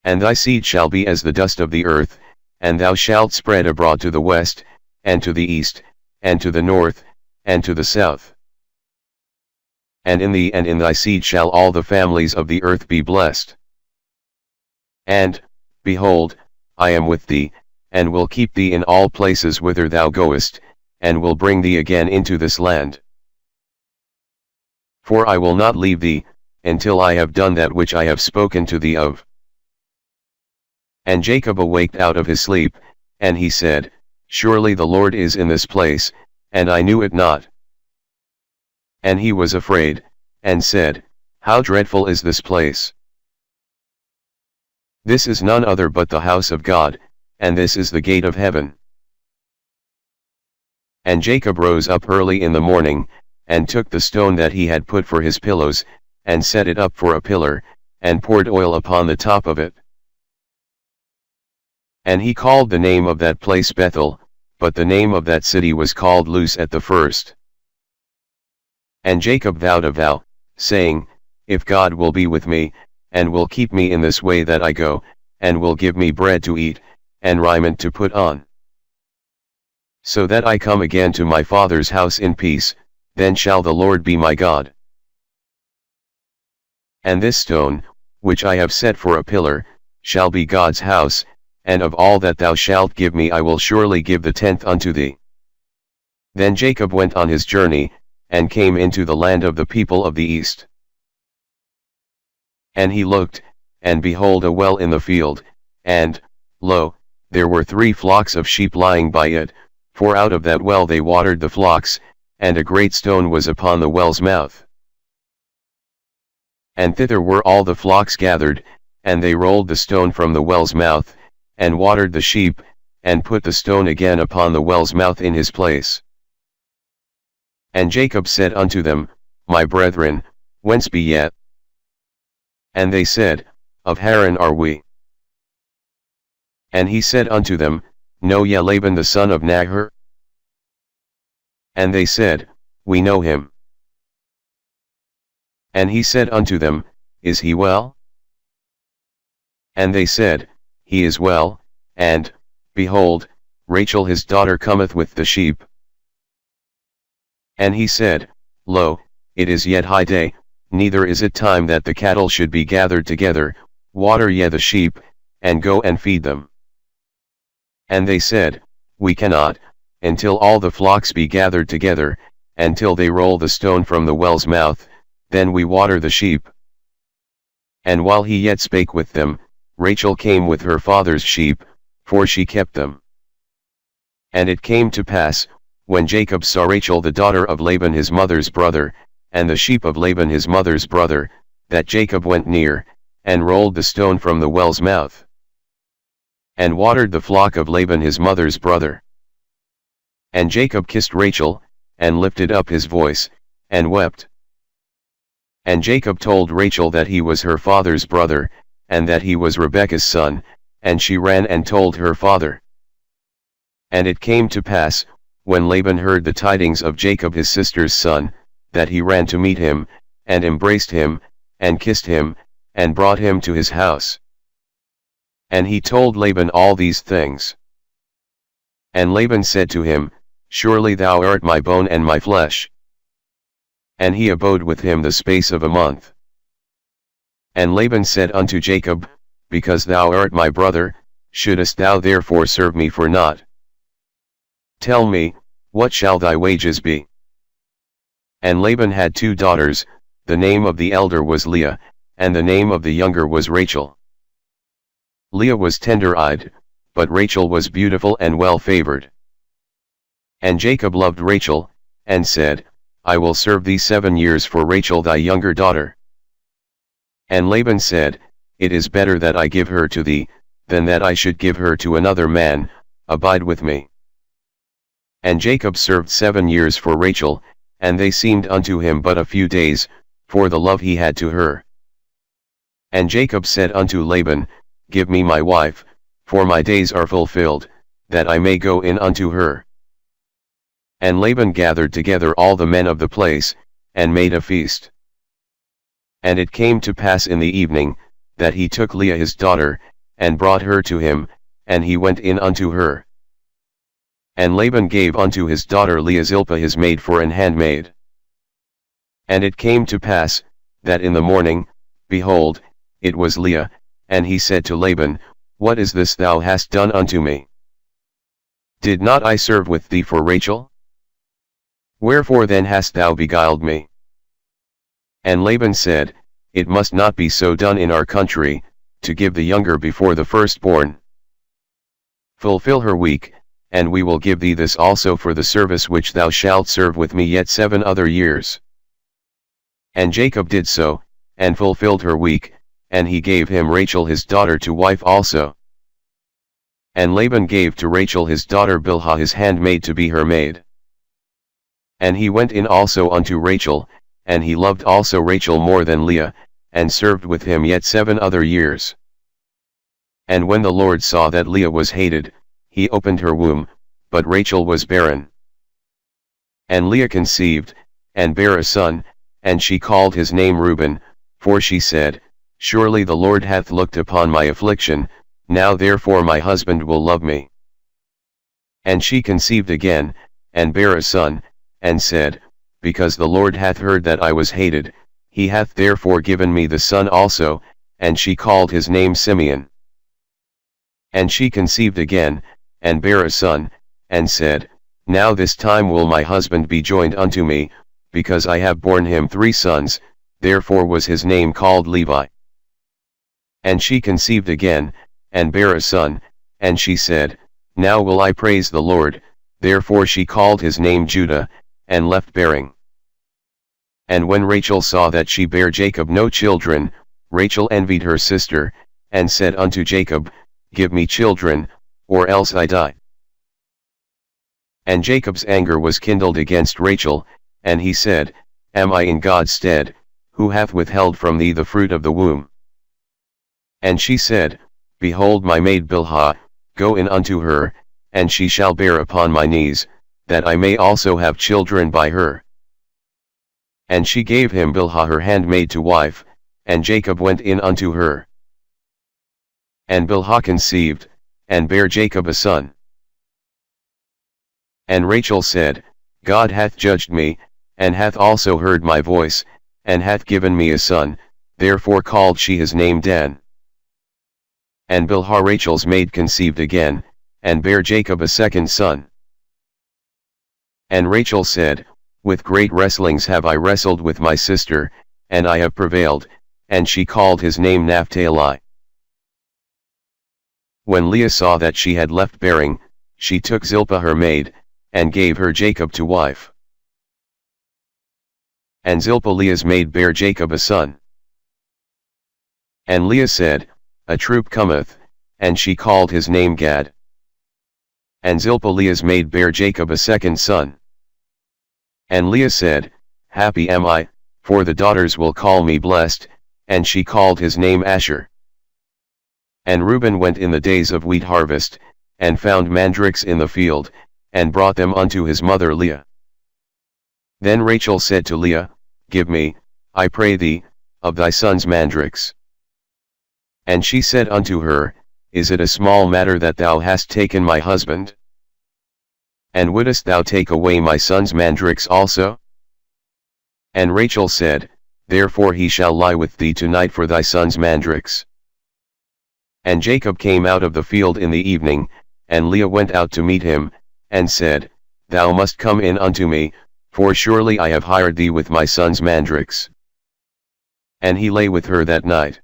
And thy seed shall be as the dust of the earth, and thou shalt spread abroad to the west, and to the east, and to the north, and to the south. And in thee and in thy seed shall all the families of the earth be blessed. And, behold, I am with thee, and will keep thee in all places whither thou goest, and will bring thee again into this land. For I will not leave thee, until I have done that which I have spoken to thee of. And Jacob awaked out of his sleep, and he said, Surely the Lord is in this place, and I knew it not. And he was afraid, and said, How dreadful is this place! This is none other but the house of God, and this is the gate of heaven. And Jacob rose up early in the morning, and took the stone that he had put for his pillows, and set it up for a pillar, and poured oil upon the top of it. And he called the name of that place Bethel, but the name of that city was called Luz at the first. And Jacob vowed a vow, saying, If God will be with me, and will keep me in this way that I go, and will give me bread to eat, and raiment to put on, so that I come again to my father's house in peace, then shall the Lord be my God. And this stone, which I have set for a pillar, shall be God's house, and of all that thou shalt give me I will surely give the tenth unto thee. Then Jacob went on his journey, and came into the land of the people of the east. And he looked, and behold a well in the field, and, lo, there were 3 flocks of sheep lying by it, for out of that well they watered the flocks, and a great stone was upon the well's mouth. And thither were all the flocks gathered, and they rolled the stone from the well's mouth, and watered the sheep, and put the stone again upon the well's mouth in his place. And Jacob said unto them, My brethren, whence be ye? And they said, Of Haran are we. And he said unto them, Know ye Laban the son of Nahor? And they said, We know him. And he said unto them, Is he well? And they said, He is well, and, behold, Rachel his daughter cometh with the sheep. And he said, Lo, it is yet high day, neither is it time that the cattle should be gathered together, water ye the sheep, and go and feed them. And they said, We cannot, until all the flocks be gathered together, until they roll the stone from the well's mouth, then we water the sheep. And while he yet spake with them, Rachel came with her father's sheep, for she kept them. And it came to pass, when Jacob saw Rachel the daughter of Laban his mother's brother, and the sheep of Laban his mother's brother, that Jacob went near, and rolled the stone from the well's mouth, and watered the flock of Laban his mother's brother. And Jacob kissed Rachel, and lifted up his voice, and wept. And Jacob told Rachel that he was her father's brother, and that he was Rebekah's son, and she ran and told her father. And it came to pass, when Laban heard the tidings of Jacob his sister's son, that he ran to meet him, and embraced him, and kissed him, and brought him to his house. And he told Laban all these things. And Laban said to him, Surely thou art my bone and my flesh. And he abode with him the space of a month. And Laban said unto Jacob, Because thou art my brother, shouldest thou therefore serve me for naught? Tell me, what shall thy wages be? And Laban had 2 daughters, the name of the elder was Leah, and the name of the younger was Rachel. Leah was tender-eyed, but Rachel was beautiful and well-favored. And Jacob loved Rachel, and said, I will serve thee 7 years for Rachel thy younger daughter. And Laban said, It is better that I give her to thee, than that I should give her to another man. Abide with me. And Jacob served 7 years for Rachel, and they seemed unto him but a few days, for the love he had to her. And Jacob said unto Laban, Give me my wife, for my days are fulfilled, that I may go in unto her. And Laban gathered together all the men of the place, and made a feast. And it came to pass in the evening, that he took Leah his daughter, and brought her to him, and he went in unto her. And Laban gave unto his daughter Leah Zilpah his maid for an handmaid. And it came to pass, that in the morning, behold, it was Leah, and he said to Laban, What is this thou hast done unto me? Did not I serve with thee for Rachel? Wherefore then hast thou beguiled me? And Laban said, It must not be so done in our country, to give the younger before the firstborn. Fulfill her week, and we will give thee this also for the service which thou shalt serve with me yet 7 other years. And Jacob did so, and fulfilled her week, and he gave him Rachel his daughter to wife also. And Laban gave to Rachel his daughter Bilhah his handmaid to be her maid. And he went in also unto Rachel, and he loved also Rachel more than Leah, and served with him yet 7 other years. And when the Lord saw that Leah was hated, he opened her womb, but Rachel was barren. And Leah conceived, and bare a son, and she called his name Reuben, for she said, Surely the Lord hath looked upon my affliction, now therefore my husband will love me. And she conceived again, and bare a son, and said, Because the Lord hath heard that I was hated, he hath therefore given me the son also, and she called his name Simeon. And she conceived again, and bare a son, and said, Now this time will my husband be joined unto me, because I have borne him 3 sons, therefore was his name called Levi. And she conceived again, and bare a son, and she said, Now will I praise the Lord, therefore she called his name Judah, and left bearing. And when Rachel saw that she bare Jacob no children, Rachel envied her sister, and said unto Jacob, Give me children, or else I die. And Jacob's anger was kindled against Rachel, and he said, Am I in God's stead, who hath withheld from thee the fruit of the womb? And she said, Behold my maid Bilhah, go in unto her, and she shall bear upon my knees, that I may also have children by her. And she gave him Bilhah her handmaid to wife, and Jacob went in unto her. And Bilhah conceived, and bare Jacob a son. And Rachel said, God hath judged me, and hath also heard my voice, and hath given me a son, therefore called she his name Dan. And Bilhah Rachel's maid conceived again, and bare Jacob a second son. And Rachel said, With great wrestlings have I wrestled with my sister, and I have prevailed, and she called his name Naphtali. When Leah saw that she had left bearing, she took Zilpah her maid, and gave her Jacob to wife. And Zilpah Leah's maid bare Jacob a son. And Leah said, A troop cometh, and she called his name Gad. And Zilpah Leah's maid bare Jacob a second son. And Leah said, Happy am I, for the daughters will call me blessed, and she called his name Asher. And Reuben went in the days of wheat harvest, and found mandrakes in the field, and brought them unto his mother Leah. Then Rachel said to Leah, Give me, I pray thee, of thy son's mandrakes. And she said unto her, Is it a small matter that thou hast taken my husband? And wouldest thou take away my son's mandrakes also? And Rachel said, Therefore he shall lie with thee tonight for thy son's mandrakes. And Jacob came out of the field in the evening, and Leah went out to meet him, and said, Thou must come in unto me, for surely I have hired thee with my son's mandrakes. And he lay with her that night.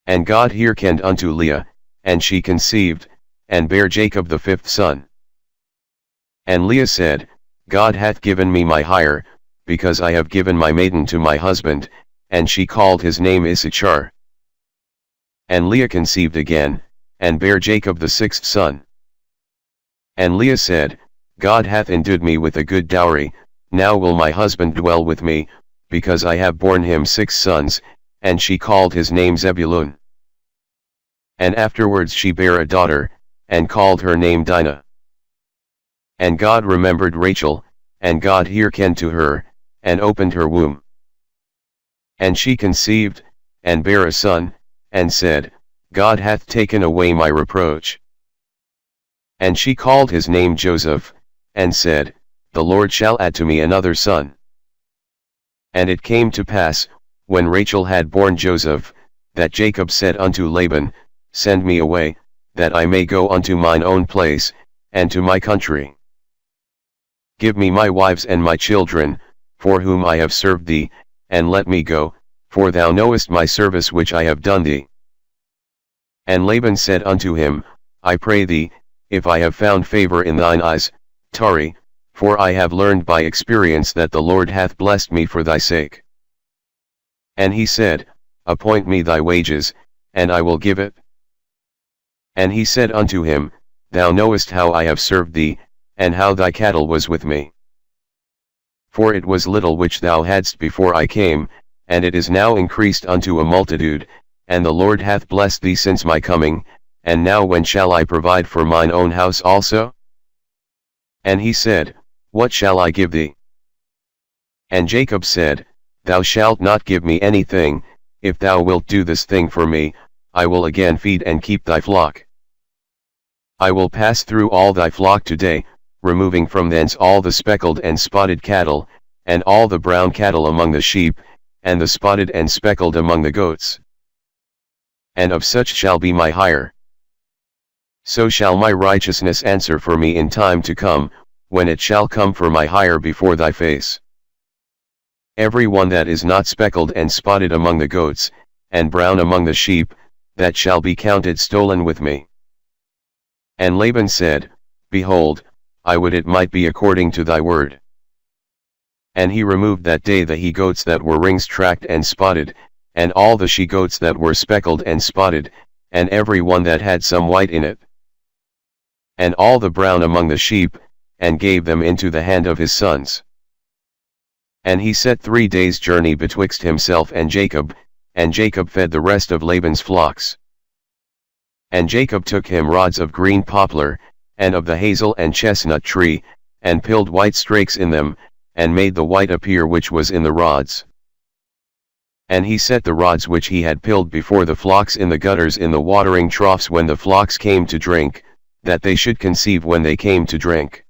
And God hearkened unto Leah, and she conceived, and bare Jacob the fifth son. And Leah said, God hath given me my hire, because I have given my maiden to my husband, and she called his name Issachar. And Leah conceived again, and bare Jacob the sixth son. And Leah said, God hath endued me with a good dowry, now will my husband dwell with me, because I have borne him 6 sons, and she called his name Zebulun. And afterwards she bare a daughter, and called her name Dinah. And God remembered Rachel, and God hearkened to her, and opened her womb. And she conceived, and bare a son, and said, God hath taken away my reproach. And she called his name Joseph, and said, The Lord shall add to me another son. And it came to pass, when Rachel had borne Joseph, that Jacob said unto Laban, Send me away, that I may go unto mine own place, and to my country. Give me my wives and my children, for whom I have served thee, and let me go, for thou knowest my service which I have done thee. And Laban said unto him, I pray thee, if I have found favor in thine eyes, tarry, for I have learned by experience that the Lord hath blessed me for thy sake. And he said, Appoint me thy wages, and I will give it. And he said unto him, Thou knowest how I have served thee, and how thy cattle was with me. For it was little which thou hadst before I came, and it is now increased unto a multitude, and the Lord hath blessed thee since my coming, and now when shall I provide for mine own house also? And he said, What shall I give thee? And Jacob said, Thou shalt not give me anything, if thou wilt do this thing for me, I will again feed and keep thy flock. I will pass through all thy flock today, removing from thence all the speckled and spotted cattle, and all the brown cattle among the sheep, and the spotted and speckled among the goats. And of such shall be my hire. So shall my righteousness answer for me in time to come, when it shall come for my hire before thy face. Every one that is not speckled and spotted among the goats, and brown among the sheep, that shall be counted stolen with me. And Laban said, Behold, I would it might be according to thy word. And he removed that day the he-goats that were ring-tracked and spotted, and all the she-goats that were speckled and spotted, and every one that had some white in it. And all the brown among the sheep, and gave them into the hand of his sons. And he set 3 days' journey betwixt himself and Jacob fed the rest of Laban's flocks. And Jacob took him rods of green poplar, and of the hazel and chestnut tree, and pilled white strakes in them, and made the white appear which was in the rods. And he set the rods which he had pilled before the flocks in the gutters in the watering troughs when the flocks came to drink, that they should conceive when they came to drink.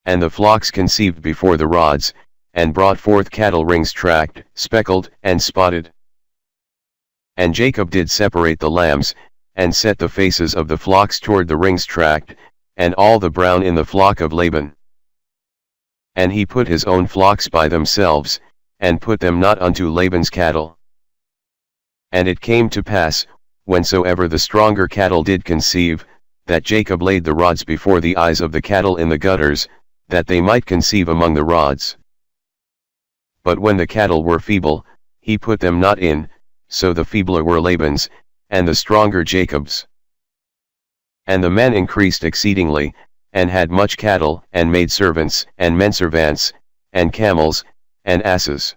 And the flocks conceived before the rods, and brought forth cattle ring-tracked, speckled, and spotted. And Jacob did separate the lambs, and set the faces of the flocks toward the ring-tracked, and all the brown in the flock of Laban. And he put his own flocks by themselves, and put them not unto Laban's cattle. And it came to pass, whensoever the stronger cattle did conceive, that Jacob laid the rods before the eyes of the cattle in the gutters, that they might conceive among the rods. But when the cattle were feeble, he put them not in, so the feebler were Laban's, and the stronger Jacob's. And the men increased exceedingly, and had much cattle, and maidservants, and menservants, and camels, and asses.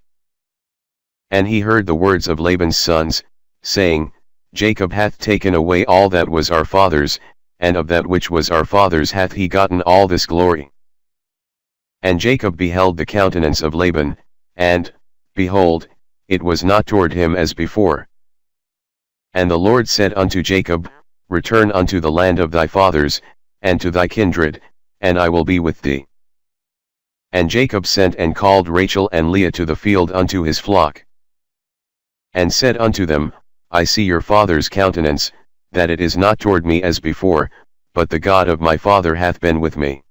And he heard the words of Laban's sons, saying, Jacob hath taken away all that was our father's, and of that which was our father's hath he gotten all this glory. And Jacob beheld the countenance of Laban, and, behold, it was not toward him as before. And the Lord said unto Jacob, Return unto the land of thy fathers, and to thy kindred, and I will be with thee. And Jacob sent and called Rachel and Leah to the field unto his flock. And said unto them, I see your father's countenance, that it is not toward me as before, but the God of my father hath been with me.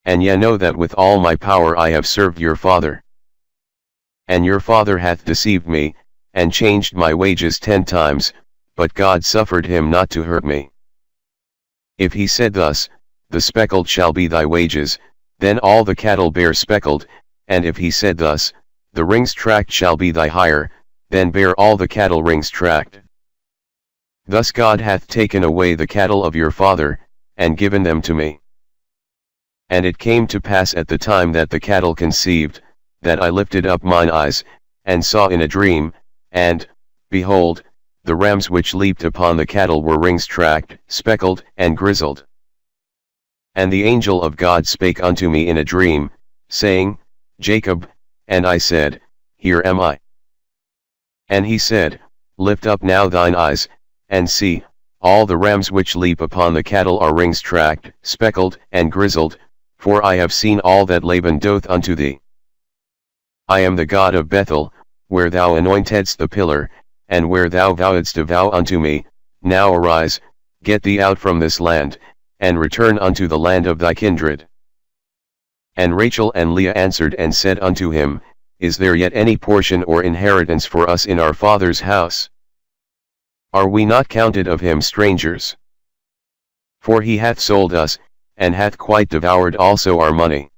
And ye know that with all my power I have served your father. And your father hath deceived me, and changed my wages 10 times, but God suffered him not to hurt me. If he said thus, the speckled shall be thy wages, then all the cattle bear speckled, and if he said thus, the rings tract shall be thy hire, then bear all the cattle rings tract. Thus God hath taken away the cattle of your father, and given them to me. And it came to pass at the time that the cattle conceived, that I lifted up mine eyes, and saw in a dream, and, behold, the rams which leaped upon the cattle were rings tract, speckled, and grizzled. And the angel of God spake unto me in a dream, saying, Jacob, and I said, Here am I. And he said, Lift up now thine eyes, and see, all the rams which leap upon the cattle are rings tract, speckled, and grizzled, for I have seen all that Laban doth unto thee. I am the God of Bethel, where thou anointedst the pillar, and where thou vowedst a vow unto me. Now arise, get thee out from this land, and return unto the land of thy kindred. And Rachel and Leah answered and said unto him, Is there yet any portion or inheritance for us in our father's house? Are we not counted of him strangers? For he hath sold us, and hath quite devoured also our money.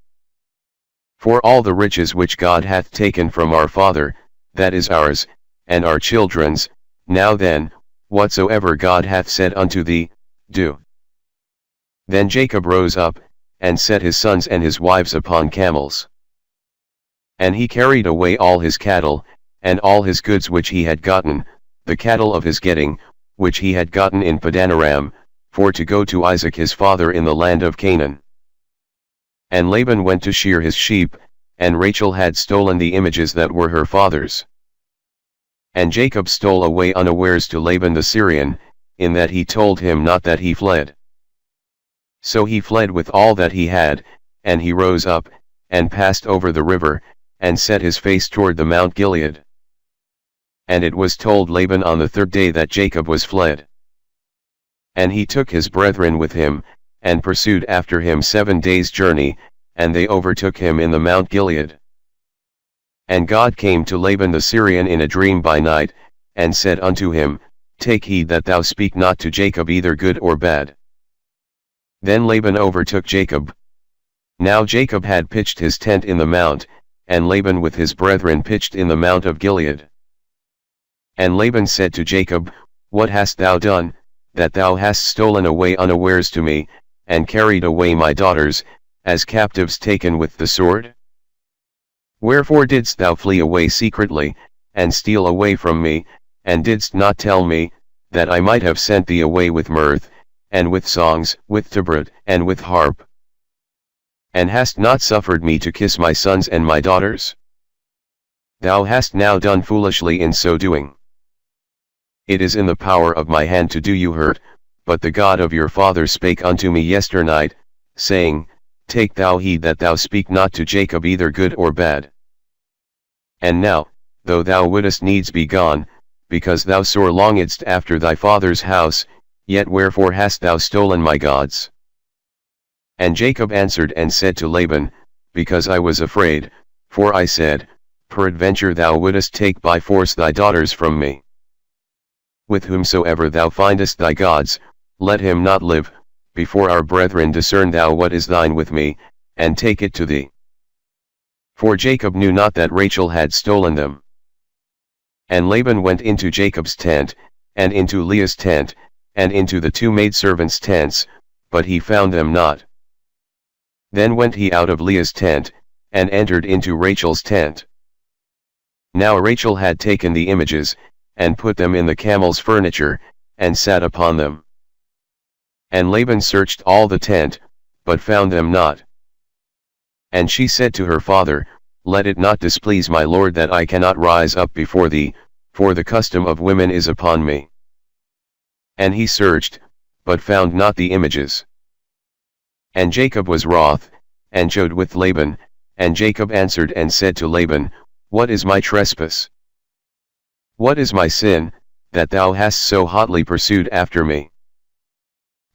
For all the riches which God hath taken from our father, that is ours, and our children's. Now then, whatsoever God hath said unto thee, do. Then Jacob rose up, and set his sons and his wives upon camels. And he carried away all his cattle, and all his goods which he had gotten, the cattle of his getting, which he had gotten in Padanaram, for to go to Isaac his father in the land of Canaan. And Laban went to shear his sheep, and Rachel had stolen the images that were her father's. And Jacob stole away unawares to Laban the Syrian, in that he told him not that he fled. So he fled with all that he had, and he rose up, and passed over the river, and set his face toward the Mount Gilead. And it was told Laban on the 3rd day that Jacob was fled. And he took his brethren with him, and pursued after him 7 days' journey, and they overtook him in the Mount Gilead. And God came to Laban the Syrian in a dream by night, and said unto him, Take heed that thou speak not to Jacob either good or bad. Then Laban overtook Jacob. Now Jacob had pitched his tent in the mount, and Laban with his brethren pitched in the mount of Gilead. And Laban said to Jacob, What hast thou done, that thou hast stolen away unawares to me, and carried away my daughters, as captives taken with the sword? Wherefore didst thou flee away secretly, and steal away from me, and didst not tell me, that I might have sent thee away with mirth, and with songs, with tabret, and with harp? And hast not suffered me to kiss my sons and my daughters? Thou hast now done foolishly in so doing. It is in the power of my hand to do you hurt, but the God of your father spake unto me yesternight, saying, Take thou heed that thou speak not to Jacob either good or bad. And now, though thou wouldest needs be gone, because thou sore longedst after thy father's house, yet wherefore hast thou stolen my gods? And Jacob answered and said to Laban, Because I was afraid, for I said, Peradventure thou wouldest take by force thy daughters from me. With whomsoever thou findest thy gods, let him not live. Before our brethren discern thou what is thine with me, and take it to thee. For Jacob knew not that Rachel had stolen them. And Laban went into Jacob's tent, and into Leah's tent, and into the 2 maidservants' tents, but he found them not. Then went he out of Leah's tent, and entered into Rachel's tent. Now Rachel had taken the images, and put them in the camel's furniture, and sat upon them. And Laban searched all the tent, but found them not. And she said to her father, Let it not displease my lord that I cannot rise up before thee, for the custom of women is upon me. And he searched, but found not the images. And Jacob was wroth, and chode with Laban, and Jacob answered and said to Laban, What is my trespass? What is my sin, that thou hast so hotly pursued after me?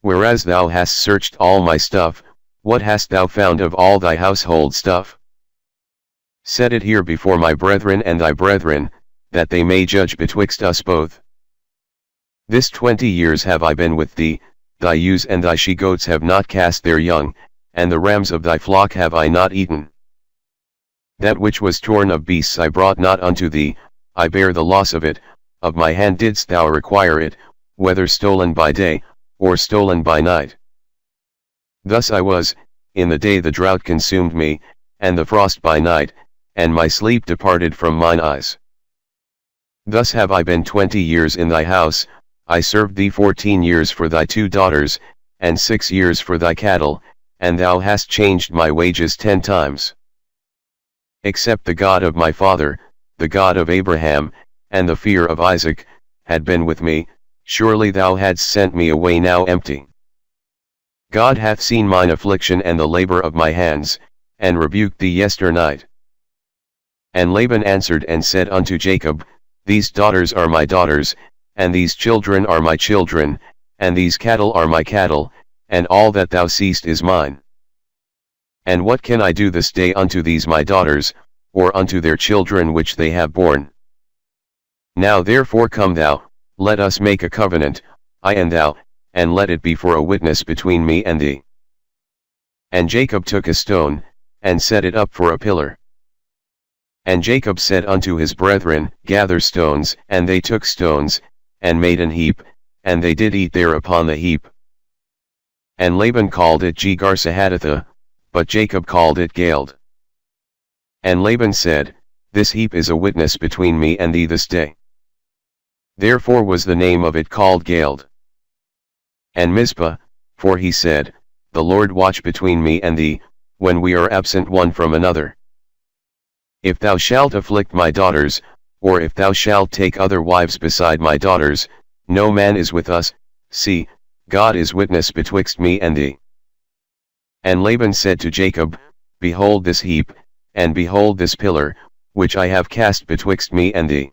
Whereas thou hast searched all my stuff, what hast thou found of all thy household stuff? Set it here before my brethren and thy brethren, that they may judge betwixt us both. This 20 years have I been with thee, thy ewes and thy she-goats have not cast their young, and the rams of thy flock have I not eaten. That which was torn of beasts I brought not unto thee, I bear the loss of it, of my hand didst thou require it, whether stolen by day, or stolen by night. Thus I was, in the day the drought consumed me, and the frost by night, and my sleep departed from mine eyes. Thus have I been 20 years in thy house, I served thee 14 years for thy 2 daughters, and 6 years for thy cattle, and thou hast changed my wages 10 times. Except the God of my father, the God of Abraham, and the fear of Isaac, had been with me, surely thou hadst sent me away now empty. God hath seen mine affliction and the labor of my hands, and rebuked thee yesternight. And Laban answered and said unto Jacob, These daughters are my daughters, and these children are my children, and these cattle are my cattle, and all that thou seest is mine. And what can I do this day unto these my daughters, or unto their children which they have borne? Now therefore come thou, let us make a covenant, I and thou, and let it be for a witness between me and thee. And Jacob took a stone, and set it up for a pillar. And Jacob said unto his brethren, Gather stones, and they took stones, and made an heap, and they did eat there upon the heap. And Laban called it Jegar-sahadutha, but Jacob called it Galeed. And Laban said, This heap is a witness between me and thee this day. Therefore was the name of it called Galeed. And Mizpah, for he said, The Lord watch between me and thee, when we are absent one from another. If thou shalt afflict my daughters, or if thou shalt take other wives beside my daughters, no man is with us, see, God is witness betwixt me and thee. And Laban said to Jacob, Behold this heap, and behold this pillar, which I have cast betwixt me and thee.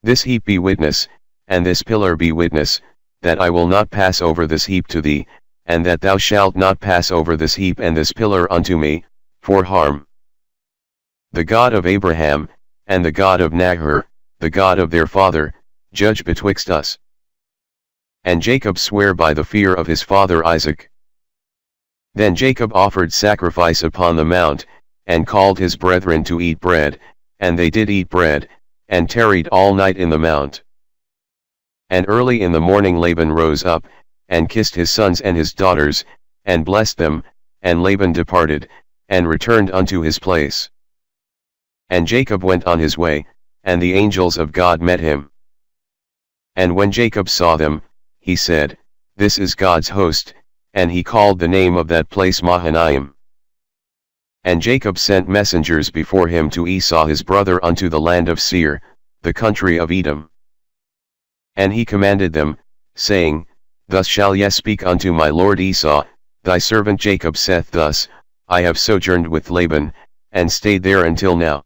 This heap be witness, and this pillar be witness, that I will not pass over this heap to thee, and that thou shalt not pass over this heap and this pillar unto me, for harm. The God of Abraham, and the God of Nahor, the God of their father, judge betwixt us. And Jacob sware by the fear of his father Isaac. Then Jacob offered sacrifice upon the mount, and called his brethren to eat bread, and they did eat bread, and tarried all night in the mount. And early in the morning Laban rose up, and kissed his sons and his daughters, and blessed them, and Laban departed, and returned unto his place. And Jacob went on his way, and the angels of God met him. And when Jacob saw them, he said, This is God's host, and he called the name of that place Mahanaim. And Jacob sent messengers before him to Esau his brother unto the land of Seir, the country of Edom. And he commanded them, saying, Thus shall ye speak unto my lord Esau, Thy servant Jacob saith thus, I have sojourned with Laban, and stayed there until now.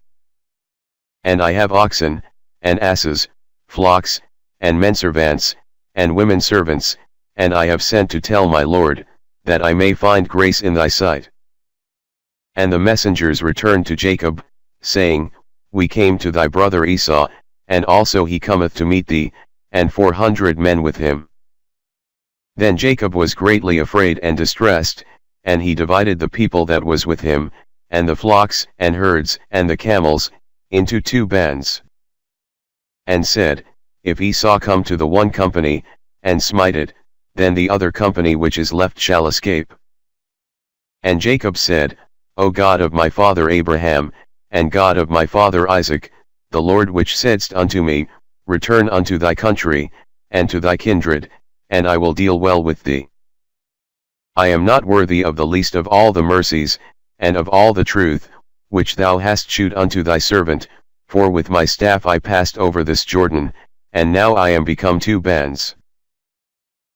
And I have oxen, and asses, flocks, and menservants, and women servants, and I have sent to tell my lord, that I may find grace in thy sight. And the messengers returned to Jacob, saying, We came to thy brother Esau, and also he cometh to meet thee, and 400 men with him. Then Jacob was greatly afraid and distressed, and he divided the people that was with him, and the flocks and herds and the camels, into 2 bands. And said, If Esau come to the one company, and smite it, then the other company which is left shall escape. And Jacob said, O God of my father Abraham, and God of my father Isaac, the Lord which saidst unto me, Return unto thy country, and to thy kindred, and I will deal well with thee. I am not worthy of the least of all the mercies, and of all the truth, which thou hast shewed unto thy servant, for with my staff I passed over this Jordan, and now I am become 2 bands.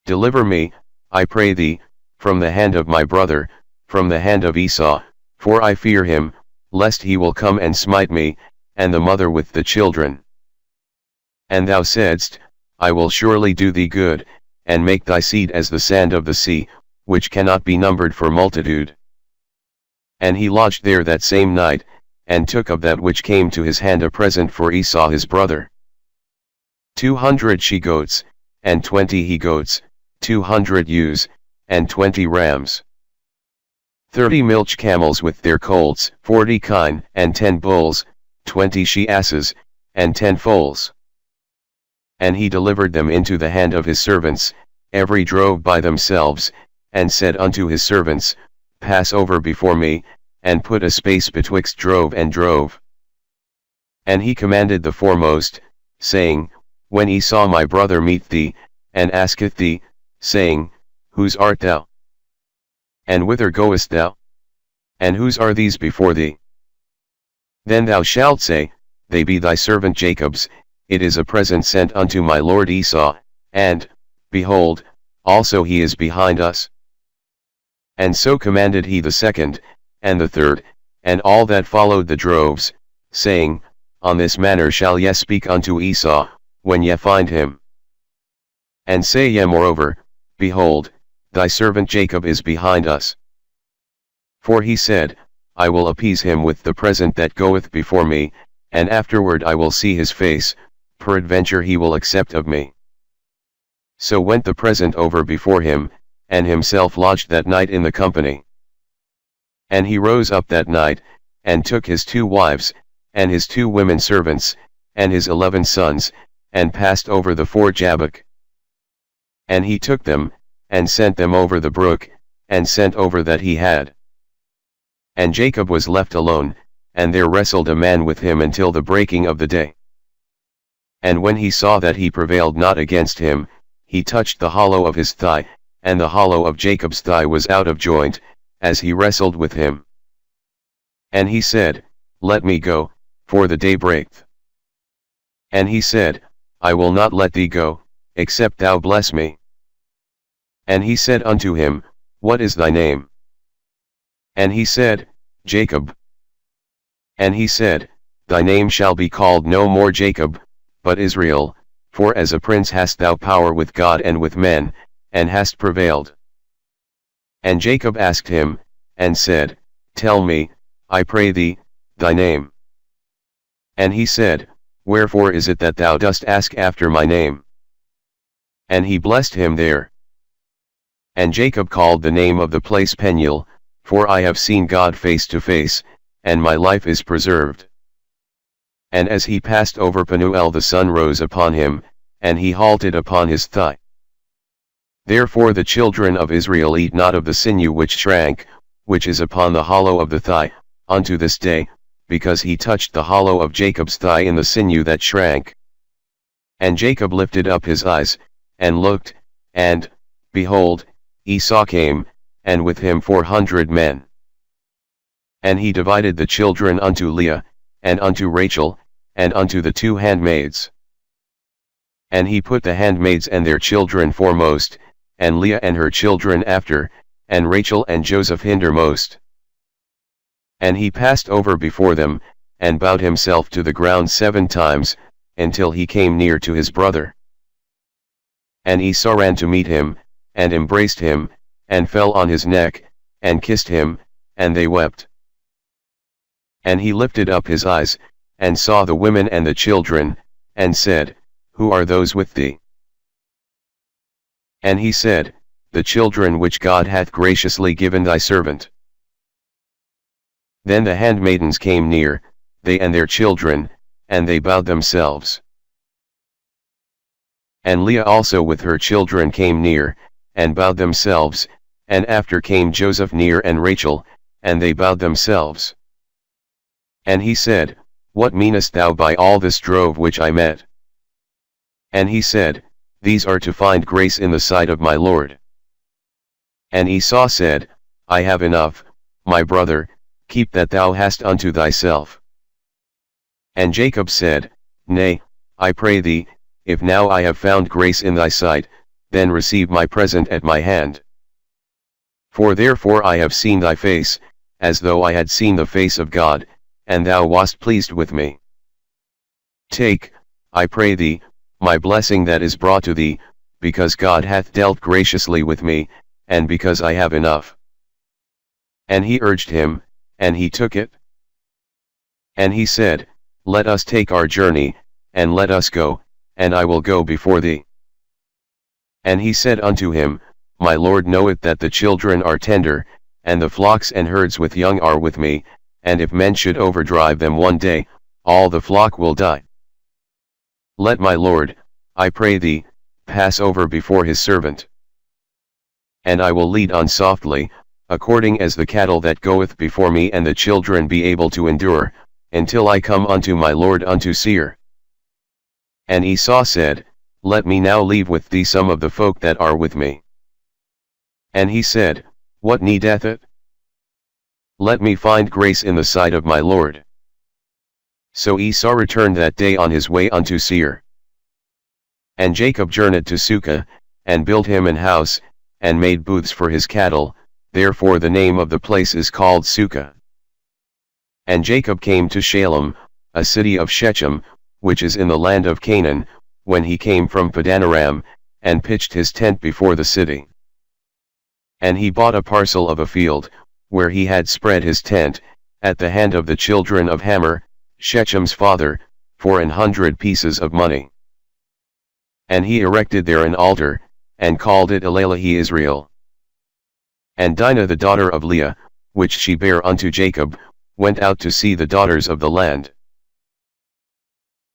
Deliver me, I pray thee, from the hand of my brother, from the hand of Esau, for I fear him, lest he will come and smite me, and the mother with the children. And thou saidst, I will surely do thee good, and make thy seed as the sand of the sea, which cannot be numbered for multitude. And he lodged there that same night, and took of that which came to his hand a present for Esau his brother. 200 she-goats, and 20 he-goats, 200 ewes, and 20 rams. 30 milch camels with their colts, 40 kine, and 10 bulls, 20 she-asses, and 10 foals. And he delivered them into the hand of his servants, every drove by themselves, and said unto his servants, Pass over before me, and put a space betwixt drove and drove. And he commanded the foremost, saying, When Esau my brother meet thee, and asketh thee, saying, Whose art thou? And whither goest thou? And whose are these before thee? Then thou shalt say, They be thy servant Jacob's, it is a present sent unto my lord Esau, and, behold, also he is behind us. And so commanded he the second, and the third, and all that followed the droves, saying, On this manner shall ye speak unto Esau, when ye find him. And say ye moreover, Behold, thy servant Jacob is behind us. For he said, I will appease him with the present that goeth before me, and afterward I will see his face, peradventure he will accept of me. So went the present over before him, and himself lodged that night in the company. And he rose up that night, and took his 2 wives, and his 2 women servants, and his 11 sons, and passed over the ford Jabbok. And he took them, and sent them over the brook, and sent over that he had. And Jacob was left alone, and there wrestled a man with him until the breaking of the day. And when he saw that he prevailed not against him, he touched the hollow of his thigh, and the hollow of Jacob's thigh was out of joint, as he wrestled with him. And he said, Let me go, for the day breaketh. And he said, I will not let thee go, except thou bless me. And he said unto him, What is thy name? And he said, Jacob. And he said, Thy name shall be called no more Jacob, but Israel, for as a prince hast thou power with God and with men, and hast prevailed. And Jacob asked him, and said, Tell me, I pray thee, thy name. And he said, Wherefore is it that thou dost ask after my name? And he blessed him there. And Jacob called the name of the place Peniel, for I have seen God face to face, and my life is preserved. And as he passed over Penuel the sun rose upon him, and he halted upon his thigh. Therefore the children of Israel eat not of the sinew which shrank, which is upon the hollow of the thigh, unto this day, because he touched the hollow of Jacob's thigh in the sinew that shrank. And Jacob lifted up his eyes, and looked, and, behold, Esau came, and with him 400 men. And he divided the children unto Leah, and unto Rachel, and unto the 2 handmaids. And he put the handmaids and their children foremost, and Leah and her children after, and Rachel and Joseph hindermost. And he passed over before them, and bowed himself to the ground 7 times, until he came near to his brother. And Esau ran to meet him, and embraced him, and fell on his neck, and kissed him, and they wept. And he lifted up his eyes, and saw the women and the children, and said, Who are those with thee? And he said, The children which God hath graciously given thy servant. Then the handmaidens came near, they and their children, and they bowed themselves. And Leah also with her children came near, and bowed themselves, and after came Joseph near and Rachel, and they bowed themselves. And he said, What meanest thou by all this drove which I met? And he said, These are to find grace in the sight of my Lord. And Esau said, I have enough, my brother, keep that thou hast unto thyself. And Jacob said, Nay, I pray thee, if now I have found grace in thy sight, then receive my present at my hand. For therefore I have seen thy face, as though I had seen the face of God, and thou wast pleased with me. Take, I pray thee, my blessing that is brought to thee, because God hath dealt graciously with me, and because I have enough. And he urged him, and he took it. And he said, Let us take our journey, and let us go, and I will go before thee. And he said unto him, My Lord knoweth that the children are tender, and the flocks and herds with young are with me, and if men should overdrive them one day, all the flock will die. Let my Lord, I pray thee, pass over before his servant. And I will lead on softly, according as the cattle that goeth before me, and the children be able to endure, until I come unto my Lord unto Seir. And Esau said, Let me now leave with thee some of the folk that are with me. And he said, What needeth it? Let me find grace in the sight of my Lord. So Esau returned that day on his way unto Seir. And Jacob journeyed to Succoth, and built him an house, and made booths for his cattle, therefore the name of the place is called Succoth. And Jacob came to Shalem, a city of Shechem, which is in the land of Canaan, when he came from Padanaram, and pitched his tent before the city. And he bought a parcel of a field, where he had spread his tent, at the hand of the children of Hamor, Shechem's father, for 100 pieces of money. And he erected there an altar, and called it Elelahi Israel. And Dinah the daughter of Leah, which she bare unto Jacob, went out to see the daughters of the land.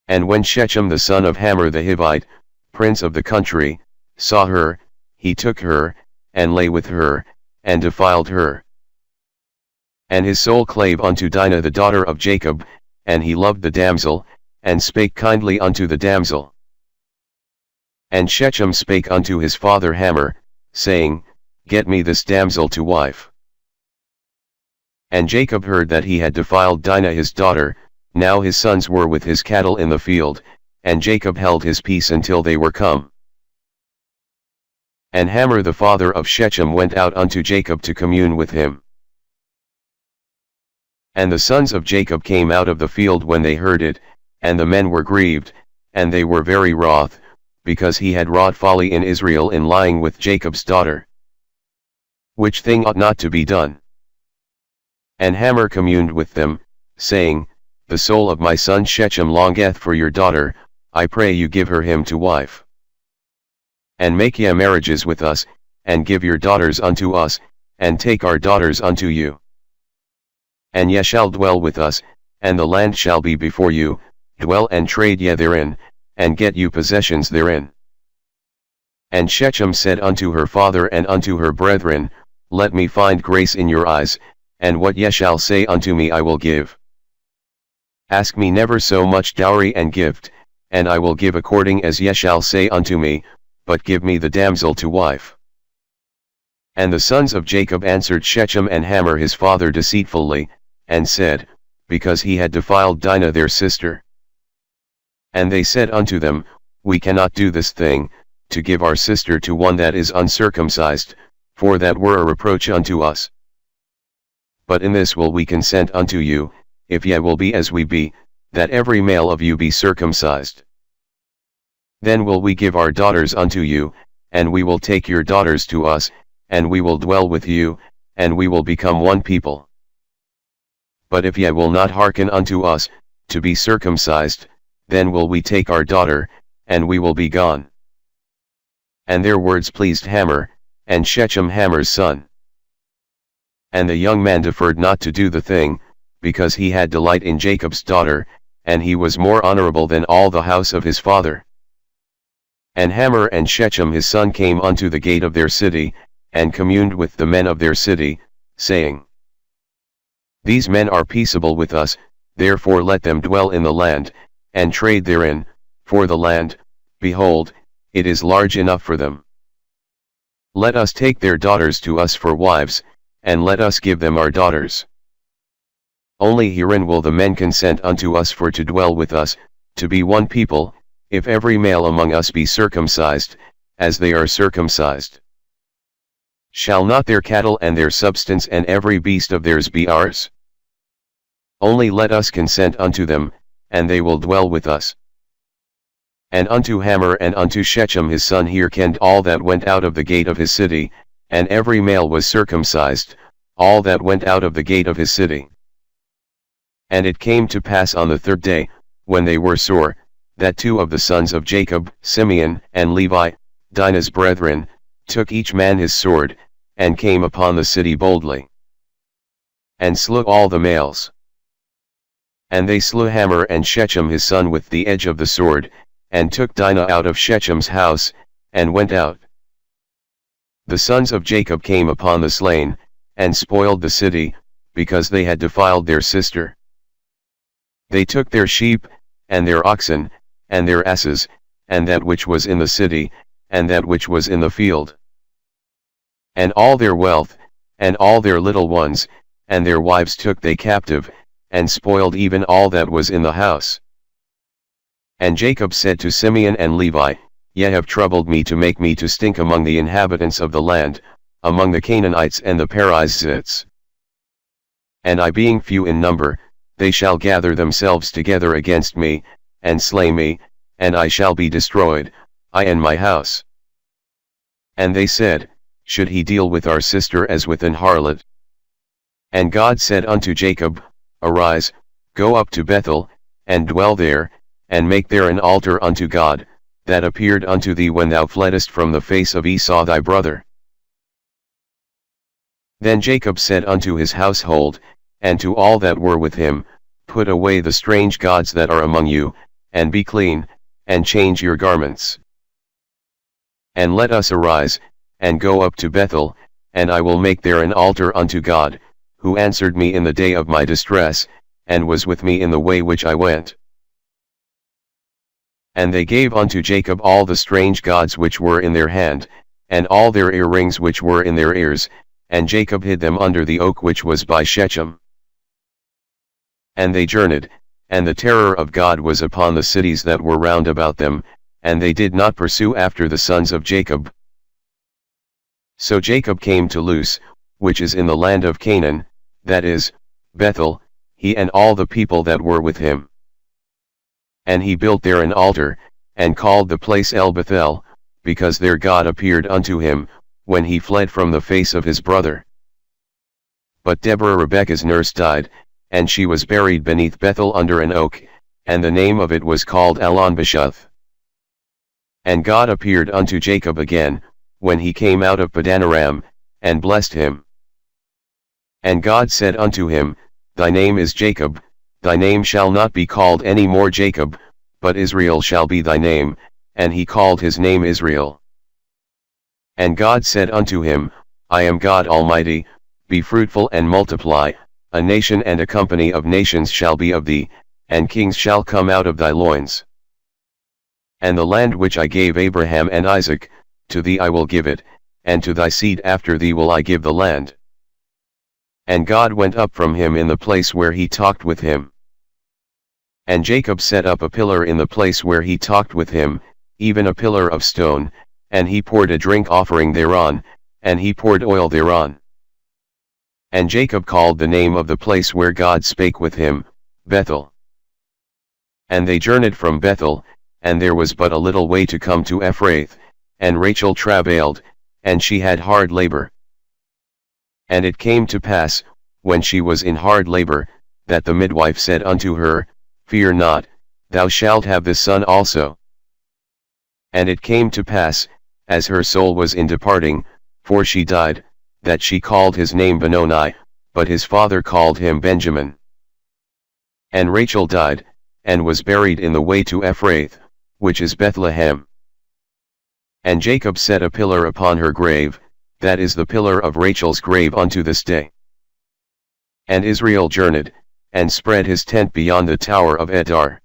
And when Shechem the son of Hamor the Hivite, prince of the country, saw her, he took her, and lay with her, and defiled her. And his soul clave unto Dinah the daughter of Jacob, and he loved the damsel, and spake kindly unto the damsel. And Shechem spake unto his father Hamor, saying, Get me this damsel to wife. And Jacob heard that he had defiled Dinah his daughter. Now his sons were with his cattle in the field, and Jacob held his peace until they were come. And Hamor the father of Shechem went out unto Jacob to commune with him. And the sons of Jacob came out of the field when they heard it, and the men were grieved, and they were very wroth, because he had wrought folly in Israel in lying with Jacob's daughter. Which thing ought not to be done. And Hamor communed with them, saying, The soul of my son Shechem longeth for your daughter, I pray you give her him to wife. And make ye marriages with us, and give your daughters unto us, and take our daughters unto you. And ye shall dwell with us, and the land shall be before you, dwell and trade ye therein, and get you possessions therein. And Shechem said unto her father and unto her brethren, Let me find grace in your eyes, and what ye shall say unto me I will give. Ask me never so much dowry and gift, and I will give according as ye shall say unto me, but give me the damsel to wife. And the sons of Jacob answered Shechem and Hamor his father deceitfully, and said, Because he had defiled Dinah their sister. And they said unto them, We cannot do this thing, to give our sister to one that is uncircumcised, for that were a reproach unto us. But in this will we consent unto you, if ye will be as we be, that every male of you be circumcised. Then will we give our daughters unto you, and we will take your daughters to us, and we will dwell with you, and we will become one people. But if ye will not hearken unto us, to be circumcised, then will we take our daughter, and we will be gone. And their words pleased Hamor, and Shechem Hamor's son. And the young man deferred not to do the thing, because he had delight in Jacob's daughter, and he was more honorable than all the house of his father. And Hamor and Shechem his son came unto the gate of their city, and communed with the men of their city, saying, These men are peaceable with us, therefore let them dwell in the land, and trade therein, for the land, behold, it is large enough for them. Let us take their daughters to us for wives, and let us give them our daughters. Only herein will the men consent unto us for to dwell with us, to be one people, if every male among us be circumcised, as they are circumcised. Shall not their cattle and their substance and every beast of theirs be ours? Only let us consent unto them, and they will dwell with us. And unto Hamor and unto Shechem his son hearkened all that went out of the gate of his city, and every male was circumcised, all that went out of the gate of his city. And it came to pass on the third day, when they were sore, that two of the sons of Jacob, Simeon and Levi, Dinah's brethren, took each man his sword, and came upon the city boldly, and slew all the males. And they slew Hamor and Shechem his son with the edge of the sword, and took Dinah out of Shechem's house, and went out. The sons of Jacob came upon the slain, and spoiled the city, because they had defiled their sister. They took their sheep, and their oxen, and their asses, and that which was in the city, and that which was in the field, and all their wealth, and all their little ones, and their wives took they captive, and spoiled even all that was in the house. And Jacob said to Simeon and Levi, Ye have troubled me to make me to stink among the inhabitants of the land, among the Canaanites and the Perizzites. And I being few in number, they shall gather themselves together against me, and slay me, and I shall be destroyed, I and my house. And they said, Should he deal with our sister as with an harlot? And God said unto Jacob, Arise, go up to Bethel, and dwell there, and make there an altar unto God, that appeared unto thee when thou fleddest from the face of Esau thy brother. Then Jacob said unto his household, and to all that were with him, Put away the strange gods that are among you, and be clean, and change your garments. And let us arise, and go up to Bethel, and I will make there an altar unto God, who answered me in the day of my distress, and was with me in the way which I went. And they gave unto Jacob all the strange gods which were in their hand, and all their earrings which were in their ears, and Jacob hid them under the oak which was by Shechem. And they journeyed, and the terror of God was upon the cities that were round about them, and they did not pursue after the sons of Jacob. So Jacob came to Luz, which is in the land of Canaan, that is, Bethel, he and all the people that were with him. And he built there an altar, and called the place El Bethel, because there God appeared unto him, when he fled from the face of his brother. But Deborah Rebekah's nurse died, and she was buried beneath Bethel under an oak, and the name of it was called Allon-Bashuth. And God appeared unto Jacob again, when he came out of Padanaram, and blessed him. And God said unto him, Thy name is Jacob, thy name shall not be called any more Jacob, but Israel shall be thy name, and he called his name Israel. And God said unto him, I am God Almighty, be fruitful and multiply, a nation and a company of nations shall be of thee, and kings shall come out of thy loins. And the land which I gave Abraham and Isaac, to thee I will give it, and to thy seed after thee will I give the land. And God went up from him in the place where he talked with him. And Jacob set up a pillar in the place where he talked with him, even a pillar of stone, and he poured a drink offering thereon, and he poured oil thereon. And Jacob called the name of the place where God spake with him, Bethel. And they journeyed from Bethel, and there was but a little way to come to Ephrath, and Rachel travailed, and she had hard labor. And it came to pass, when she was in hard labor, that the midwife said unto her, Fear not, thou shalt have this son also. And it came to pass, as her soul was in departing, for she died, that she called his name Benoni, but his father called him Benjamin. And Rachel died, and was buried in the way to Ephrath, which is Bethlehem. And Jacob set a pillar upon her grave, that is the pillar of Rachel's grave unto this day. And Israel journeyed, and spread his tent beyond the tower of Edar.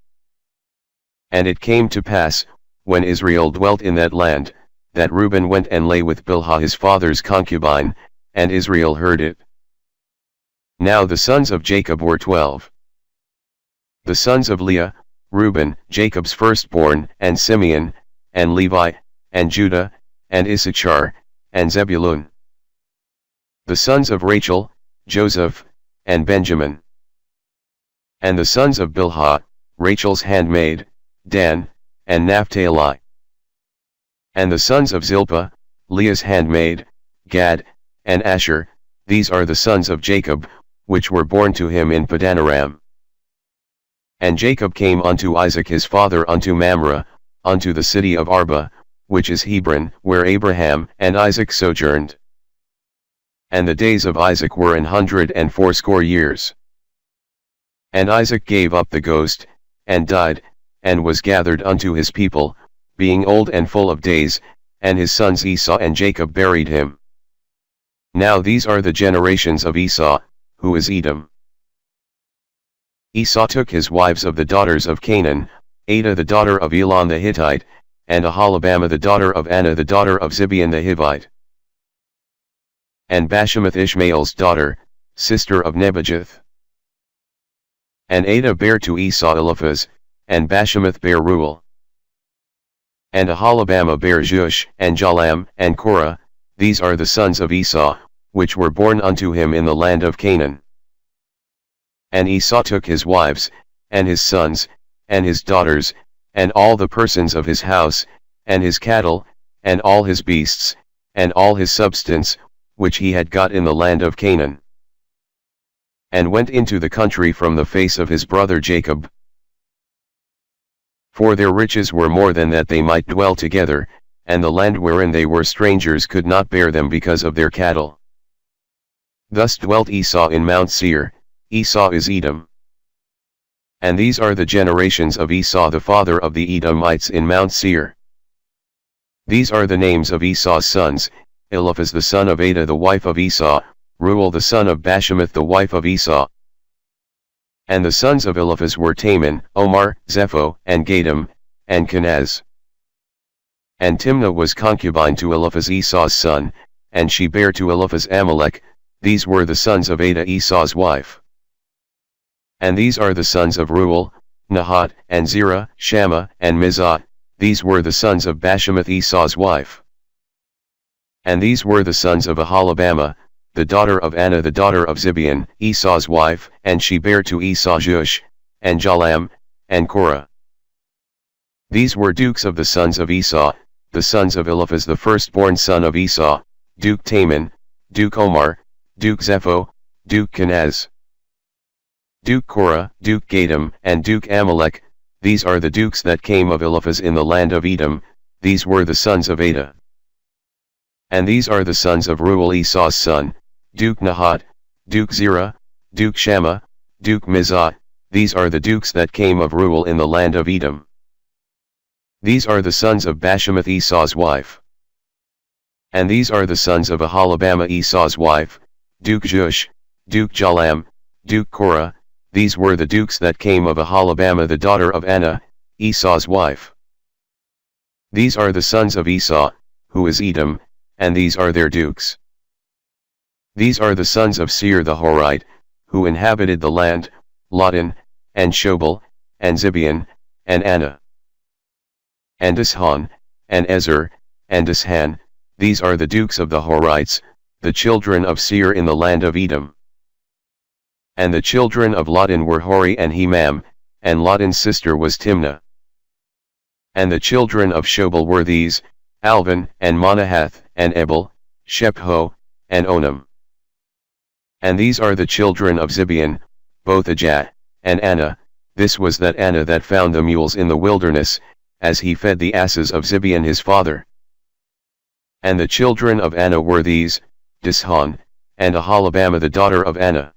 And it came to pass, when Israel dwelt in that land, that Reuben went and lay with Bilhah his father's concubine, and Israel heard it. Now the sons of Jacob were 12. The sons of Leah, Reuben, Jacob's firstborn, and Simeon, and Levi, and Judah, and Issachar, and Zebulun. The sons of Rachel, Joseph, and Benjamin. And the sons of Bilhah, Rachel's handmaid, Dan, and Naphtali. And the sons of Zilpah, Leah's handmaid, Gad, and Asher, these are the sons of Jacob, which were born to him in Padanaram. And Jacob came unto Isaac his father unto Mamre, unto the city of Arba, which is Hebron, where Abraham and Isaac sojourned. And the days of Isaac were 180 years. And Isaac gave up the ghost, and died, and was gathered unto his people, being old and full of days, and his sons Esau and Jacob buried him. Now these are the generations of Esau, who is Edom. Esau took his wives of the daughters of Canaan, Adah the daughter of Elon the Hittite, and Aholibamah the daughter of Anah the daughter of Zibeon the Hivite. And Bashemath Ishmael's daughter, sister of Nebajoth. And Adah bare to Esau Eliphaz, and Bashemath bare Reuel. And Aholibamah bare Jush, and Jalam, and Korah, these are the sons of Esau, which were born unto him in the land of Canaan. And Esau took his wives, and his sons, and his daughters, and all the persons of his house, and his cattle, and all his beasts, and all his substance, which he had got in the land of Canaan. And went into the country from the face of his brother Jacob. For their riches were more than that they might dwell together, and the land wherein they were strangers could not bear them because of their cattle. Thus dwelt Esau in Mount Seir. Esau is Edom. And these are the generations of Esau the father of the Edomites in Mount Seir. These are the names of Esau's sons: Eliphaz the son of Adah the wife of Esau, Reuel the son of Bashemath the wife of Esau. And the sons of Eliphaz were Taman, Omar, Zepho, and Gatam, and Kenaz. And Timnah was concubine to Eliphaz Esau's son, and she bare to Eliphaz Amalek. These were the sons of Adah Esau's wife. And these are the sons of Reuel, Nahat, and Zerah, Shammah, and Mizah. These were the sons of Bashemath Esau's wife. And these were the sons of Aholibamah, the daughter of Anah the daughter of Zibeon, Esau's wife, and she bare to Esau Jush, and Jalam, and Korah. These were dukes of the sons of Esau, the sons of Eliphaz the firstborn son of Esau, Duke Taman, Duke Omar, Duke Zepho, Duke Kenaz, Duke Korah, Duke Gatam, and Duke Amalek. These are the dukes that came of Eliphaz in the land of Edom. These were the sons of Adah. And these are the sons of Reuel Esau's son: Duke Nahat, Duke Zerah, Duke Shammah, Duke Mizah. These are the dukes that came of Reuel in the land of Edom. These are the sons of Bashemath Esau's wife. And these are the sons of Aholibamah Esau's wife: Duke Jush, Duke Jalam, Duke Korah. These were the dukes that came of Aholibamah the daughter of Anah, Esau's wife. These are the sons of Esau, who is Edom, and these are their dukes. These are the sons of Seir the Horite, who inhabited the land: Lotan, and Shobal, and Zibeon, and Anah, and Dishon, and Ezer, and Dishan. These are the dukes of the Horites, the children of Seir in the land of Edom. And the children of Lotan were Hori and Hemam, and Lotan's sister was Timnah. And the children of Shobal were these: Alvan, and Manahath, and Ebal, Shepho, and Onam. And these are the children of Zibeon, both Ajah, and Anah. This was that Anah that found the mules in the wilderness, as he fed the asses of Zibeon his father. And the children of Anah were these: Dishon, and Aholibamah the daughter of Anah.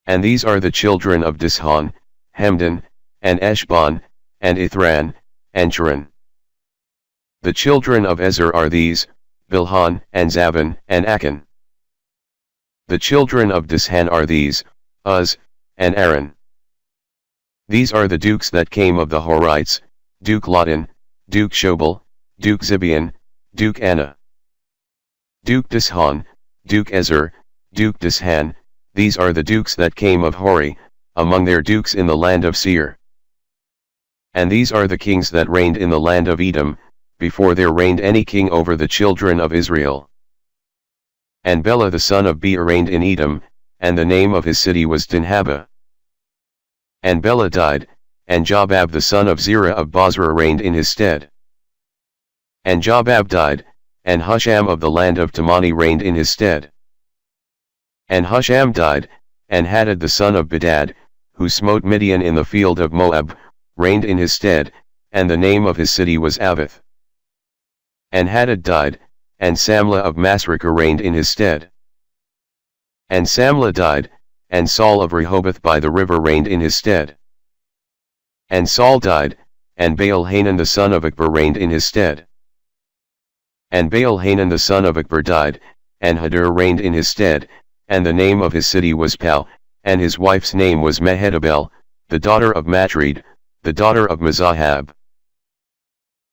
And these are the children of Dishon: Hemdan, and Eshban, and Ithran, and Cheran. The children of Ezer are these: Bilhan, and Zaban, and Achan. The children of Dishan are these: Uz, and Aaron. These are the dukes that came of the Horites: Duke Lotan, Duke Shobal, Duke Zibeon, Duke Anah, Duke Dishon, Duke Ezer, Duke Dishan. These are the dukes that came of Hori, among their dukes in the land of Seir. And these are the kings that reigned in the land of Edom, before there reigned any king over the children of Israel. And Bela the son of Beor reigned in Edom, and the name of his city was Dinhabah. And Bela died, and Jobab the son of Zerah of Bozrah reigned in his stead. And Jobab died, and Husham of the land of Temani reigned in his stead. And Husham died, and Hadad the son of Bedad, who smote Midian in the field of Moab, reigned in his stead, and the name of his city was Avith. And Hadad died, and Samlah of Masrekah reigned in his stead. And Samlah died, and Saul of Rehoboth by the river reigned in his stead. And Saul died, and Baal-Hanan the son of Achbor reigned in his stead. And Baal-Hanan the son of Achbor died, and Hadar reigned in his stead, and the name of his city was Pau, and his wife's name was Mehetabel, the daughter of Matred, the daughter of Mezahab.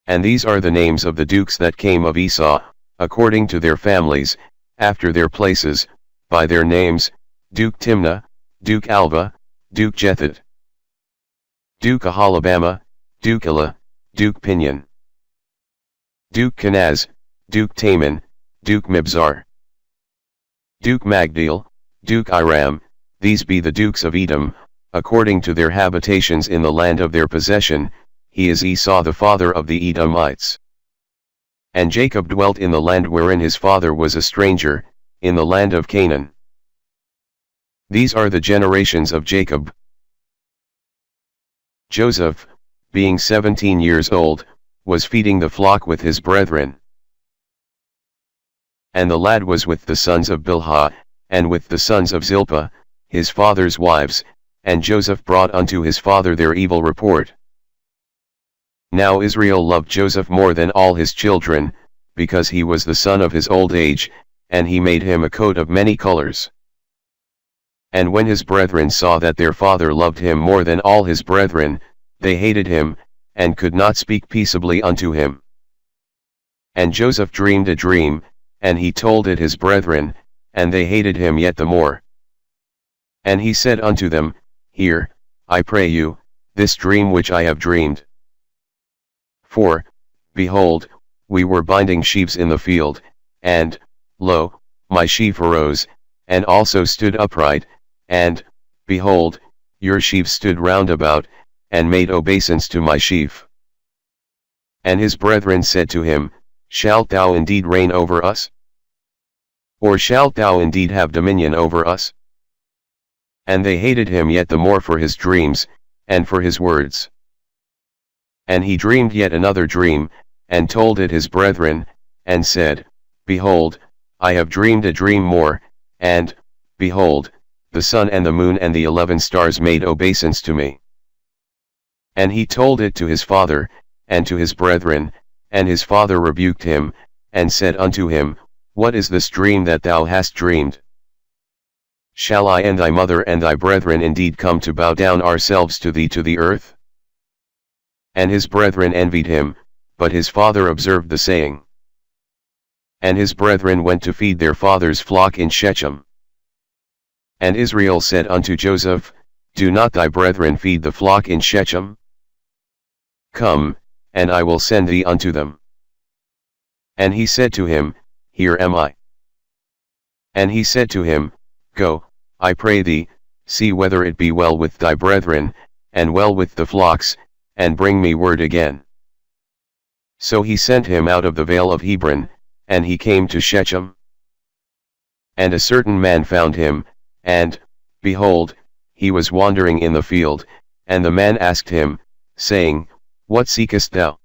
And these are the names of the dukes that came of Esau, according to their families, after their places, by their names: Duke Timnah, Duke Alva, Duke Jetheth, Duke Aholibamah, Duke Elah, Duke Pinion, Duke Kenaz, Duke Taman, Duke Mibzar, Duke Magdiel, Duke Iram. These be the dukes of Edom, according to their habitations in the land of their possession. He is Esau the father of the Edomites. And Jacob dwelt in the land wherein his father was a stranger, in the land of Canaan. These are the generations of Jacob. Joseph, being 17 years old, was feeding the flock with his brethren. And the lad was with the sons of Bilhah, and with the sons of Zilpah, his father's wives, and Joseph brought unto his father their evil report. Now Israel loved Joseph more than all his children, because he was the son of his old age, and he made him a coat of many colors. And when his brethren saw that their father loved him more than all his brethren, they hated him, and could not speak peaceably unto him. And Joseph dreamed a dream, and he told it his brethren, and they hated him yet the more. And he said unto them, Hear, I pray you, this dream which I have dreamed. For, behold, we were binding sheaves in the field, and, lo, my sheaf arose, and also stood upright, and, behold, your sheaves stood round about, and made obeisance to my sheaf. And his brethren said to him, Shalt thou indeed reign over us? Or shalt thou indeed have dominion over us? And they hated him yet the more for his dreams, and for his words. And he dreamed yet another dream, and told it his brethren, and said, Behold, I have dreamed a dream more, and, behold, the sun and the moon and the 11 stars made obeisance to me. And he told it to his father, and to his brethren, and his father rebuked him, and said unto him, What is this dream that thou hast dreamed? Shall I and thy mother and thy brethren indeed come to bow down ourselves to thee to the earth? And his brethren envied him, but his father observed the saying. And his brethren went to feed their father's flock in Shechem. And Israel said unto Joseph, Do not thy brethren feed the flock in Shechem? Come, and I will send thee unto them. And he said to him, Here am I. And he said to him, Go, I pray thee, see whether it be well with thy brethren, and well with the flocks, and bring me word again. So he sent him out of the vale of Hebron, and he came to Shechem. And a certain man found him, and, behold, he was wandering in the field, and the man asked him, saying, What seekest thou?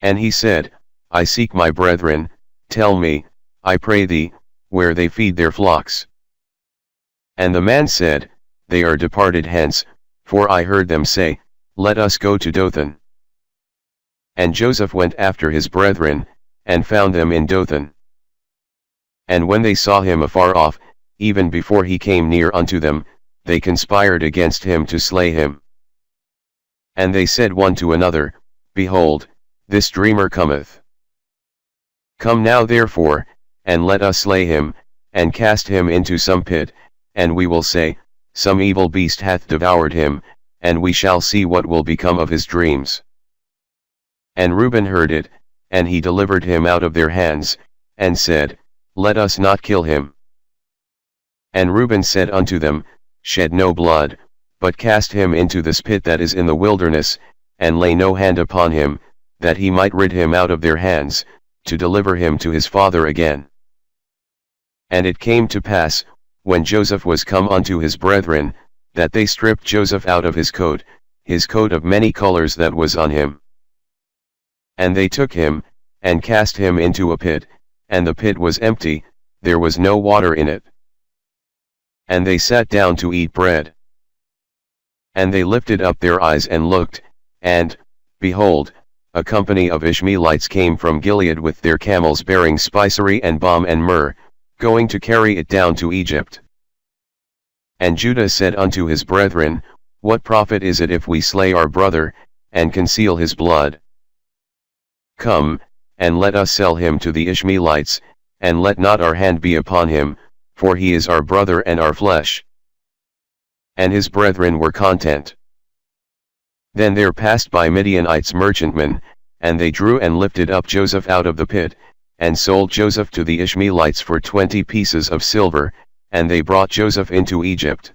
And he said, I seek my brethren, tell me, I pray thee, where they feed their flocks. And the man said, They are departed hence, for I heard them say, Let us go to Dothan. And Joseph went after his brethren, and found them in Dothan. And when they saw him afar off, even before he came near unto them, they conspired against him to slay him. And they said one to another, Behold, this dreamer cometh. Come now therefore, and let us slay him, and cast him into some pit, and we will say, Some evil beast hath devoured him, and we shall see what will become of his dreams. And Reuben heard it, and he delivered him out of their hands, and said, let us not kill him. And Reuben said unto them, Shed no blood, but cast him into this pit that is in the wilderness, and lay no hand upon him, that he might rid him out of their hands, to deliver him to his father again. And it came to pass, when Joseph was come unto his brethren, that they stripped Joseph out of his coat of many colors that was on him. And they took him, and cast him into a pit, and the pit was empty, there was no water in it. And they sat down to eat bread. And they lifted up their eyes and looked, and, behold, a company of Ishmaelites came from Gilead with their camels bearing spicery and balm and myrrh, going to carry it down to Egypt. And Judah said unto his brethren, What profit is it if we slay our brother, and conceal his blood? Come, and let us sell him to the Ishmaelites, and let not our hand be upon him, for he is our brother and our flesh. And his brethren were content. Then there passed by Midianites merchantmen, and they drew and lifted up Joseph out of the pit, and sold Joseph to the Ishmaelites for 20 pieces of silver, and they brought Joseph into Egypt.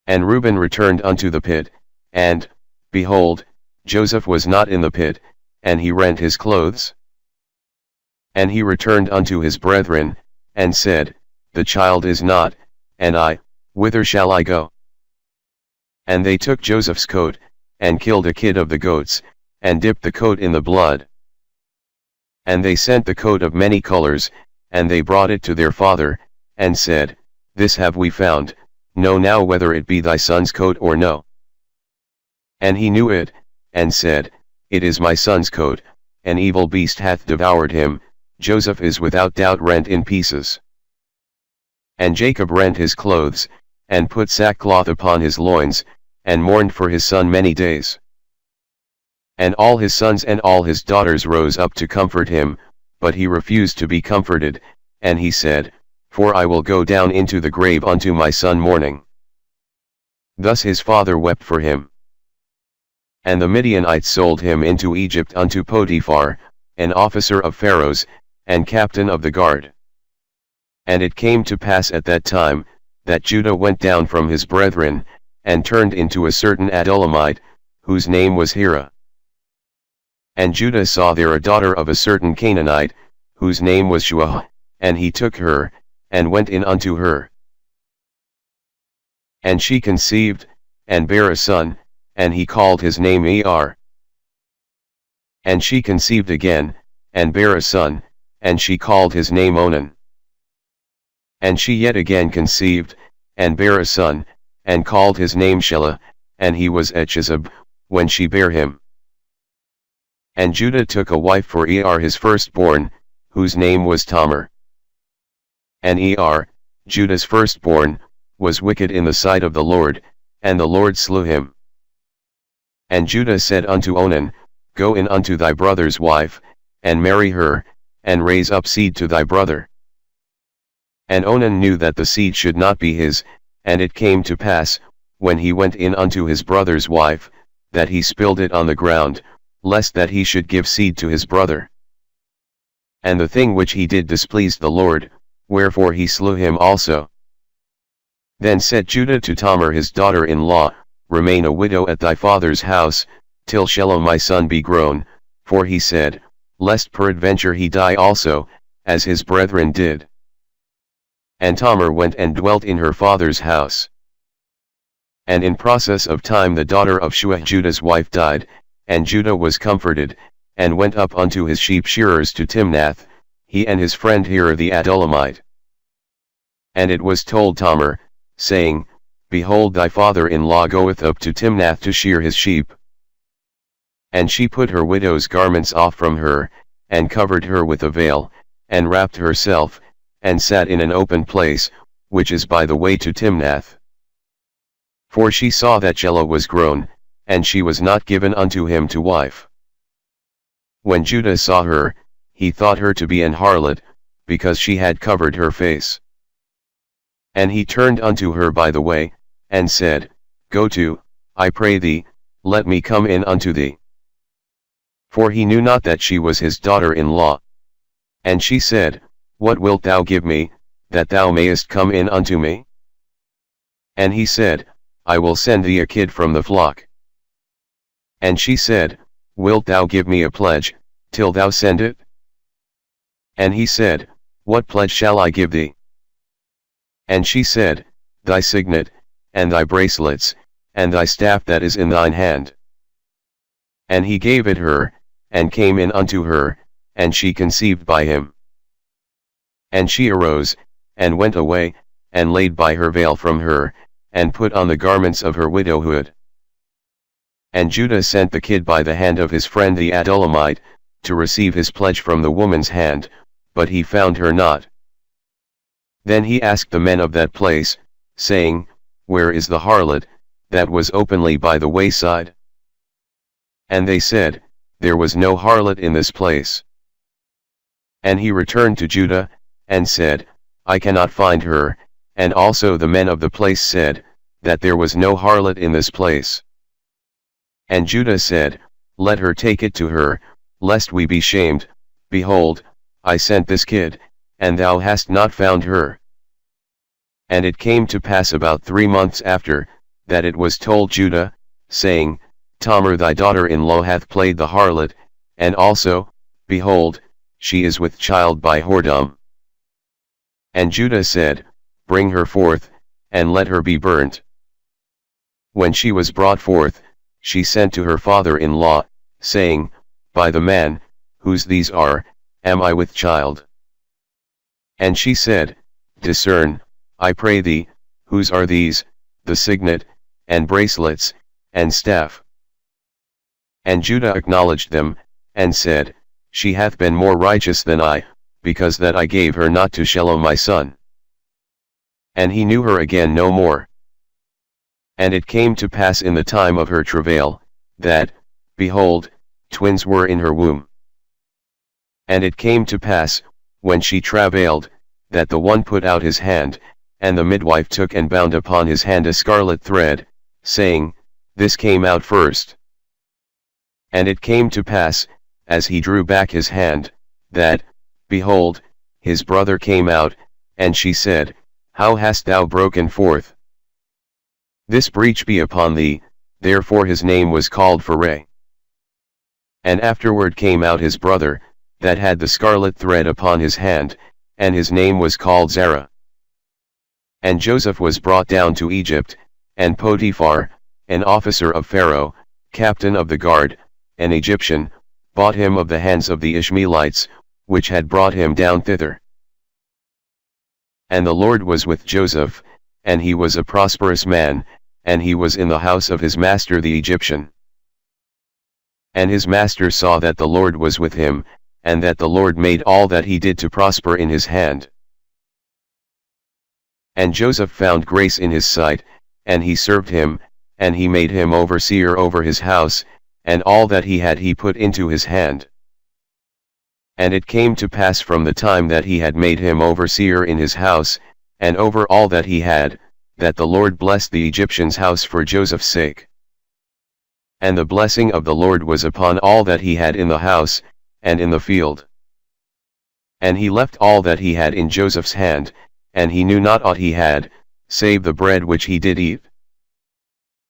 And Reuben returned unto the pit, and, behold, Joseph was not in the pit, and he rent his clothes. And he returned unto his brethren, and said, The child is not, and I, whither shall I go? And they took Joseph's coat, and killed a kid of the goats, and dipped the coat in the blood. And they sent the coat of many colors, and they brought it to their father, and said, This have we found, know now whether it be thy son's coat or no. And he knew it, and said, It is my son's coat, an evil beast hath devoured him, Joseph is without doubt rent in pieces. And Jacob rent his clothes, and put sackcloth upon his loins, and mourned for his son many days. And all his sons and all his daughters rose up to comfort him, but he refused to be comforted, and he said, For I will go down into the grave unto my son mourning. Thus his father wept for him. And the Midianites sold him into Egypt unto Potiphar, an officer of Pharaoh's, and captain of the guard. And it came to pass at that time, that Judah went down from his brethren, and turned into a certain Adullamite, whose name was Hira. And Judah saw there a daughter of a certain Canaanite, whose name was Shua, and he took her, and went in unto her. And she conceived, and bare a son, and he called his name Er. And she conceived again, and bare a son, and she called his name Onan. And she yet again conceived, and bare a son, and called his name Shelah, and he was at Chizib, when she bare him. And Judah took a wife for Er his firstborn, whose name was Tamar. And Er, Judah's firstborn, was wicked in the sight of the Lord, and the Lord slew him. And Judah said unto Onan, Go in unto thy brother's wife, and marry her, and raise up seed to thy brother. And Onan knew that the seed should not be his, and it came to pass, when he went in unto his brother's wife, that he spilled it on the ground, lest that he should give seed to his brother. And the thing which he did displeased the Lord, wherefore he slew him also. Then said Judah to Tamar his daughter-in-law, Remain a widow at thy father's house, till Shelah my son be grown, for he said, Lest peradventure he die also, as his brethren did. And Tamar went and dwelt in her father's house. And in process of time the daughter of Shua Judah's wife died, and Judah was comforted, and went up unto his sheep shearers to Timnath, he and his friend Hira the Adullamite. And it was told Tamar, saying, Behold thy father-in-law goeth up to Timnath to shear his sheep. And she put her widow's garments off from her, and covered her with a veil, and wrapped herself, and sat in an open place, which is by the way to Timnath. For she saw that Shelah was grown, and she was not given unto him to wife. When Judah saw her, he thought her to be an harlot, because she had covered her face. And he turned unto her by the way, and said, Go to, I pray thee, let me come in unto thee. For he knew not that she was his daughter-in-law. And she said, What wilt thou give me, that thou mayest come in unto me? And he said, I will send thee a kid from the flock. And she said, Wilt thou give me a pledge, till thou send it? And he said, What pledge shall I give thee? And she said, Thy signet, and thy bracelets, and thy staff that is in thine hand. And he gave it her, and came in unto her, and she conceived by him. And she arose, and went away, and laid by her veil from her, and put on the garments of her widowhood. And Judah sent the kid by the hand of his friend the Adullamite, to receive his pledge from the woman's hand, but he found her not. Then he asked the men of that place, saying, Where is the harlot, that was openly by the wayside? And they said, There was no harlot in this place. And he returned to Judah, and said, I cannot find her, and also the men of the place said, that there was no harlot in this place. And Judah said, Let her take it to her, lest we be shamed. Behold, I sent this kid, and thou hast not found her. And it came to pass about 3 months after, that it was told Judah, saying, Tamar thy daughter-in-law hath played the harlot, and also, behold, she is with child by whoredom. And Judah said, Bring her forth, and let her be burnt. When she was brought forth, she sent to her father-in-law, saying, By the man, whose these are, am I with child? And she said, Discern, I pray thee, whose are these, the signet, and bracelets, and staff? And Judah acknowledged them, and said, She hath been more righteous than I, because that I gave her not to Sheloh my son. And he knew her again no more. And it came to pass in the time of her travail, that, behold, twins were in her womb. And it came to pass, when she travailed, that the one put out his hand, and the midwife took and bound upon his hand a scarlet thread, saying, This came out first. And it came to pass, as he drew back his hand, that, behold, his brother came out, and she said, How hast thou broken forth? This breach be upon thee, therefore his name was called Pharez. And afterward came out his brother, that had the scarlet thread upon his hand, and his name was called Zerah. And Joseph was brought down to Egypt, and Potiphar, an officer of Pharaoh, captain of the guard, an Egyptian, bought him of the hands of the Ishmaelites, which had brought him down thither. And the Lord was with Joseph, and he was a prosperous man, and he was in the house of his master the Egyptian. And his master saw that the Lord was with him, and that the Lord made all that he did to prosper in his hand. And Joseph found grace in his sight, and he served him, and he made him overseer over his house, and all that he had he put into his hand. And it came to pass from the time that he had made him overseer in his house, and over all that he had, that the Lord blessed the Egyptian's house for Joseph's sake. And the blessing of the Lord was upon all that he had in the house, and in the field. And he left all that he had in Joseph's hand, and he knew not aught he had, save the bread which he did eat.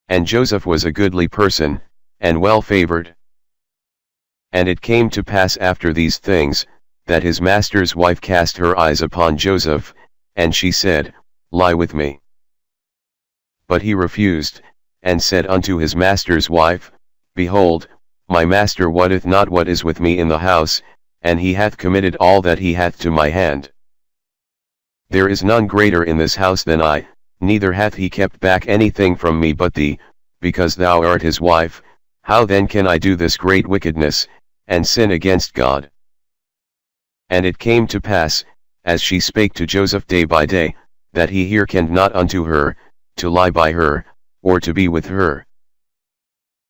And Joseph was a goodly person, and well favored. And it came to pass after these things, that his master's wife cast her eyes upon Joseph, and she said, Lie with me. But he refused, and said unto his master's wife, Behold, my master wotteth not what is with me in the house, and he hath committed all that he hath to my hand. There is none greater in this house than I, neither hath he kept back anything from me but thee, because thou art his wife. How then can I do this great wickedness, and sin against God? And it came to pass, as she spake to Joseph day by day, that he hearkened not unto her, to lie by her, or to be with her.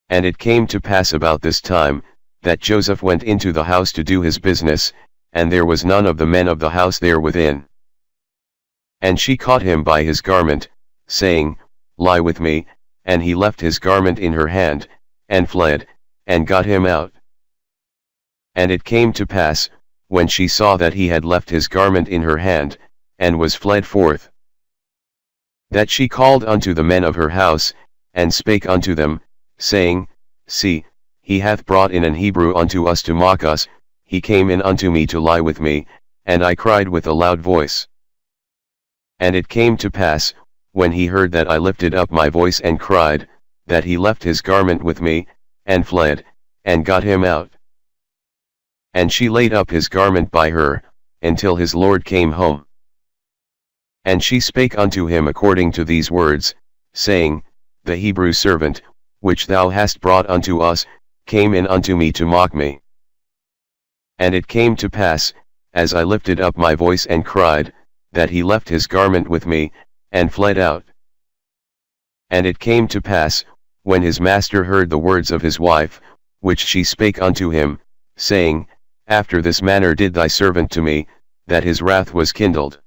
And it came to pass about this time, that Joseph went into the house to do his business, and there was none of the men of the house there within. And she caught him by his garment, saying, Lie with me, and he left his garment in her hand, and fled, and got him out. And it came to pass, when she saw that he had left his garment in her hand, and was fled forth. That she called unto the men of her house, and spake unto them, saying, See, he hath brought in an Hebrew unto us to mock us, he came in unto me to lie with me, and I cried with a loud voice. And it came to pass, when he heard that I lifted up my voice and cried, that he left his garment with me, and fled, and got him out. And she laid up his garment by her, until his Lord came home. And she spake unto him according to these words, saying, The Hebrew servant, which thou hast brought unto us, came in unto me to mock me. And it came to pass, as I lifted up my voice and cried, that he left his garment with me, and fled out. And it came to pass, when his master heard the words of his wife, which she spake unto him, saying, After this manner did thy servant to me, that his wrath was kindled.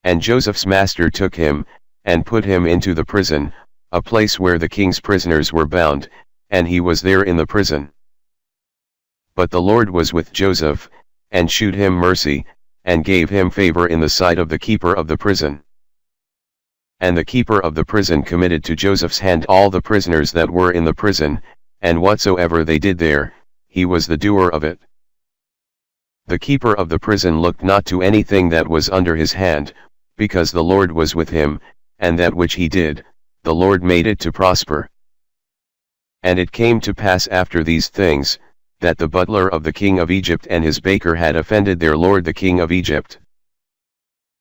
And Joseph's master took him, and put him into the prison, a place where the king's prisoners were bound, and he was there in the prison. But the Lord was with Joseph, and shewed him mercy, and gave him favor in the sight of the keeper of the prison. And the keeper of the prison committed to Joseph's hand all the prisoners that were in the prison, and whatsoever they did there, he was the doer of it. The keeper of the prison looked not to anything that was under his hand, because the Lord was with him, and that which he did, the Lord made it to prosper. And it came to pass after these things, that the butler of the king of Egypt and his baker had offended their lord the king of Egypt.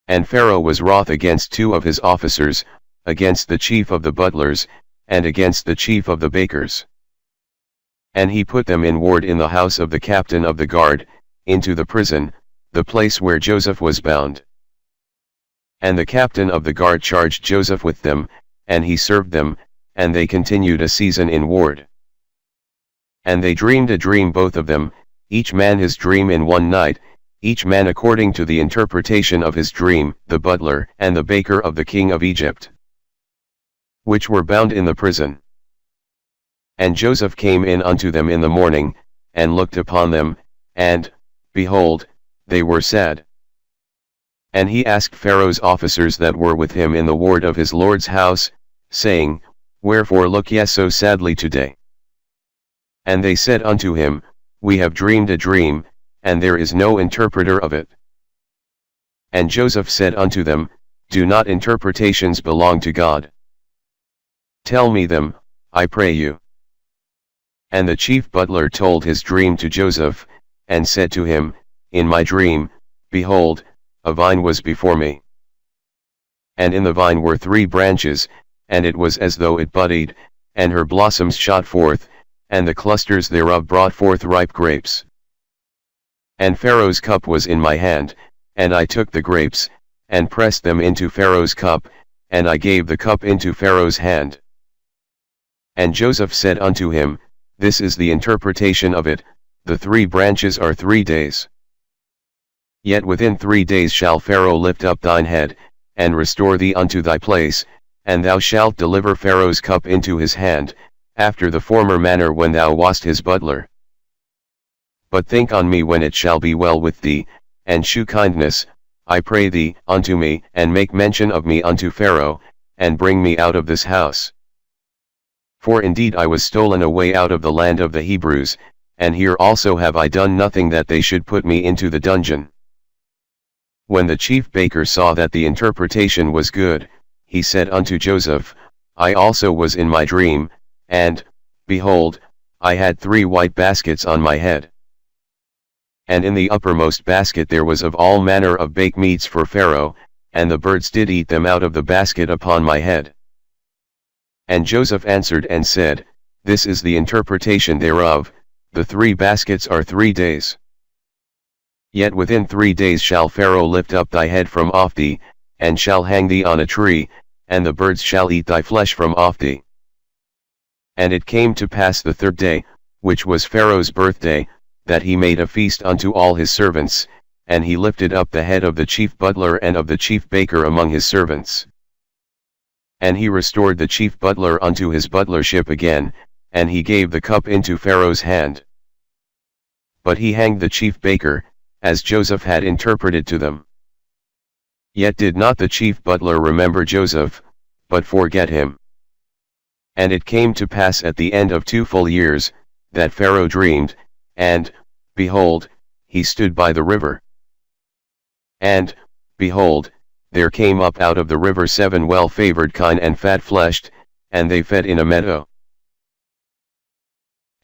And Pharaoh was wroth against two of his officers, against the chief of the butlers, and against the chief of the bakers. And he put them in ward in the house of the captain of the guard, into the prison, the place where Joseph was bound. And the captain of the guard charged Joseph with them, and he served them, and they continued a season in ward. And they dreamed a dream both of them, each man his dream in one night, each man according to the interpretation of his dream, the butler and the baker of the king of Egypt, which were bound in the prison. And Joseph came in unto them in the morning, and looked upon them, and, behold, they were sad. And he asked Pharaoh's officers that were with him in the ward of his lord's house, saying, Wherefore look ye so sadly today? And they said unto him, We have dreamed a dream, and there is no interpreter of it. And Joseph said unto them, Do not interpretations belong to God? Tell me them, I pray you. And the chief butler told his dream to Joseph, and said to him, In my dream, behold, a vine was before me. And in the vine were 3 branches, and it was as though it budded, and her blossoms shot forth, and the clusters thereof brought forth ripe grapes. And Pharaoh's cup was in my hand, and I took the grapes, and pressed them into Pharaoh's cup, and I gave the cup into Pharaoh's hand. And Joseph said unto him, This is the interpretation of it, the 3 branches are 3 days. Yet within 3 days shall Pharaoh lift up thine head, and restore thee unto thy place, and thou shalt deliver Pharaoh's cup into his hand, after the former manner when thou wast his butler. But think on me when it shall be well with thee, and shew kindness, I pray thee, unto me, and make mention of me unto Pharaoh, and bring me out of this house. For indeed I was stolen away out of the land of the Hebrews, and here also have I done nothing that they should put me into the dungeon. When the chief baker saw that the interpretation was good, he said unto Joseph, I also was in my dream, and, behold, I had 3 white baskets on my head. And in the uppermost basket there was of all manner of baked meats for Pharaoh, and the birds did eat them out of the basket upon my head. And Joseph answered and said, This is the interpretation thereof, the 3 baskets are 3 days. Yet within 3 days shall Pharaoh lift up thy head from off thee, and shall hang thee on a tree, and the birds shall eat thy flesh from off thee. And it came to pass the 3rd day, which was Pharaoh's birthday, that he made a feast unto all his servants, and he lifted up the head of the chief butler and of the chief baker among his servants. And he restored the chief butler unto his butlership again, and he gave the cup into Pharaoh's hand. But he hanged the chief baker, as Joseph had interpreted to them. Yet did not the chief butler remember Joseph, but forget him. And it came to pass at the end of 2 full years, that Pharaoh dreamed, and, behold, he stood by the river. And, behold, there came up out of the river 7 well-favored kine and fat-fleshed, and they fed in a meadow.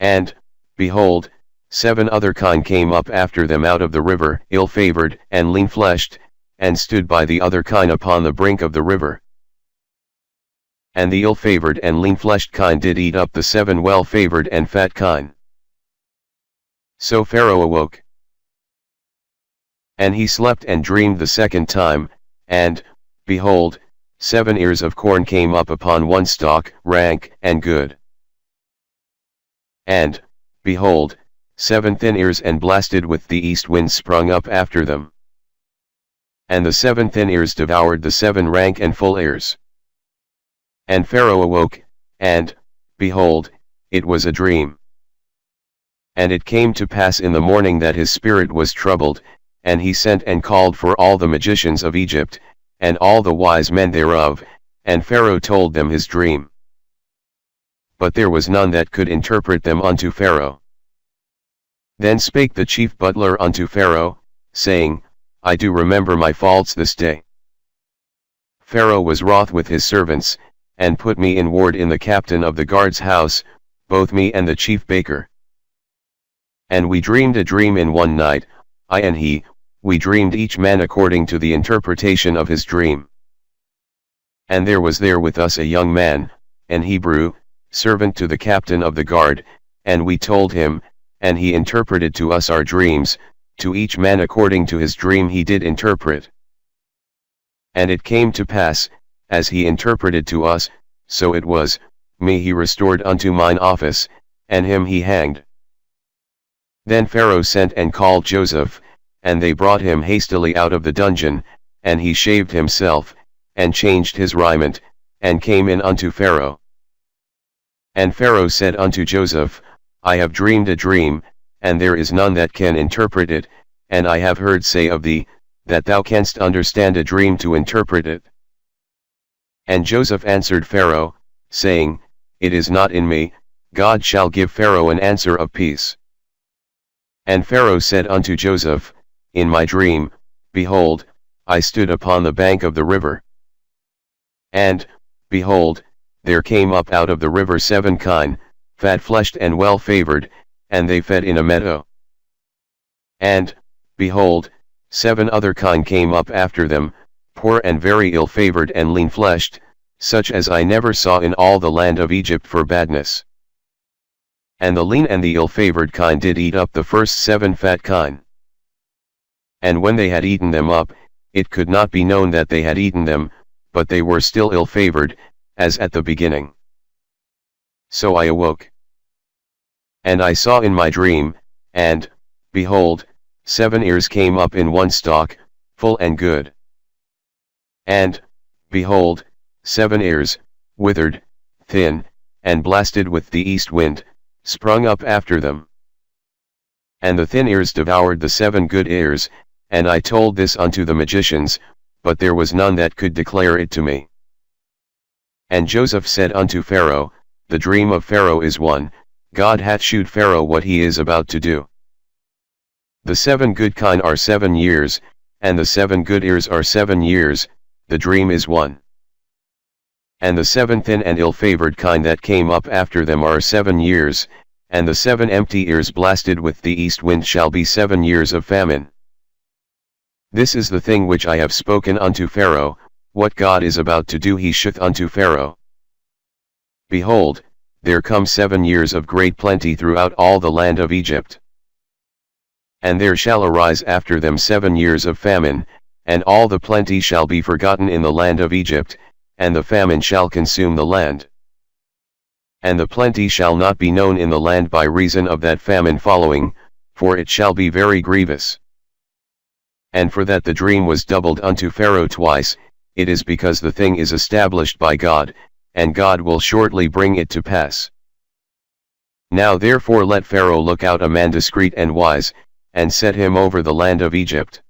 And, behold, 7 other kine came up after them out of the river, ill-favored and lean-fleshed, and stood by the other kine upon the brink of the river. And the ill-favored and lean-fleshed kine did eat up the 7 well-favored and fat kine. So Pharaoh awoke. And he slept and dreamed the second time, and, behold, 7 ears of corn came up upon one stalk, rank and good. And, behold, 7 thin ears and blasted with the east wind sprung up after them. And the 7 thin ears devoured the 7 rank and full ears. And Pharaoh awoke, and, behold, it was a dream. And it came to pass in the morning that his spirit was troubled, and he sent and called for all the magicians of Egypt, and all the wise men thereof, and Pharaoh told them his dream. But there was none that could interpret them unto Pharaoh. Then spake the chief butler unto Pharaoh, saying, I do remember my faults this day. Pharaoh was wroth with his servants, and put me in ward in the captain of the guard's house, both me and the chief baker. And we dreamed a dream in one night, I and he, we dreamed each man according to the interpretation of his dream. And there was there with us a young man, an Hebrew, servant to the captain of the guard, and we told him, and he interpreted to us our dreams, to each man according to his dream he did interpret. And it came to pass, as he interpreted to us, so it was, me he restored unto mine office, and him he hanged. Then Pharaoh sent and called Joseph, and they brought him hastily out of the dungeon, and he shaved himself, and changed his raiment, and came in unto Pharaoh. And Pharaoh said unto Joseph, I have dreamed a dream, and there is none that can interpret it, and I have heard say of thee, that thou canst understand a dream to interpret it. And Joseph answered Pharaoh, saying, It is not in me, God shall give Pharaoh an answer of peace. And Pharaoh said unto Joseph, In my dream, behold, I stood upon the bank of the river. And, behold, there came up out of the river 7 kine, fat-fleshed and well-favored, and they fed in a meadow. And, behold, 7 other kine came up after them, poor and very ill-favored and lean-fleshed, such as I never saw in all the land of Egypt for badness. And the lean and the ill-favored kine did eat up the first 7 fat kine. And when they had eaten them up, it could not be known that they had eaten them, but they were still ill-favored, as at the beginning. So I awoke. And I saw in my dream, and, behold, 7 ears came up in one stalk, full and good. And, behold, 7 ears, withered, thin, and blasted with the east wind, sprung up after them. And the thin ears devoured the 7 good ears, and I told this unto the magicians, but there was none that could declare it to me. And Joseph said unto Pharaoh, The dream of Pharaoh is one, God hath shewed Pharaoh what he is about to do. The 7 good kine are 7 years, and the 7 good ears are 7 years, the dream is one. And the 7 thin and ill-favored kine that came up after them are 7 years, and the 7 empty ears blasted with the east wind shall be 7 years of famine. This is the thing which I have spoken unto Pharaoh, what God is about to do he showeth unto Pharaoh. Behold, there come 7 years of great plenty throughout all the land of Egypt. And there shall arise after them 7 years of famine, and all the plenty shall be forgotten in the land of Egypt, and the famine shall consume the land. And the plenty shall not be known in the land by reason of that famine following, for it shall be very grievous. And for that the dream was doubled unto Pharaoh twice, it is because the thing is established by God, and God will shortly bring it to pass. Now therefore let Pharaoh look out a man discreet and wise, and set him over the land of Egypt.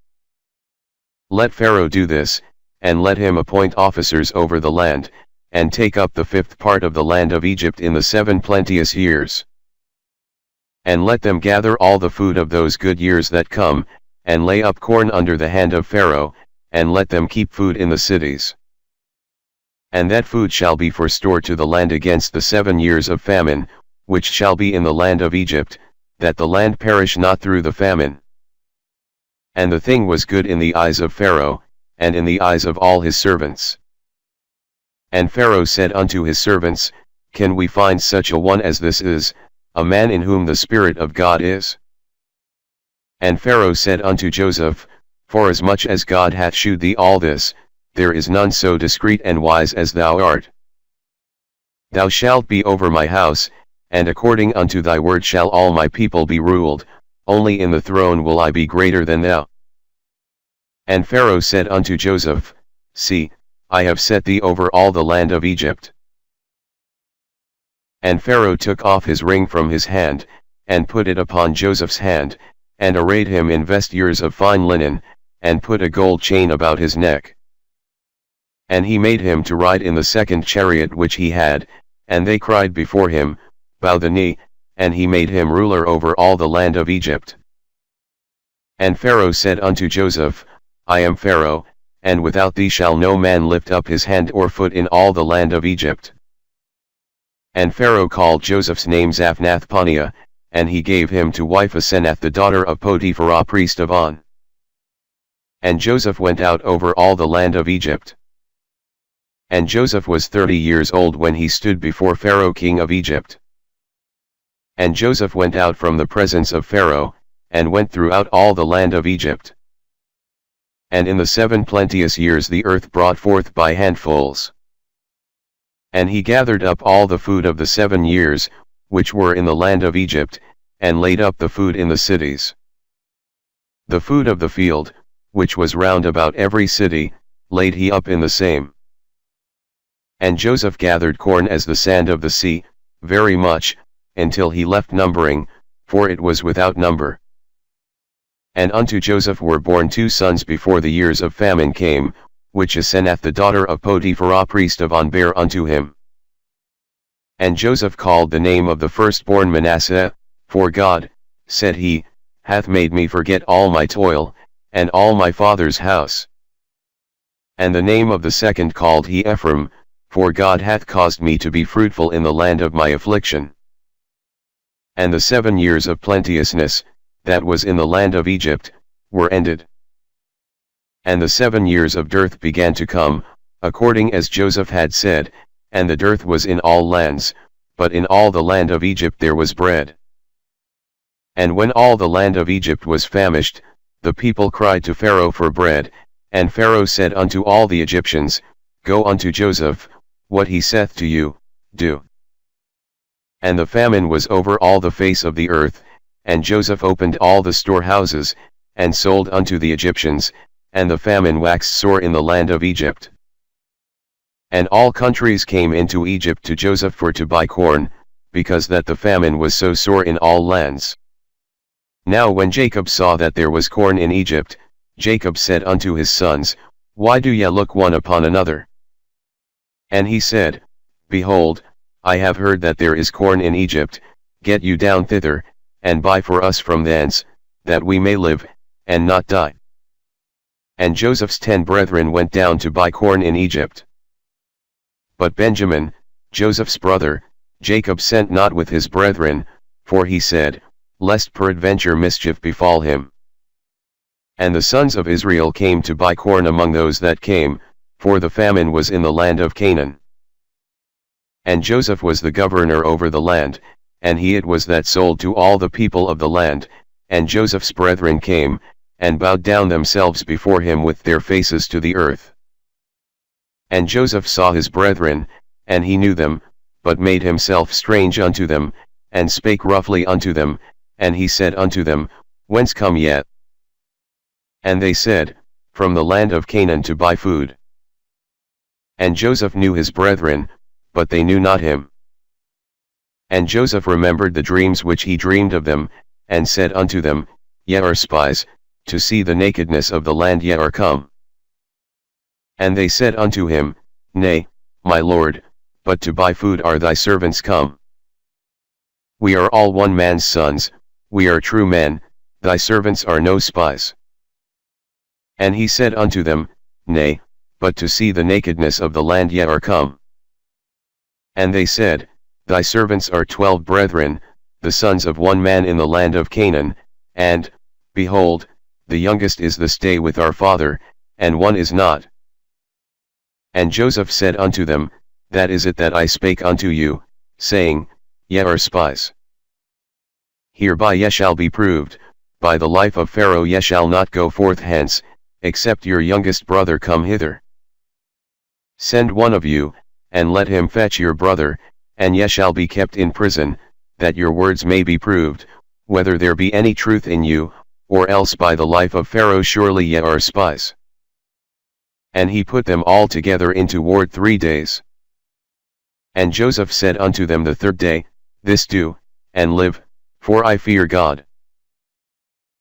Let Pharaoh do this, and let him appoint officers over the land, and take up the 5th part of the land of Egypt in the 7 plenteous years. And let them gather all the food of those good years that come, and lay up corn under the hand of Pharaoh, and let them keep food in the cities. And that food shall be for store to the land against the 7 years of famine, which shall be in the land of Egypt, that the land perish not through the famine. And the thing was good in the eyes of Pharaoh, and in the eyes of all his servants. And Pharaoh said unto his servants, Can we find such a one as this is, a man in whom the Spirit of God is? And Pharaoh said unto Joseph, Forasmuch as God hath shewed thee all this, there is none so discreet and wise as thou art. Thou shalt be over my house, and according unto thy word shall all my people be ruled, only in the throne will I be greater than thou. And Pharaoh said unto Joseph, See, I have set thee over all the land of Egypt. And Pharaoh took off his ring from his hand, and put it upon Joseph's hand, and arrayed him in vestures of fine linen, and put a gold chain about his neck. And he made him to ride in the 2nd chariot which he had, and they cried before him, Bow the knee, and he made him ruler over all the land of Egypt. And Pharaoh said unto Joseph, I am Pharaoh, and without thee shall no man lift up his hand or foot in all the land of Egypt. And Pharaoh called Joseph's name Zaphnath-Paneah, and he gave him to wife Asenath the daughter of Potiphera priest of On. And Joseph went out over all the land of Egypt. And Joseph was 30 years old when he stood before Pharaoh king of Egypt. And Joseph went out from the presence of Pharaoh, and went throughout all the land of Egypt. And in the 7 plenteous years the earth brought forth by handfuls. And he gathered up all the food of the 7 years, which were in the land of Egypt, and laid up the food in the cities. The food of the field, which was round about every city, laid he up in the same. And Joseph gathered corn as the sand of the sea, very much, until he left numbering, for it was without number. And unto Joseph were born 2 sons before the years of famine came, which Asenath the daughter of Potiphera priest of On bare unto him. And Joseph called the name of the firstborn Manasseh, for God, said he, hath made me forget all my toil, and all my father's house. And the name of the second called he Ephraim, for God hath caused me to be fruitful in the land of my affliction. And the 7 years of plenteousness, that was in the land of Egypt, were ended. And the 7 years of dearth began to come, according as Joseph had said, and the dearth was in all lands, but in all the land of Egypt there was bread. And when all the land of Egypt was famished, the people cried to Pharaoh for bread, and Pharaoh said unto all the Egyptians, Go unto Joseph, what he saith to you, do. And the famine was over all the face of the earth, and Joseph opened all the storehouses, and sold unto the Egyptians, and the famine waxed sore in the land of Egypt. And all countries came into Egypt to Joseph for to buy corn, because that the famine was so sore in all lands. Now when Jacob saw that there was corn in Egypt, Jacob said unto his sons, Why do ye look one upon another? And he said, Behold, I have heard that there is corn in Egypt, get you down thither, and buy for us from thence, that we may live, and not die. And Joseph's 10 brethren went down to buy corn in Egypt. But Benjamin, Joseph's brother, Jacob sent not with his brethren, for he said, Lest peradventure mischief befall him. And the sons of Israel came to buy corn among those that came, for the famine was in the land of Canaan. And Joseph was the governor over the land, and he it was that sold to all the people of the land, and Joseph's brethren came, and bowed down themselves before him with their faces to the earth. And Joseph saw his brethren, and he knew them, but made himself strange unto them, and spake roughly unto them, and he said unto them, Whence come ye? And they said, From the land of Canaan to buy food. And Joseph knew his brethren, but they knew not him. And Joseph remembered the dreams which he dreamed of them, and said unto them, ye are spies, to see the nakedness of the land ye are come. And they said unto him, Nay, my lord, but to buy food are thy servants come. We are all one man's sons, we are true men, thy servants are no spies. And he said unto them, Nay, but to see the nakedness of the land ye are come. And they said, Thy servants are 12 brethren, the sons of one man in the land of Canaan, and, behold, the youngest is the stay with our father, and one is not. And Joseph said unto them, That is it that I spake unto you, saying, Ye are spies. Hereby ye shall be proved, by the life of Pharaoh ye shall not go forth hence, except your youngest brother come hither. Send one of you, and let him fetch your brother, and ye shall be kept in prison, that your words may be proved, whether there be any truth in you, or else by the life of Pharaoh surely ye are spies. And he put them all together into ward 3 days. And Joseph said unto them the 3rd day, This do, and live, for I fear God.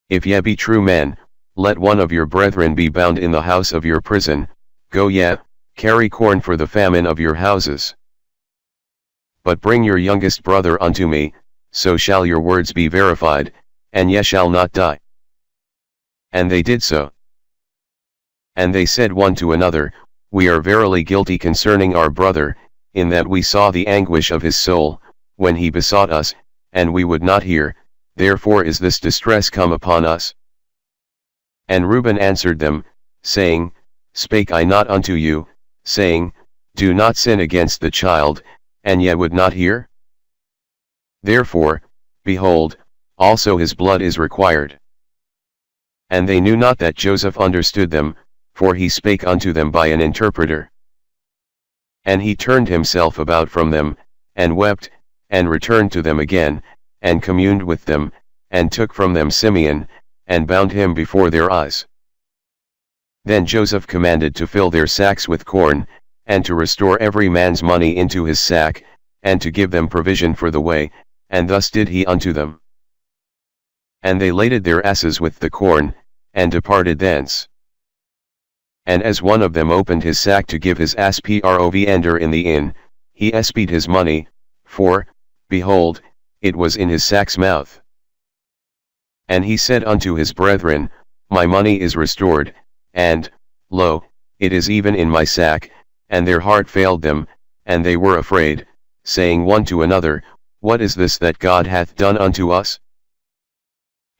If ye be true men, let one of your brethren be bound in the house of your prison, go ye, carry corn for the famine of your houses. But bring your youngest brother unto me, so shall your words be verified, and ye shall not die. And they did so. And they said one to another, We are verily guilty concerning our brother, in that we saw the anguish of his soul, when he besought us, and we would not hear, therefore is this distress come upon us. And Reuben answered them, saying, Spake I not unto you, saying, Do not sin against the child, and ye would not hear? Therefore, behold, also his blood is required. And they knew not that Joseph understood them, for he spake unto them by an interpreter. And he turned himself about from them, and wept, and returned to them again, and communed with them, and took from them Simeon, and bound him before their eyes. Then Joseph commanded to fill their sacks with corn, and to restore every man's money into his sack, and to give them provision for the way, and thus did he unto them. And they laded their asses with the corn, and departed thence. And as one of them opened his sack to give his ass provender in the inn, he espied his money, for, behold, it was in his sack's mouth. And he said unto his brethren, My money is restored, and, lo, it is even in my sack, and their heart failed them, and they were afraid, saying one to another, What is this that God hath done unto us?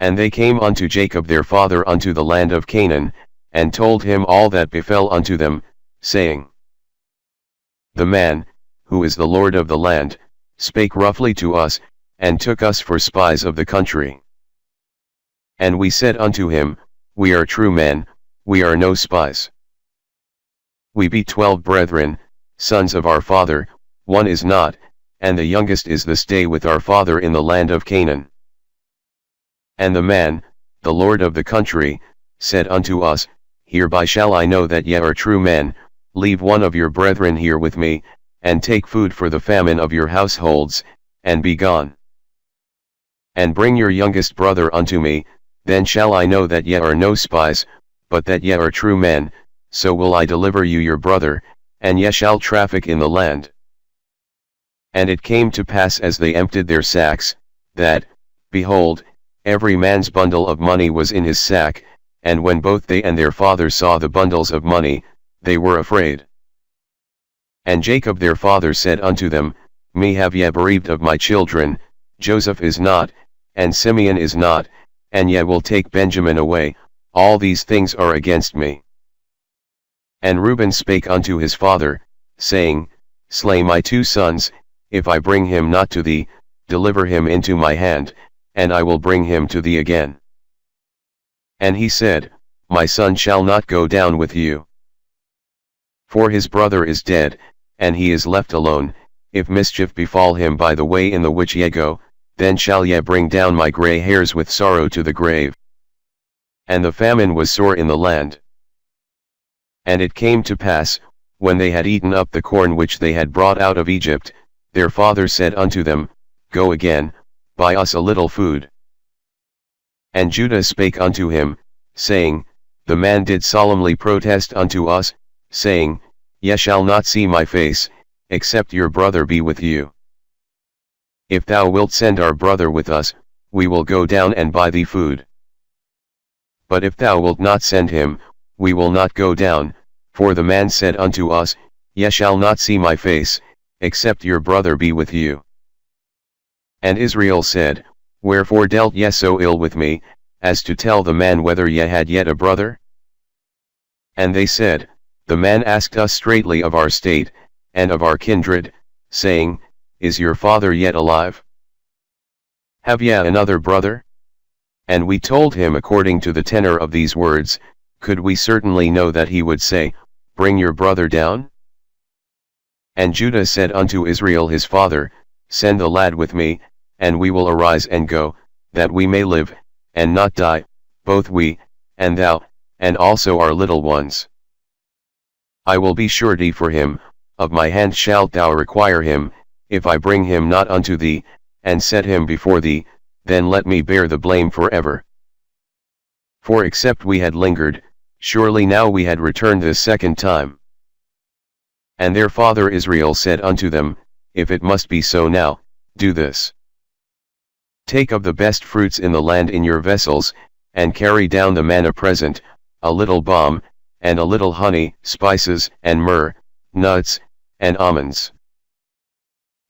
And they came unto Jacob their father unto the land of Canaan, and told him all that befell unto them, saying, The man, who is the Lord of the land, spake roughly to us, and took us for spies of the country. And we said unto him, We are true men, we are no spies. We be 12 brethren, sons of our father, one is not, and the youngest is the stay with our father in the land of Canaan. And the man, the Lord of the country, said unto us, Hereby shall I know that ye are true men, leave one of your brethren here with me, and take food for the famine of your households, and be gone. And bring your youngest brother unto me, then shall I know that ye are no spies, but that ye are true men, so will I deliver you your brother, and ye shall traffic in the land. And it came to pass as they emptied their sacks, that, behold, every man's bundle of money was in his sack, and when both they and their father saw the bundles of money, they were afraid. And Jacob their father said unto them, Me have ye bereaved of my children, Joseph is not, and Simeon is not, and ye will take Benjamin away, all these things are against me. And Reuben spake unto his father, saying, Slay my 2 sons, if I bring him not to thee, deliver him into my hand, and I will bring him to thee again. And he said, My son shall not go down with you. For his brother is dead, and he is left alone, if mischief befall him by the way in the which ye go, then shall ye bring down my grey hairs with sorrow to the grave. And the famine was sore in the land. And it came to pass, when they had eaten up the corn which they had brought out of Egypt, their father said unto them, Go again, buy us a little food. And Judah spake unto him, saying, The man did solemnly protest unto us, saying, Ye shall not see my face, except your brother be with you. If thou wilt send our brother with us, we will go down and buy thee food. But if thou wilt not send him, we will not go down, for the man said unto us, Ye shall not see my face, except your brother be with you. And Israel said, Wherefore dealt ye so ill with me, as to tell the man whether ye had yet a brother? And they said, The man asked us straitly of our state, and of our kindred, saying, Is your father yet alive? Have ye another brother? And we told him according to the tenor of these words, could we certainly know that he would say, Bring your brother down? And Judah said unto Israel his father, Send the lad with me, and we will arise and go, that we may live, and not die, both we, and thou, and also our little ones. I will be surety for him, of my hand shalt thou require him, if I bring him not unto thee, and set him before thee, then let me bear the blame forever. For except we had lingered, surely now we had returned this second time. And their father Israel said unto them, If it must be so now, do this. Take of the best fruits in the land in your vessels, and carry down the man a present, a little balm, and a little honey, spices, and myrrh, nuts, and almonds.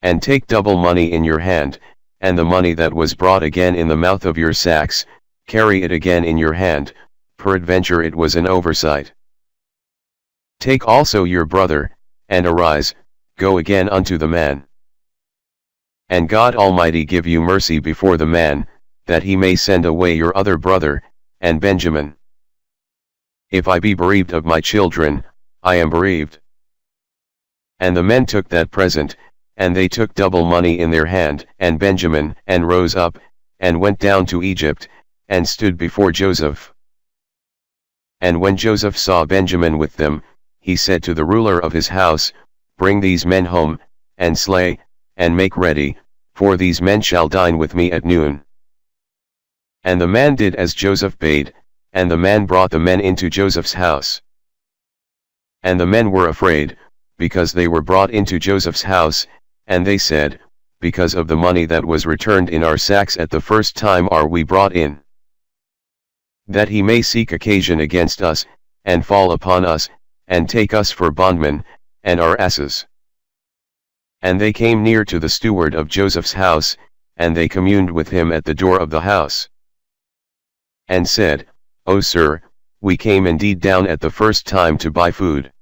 And take double money in your hand, and the money that was brought again in the mouth of your sacks, carry it again in your hand, peradventure it was an oversight. Take also your brother, and arise, go again unto the man. And God Almighty give you mercy before the man, that he may send away your other brother, and Benjamin. If I be bereaved of my children, I am bereaved. And the men took that present, and they took double money in their hand, and Benjamin, and rose up, and went down to Egypt, and stood before Joseph. And when Joseph saw Benjamin with them, he said to the ruler of his house, Bring these men home, and slay, and make ready, for these men shall dine with me at noon. And the man did as Joseph bade, and the man brought the men into Joseph's house. And the men were afraid, because they were brought into Joseph's house, and they said, Because of the money that was returned in our sacks at the first time are we brought in. That he may seek occasion against us, and fall upon us, and take us for bondmen, and our asses. And they came near to the steward of Joseph's house, and they communed with him at the door of the house. And said, O sir, we came indeed down at the first time to buy food.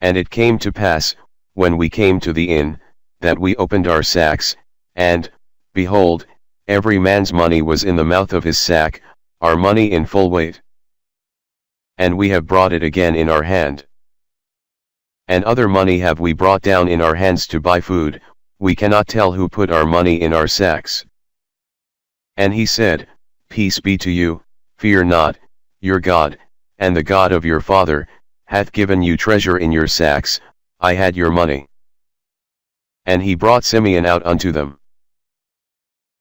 And it came to pass, when we came to the inn, that we opened our sacks, and, behold, every man's money was in the mouth of his sack, our money in full weight. And we have brought it again in our hand. And other money have we brought down in our hands to buy food, we cannot tell who put our money in our sacks. And he said, Peace be to you, fear not, your God, and the God of your father, hath given you treasure in your sacks, I had your money. And he brought Simeon out unto them.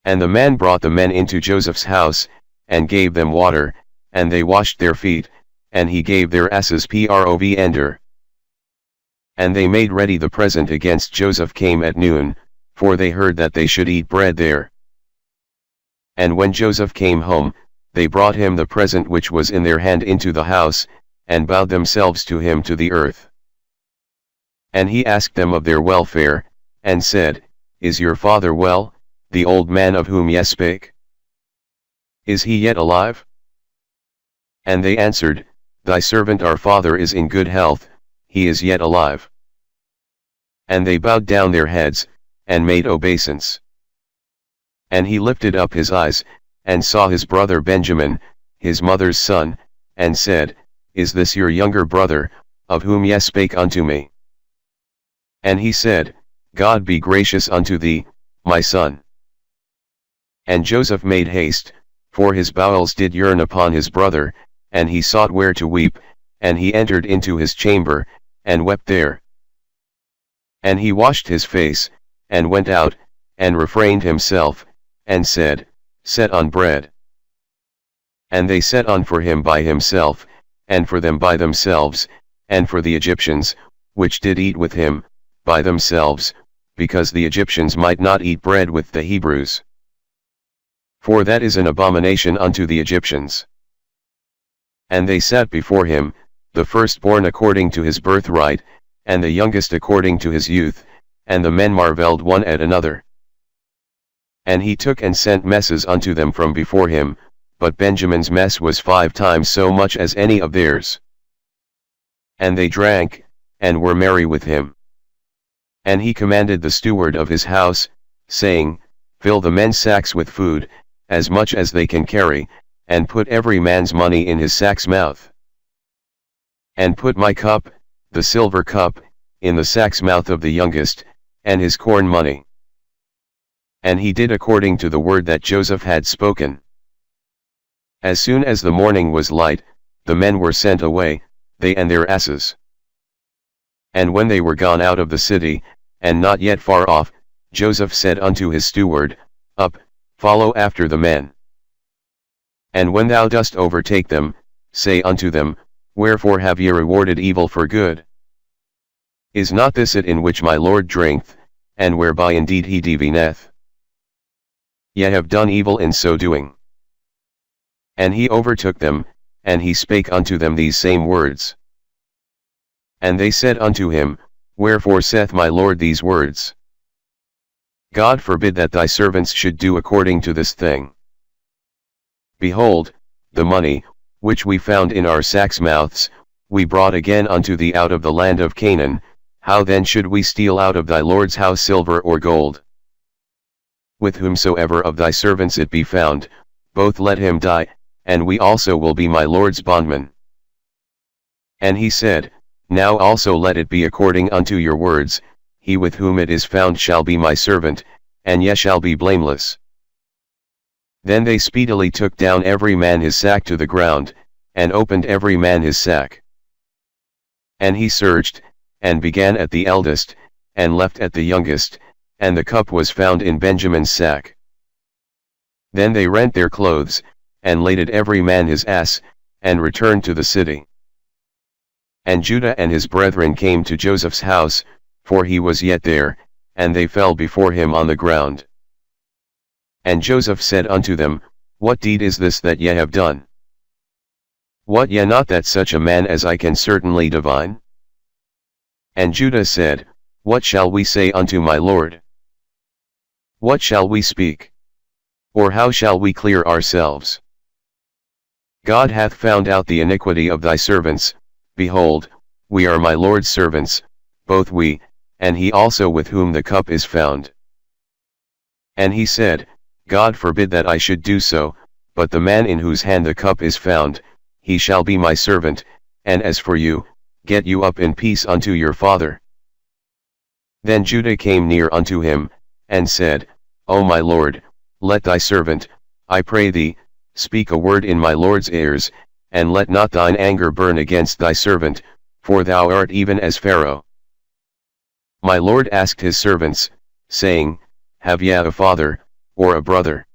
And the man brought the men into Joseph's house, and gave them water, and they washed their feet, and he gave their asses provender. And they made ready the present against Joseph came at noon, for they heard that they should eat bread there. And when Joseph came home, they brought him the present which was in their hand into the house, and bowed themselves to him to the earth. And he asked them of their welfare, and said, Is your father well, the old man of whom ye spake? Is he yet alive? And they answered, Thy servant our father is in good health, he is yet alive. And they bowed down their heads, and made obeisance. And he lifted up his eyes, and saw his brother Benjamin, his mother's son, and said, Is this your younger brother, of whom ye spake unto me? And he said, God be gracious unto thee, my son. And Joseph made haste, for his bowels did yearn upon his brother, and he sought where to weep, and he entered into his chamber, and wept there. And he washed his face, and went out, and refrained himself, and said, Set on bread. And they set on for him by himself, and for them by themselves, and for the Egyptians, which did eat with him, by themselves, because the Egyptians might not eat bread with the Hebrews. For that is an abomination unto the Egyptians. And they sat before him, the firstborn according to his birthright, and the youngest according to his youth, and the men marveled one at another. And he took and sent messes unto them from before him, but Benjamin's mess was 5 times so much as any of theirs. And they drank, and were merry with him. And he commanded the steward of his house, saying, Fill the men's sacks with food, as much as they can carry, and put every man's money in his sack's mouth. And put my cup, the silver cup, in the sack's mouth of the youngest, and his corn money. And he did according to the word that Joseph had spoken. As soon as the morning was light, the men were sent away, they and their asses. And when they were gone out of the city, and not yet far off, Joseph said unto his steward, Up, follow after the men. And when thou dost overtake them, say unto them, Wherefore have ye rewarded evil for good? Is not this it in which my Lord drinketh, and whereby indeed he divineth? Ye have done evil in so doing. And he overtook them, and he spake unto them these same words. And they said unto him, Wherefore saith my Lord these words? God forbid that thy servants should do according to this thing. Behold, the money, which we found in our sacks' mouths, we brought again unto thee out of the land of Canaan. How then should we steal out of thy Lord's house silver or gold? With whomsoever of thy servants it be found, both let him die, and we also will be my Lord's bondmen. And he said, Now also let it be according unto your words, he with whom it is found shall be my servant, and ye shall be blameless. Then they speedily took down every man his sack to the ground, and opened every man his sack. And he searched, and began at the eldest, and left at the youngest, and the cup was found in Benjamin's sack. Then they rent their clothes, and laded every man his ass, and returned to the city. And Judah and his brethren came to Joseph's house, for he was yet there, and they fell before him on the ground. And Joseph said unto them, What deed is this that ye have done? Wot ye not that such a man as I can certainly divine? And Judah said, What shall we say unto my Lord? What shall we speak? Or how shall we clear ourselves? God hath found out the iniquity of thy servants. Behold, we are my Lord's servants, both we, and he also with whom the cup is found. And he said, God forbid that I should do so, but the man in whose hand the cup is found, he shall be my servant, and as for you, get you up in peace unto your father. Then Judah came near unto him, and said, O my Lord, let thy servant, I pray thee, speak a word in my Lord's ears, and let not thine anger burn against thy servant, for thou art even as Pharaoh. My Lord asked his servants, saying, Have ye a father, or a brother?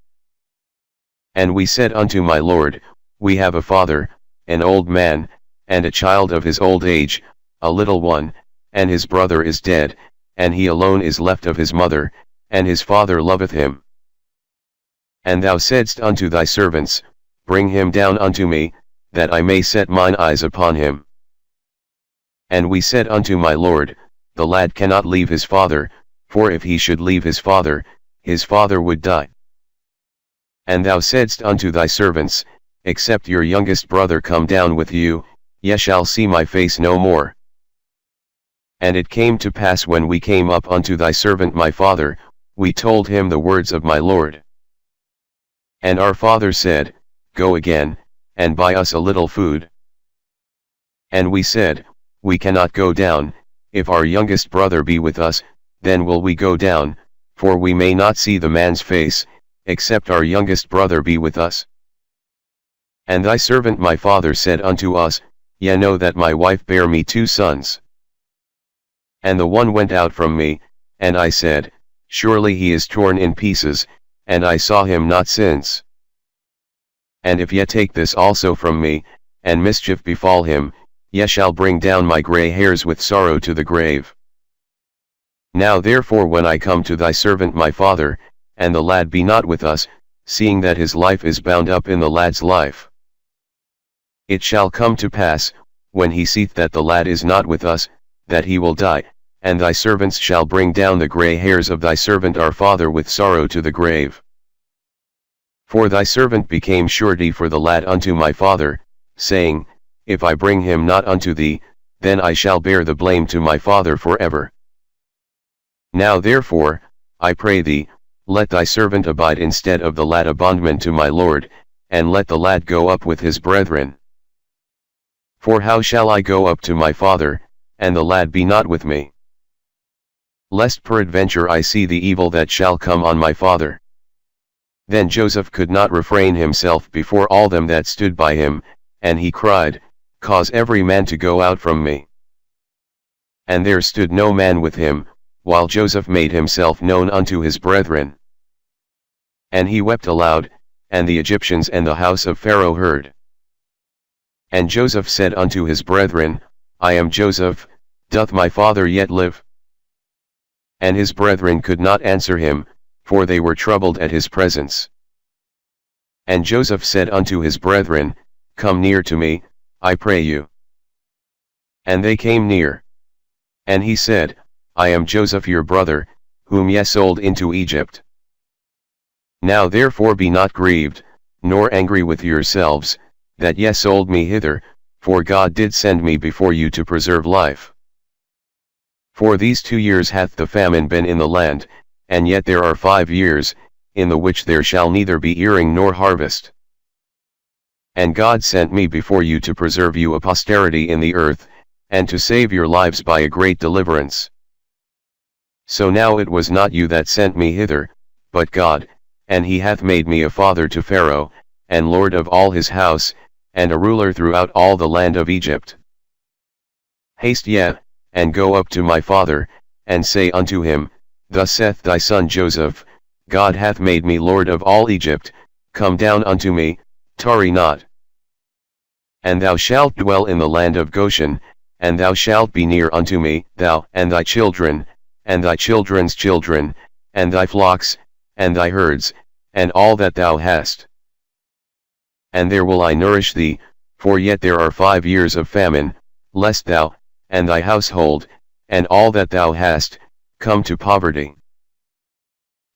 And we said unto my Lord, We have a father, an old man, and a child of his old age, a little one, and his brother is dead, and he alone is left of his mother, and his father loveth him. And thou saidst unto thy servants, Bring him down unto me, that I may set mine eyes upon him. And we said unto my Lord, The lad cannot leave his father, for if he should leave his father would die. And thou saidst unto thy servants, Except your youngest brother come down with you, ye shall see my face no more. And it came to pass when we came up unto thy servant my father, we told him the words of my Lord. And our father said, Go again, and buy us a little food. And we said, We cannot go down, if our youngest brother be with us, then will we go down, for we may not see the man's face, except our youngest brother be with us. And thy servant my father said unto us, Ye know that my wife bare me 2 sons. And the one went out from me, and I said, Surely he is torn in pieces, and I saw him not since. And if ye take this also from me, and mischief befall him, ye shall bring down my grey hairs with sorrow to the grave. Now therefore when I come to thy servant my father, and the lad be not with us, seeing that his life is bound up in the lad's life. It shall come to pass, when he seeth that the lad is not with us, that he will die, and thy servants shall bring down the grey hairs of thy servant our father with sorrow to the grave. For thy servant became surety for the lad unto my father, saying, If I bring him not unto thee, then I shall bear the blame to my father forever. Now therefore, I pray thee, let thy servant abide instead of the lad a bondman to my lord, and let the lad go up with his brethren. For how shall I go up to my father, and the lad be not with me? Lest peradventure I see the evil that shall come on my father. Then Joseph could not refrain himself before all them that stood by him, and he cried, Cause every man to go out from me. And there stood no man with him, while Joseph made himself known unto his brethren. And he wept aloud, and the Egyptians and the house of Pharaoh heard. And Joseph said unto his brethren, I am Joseph, doth my father yet live? And his brethren could not answer him, for they were troubled at his presence. And Joseph said unto his brethren, Come near to me, I pray you. And they came near. And he said, I am Joseph your brother, whom ye sold into Egypt. Now therefore be not grieved, nor angry with yourselves, that ye sold me hither, for God did send me before you to preserve life. For these 2 years hath the famine been in the land, and yet there are 5 years, in the which there shall neither be earing nor harvest. And God sent me before you to preserve you a posterity in the earth, and to save your lives by a great deliverance. So now it was not you that sent me hither, but God, and he hath made me a father to Pharaoh, and lord of all his house, and a ruler throughout all the land of Egypt. Haste ye, and go up to my father, and say unto him, Thus saith thy son Joseph, God hath made me lord of all Egypt, come down unto me, tarry not. And thou shalt dwell in the land of Goshen, and thou shalt be near unto me, thou and thy children, and thy children's children, and thy flocks, and thy herds, and all that thou hast. And there will I nourish thee, for yet there are 5 years of famine, lest thou, and thy household, and all that thou hast, come to poverty.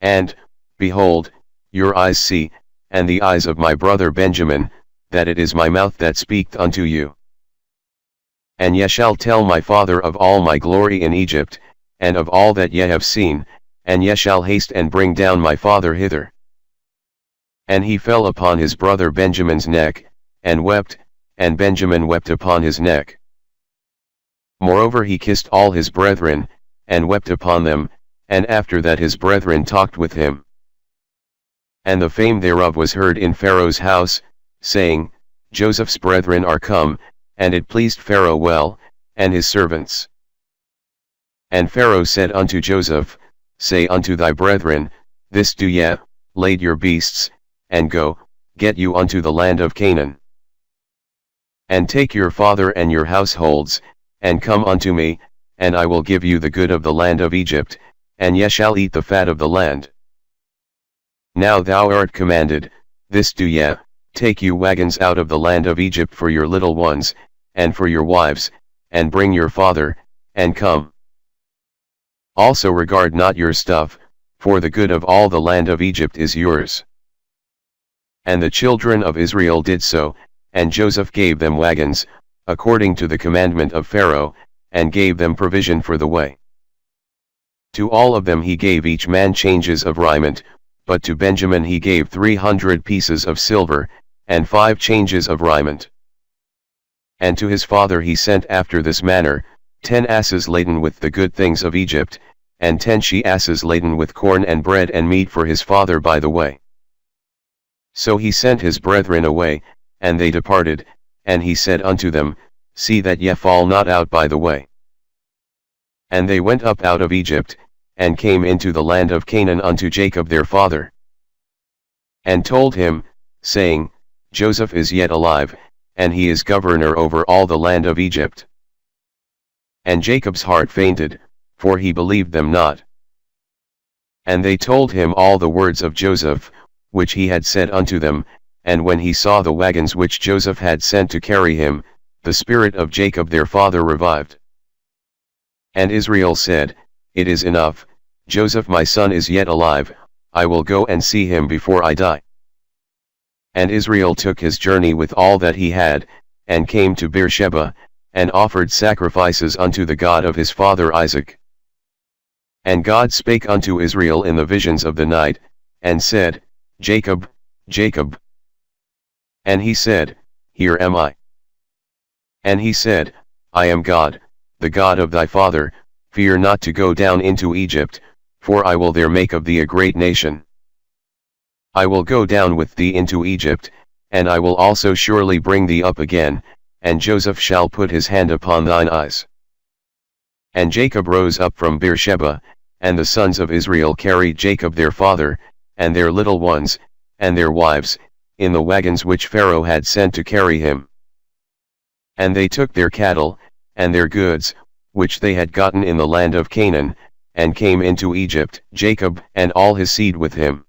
And, behold, your eyes see, and the eyes of my brother Benjamin, that it is my mouth that speaketh unto you. And ye shall tell my father of all my glory in Egypt, and of all that ye have seen, and ye shall haste and bring down my father hither. And he fell upon his brother Benjamin's neck, and wept, and Benjamin wept upon his neck. Moreover he kissed all his brethren, and wept upon them, and after that his brethren talked with him. And the fame thereof was heard in Pharaoh's house, saying, Joseph's brethren are come, and it pleased Pharaoh well, and his servants. And Pharaoh said unto Joseph, Say unto thy brethren, This do ye, lade your beasts, and go, get you unto the land of Canaan. And take your father and your households, and come unto me, and I will give you the good of the land of Egypt, and ye shall eat the fat of the land. Now thou art commanded, this do ye, take you wagons out of the land of Egypt for your little ones, and for your wives, and bring your father, and come. Also regard not your stuff, for the good of all the land of Egypt is yours. And the children of Israel did so, and Joseph gave them wagons, according to the commandment of Pharaoh, and gave them provision for the way. To all of them he gave each man changes of raiment, but to Benjamin he gave 300 pieces of silver, and 5 changes of raiment. And to his father he sent after this manner, 10 asses laden with the good things of Egypt, and 10 she-asses laden with corn and bread and meat for his father by the way. So he sent his brethren away, and they departed, and he said unto them, See that ye fall not out by the way. And they went up out of Egypt, and came into the land of Canaan unto Jacob their father. And told him, saying, Joseph is yet alive, and he is governor over all the land of Egypt. And Jacob's heart fainted, for he believed them not. And they told him all the words of Joseph, which he had said unto them, and when he saw the wagons which Joseph had sent to carry him, the spirit of Jacob their father revived. And Israel said, It is enough, Joseph my son is yet alive, I will go and see him before I die. And Israel took his journey with all that he had, and came to Beersheba, and offered sacrifices unto the God of his father Isaac. And God spake unto Israel in the visions of the night, and said, Jacob, Jacob. And he said, Here am I. And he said, I am God, the God of thy father, fear not to go down into Egypt, for I will there make of thee a great nation. I will go down with thee into Egypt, and I will also surely bring thee up again, and Joseph shall put his hand upon thine eyes. And Jacob rose up from Beersheba, and the sons of Israel carried Jacob their father, and their little ones, and their wives, in the wagons which Pharaoh had sent to carry him. And they took their cattle, and their goods, which they had gotten in the land of Canaan, and came into Egypt, Jacob and all his seed with him.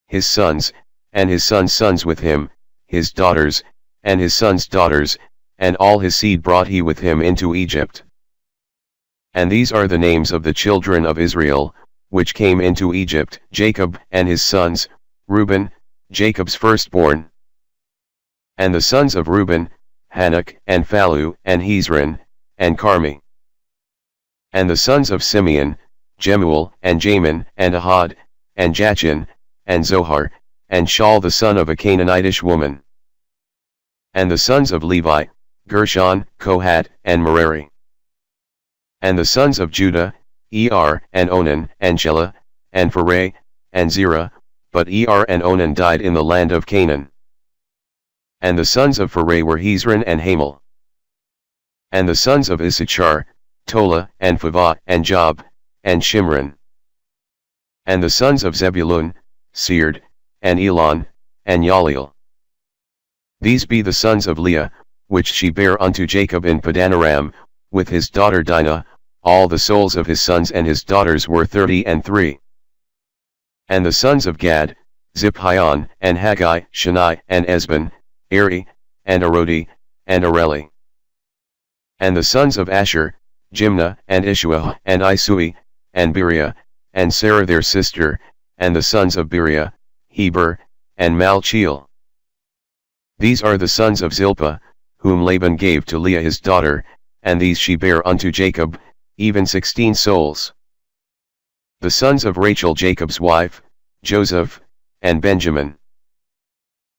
His sons, and his sons' sons with him, his daughters, and his sons' daughters, and all his seed brought he with him into Egypt. And these are the names of the children of Israel, which came into Egypt, Jacob and his sons, Reuben, Jacob's firstborn. And the sons of Reuben, Hanok, and Phallu, and Hezron, and Carmi. And the sons of Simeon, Jemuel, and Jamin, and Ahad, and Jachin, and Zohar, and Shaul the son of a Canaanitish woman. And the sons of Levi, Gershon, Kohat, and Merari. And the sons of Judah, Er, and Onan, and Shelah, and Phareh, and Zerah, but Er and Onan died in the land of Canaan. And the sons of Phareh were Hezron and Hamel. And the sons of Issachar, Tola, and Phuvah, and Job, and Shimron. And the sons of Zebulun, Sered, and Elon, and Yaliel. These be the sons of Leah, which she bare unto Jacob in Padanaram, with his daughter Dinah. All the souls of his sons and his daughters were 33. And the sons of Gad, Ziphion, and Haggai, Shani, and Esban, Eri, and Arodi, and Areli. And the sons of Asher, Jimnah, and Ishua, and Isui, and Beriah, and Sarah their sister, and the sons of Beriah, Heber, and Malchiel. These are the sons of Zilpah, whom Laban gave to Leah his daughter, and these she bare unto Jacob, even 16 souls. The sons of Rachel Jacob's wife, Joseph, and Benjamin.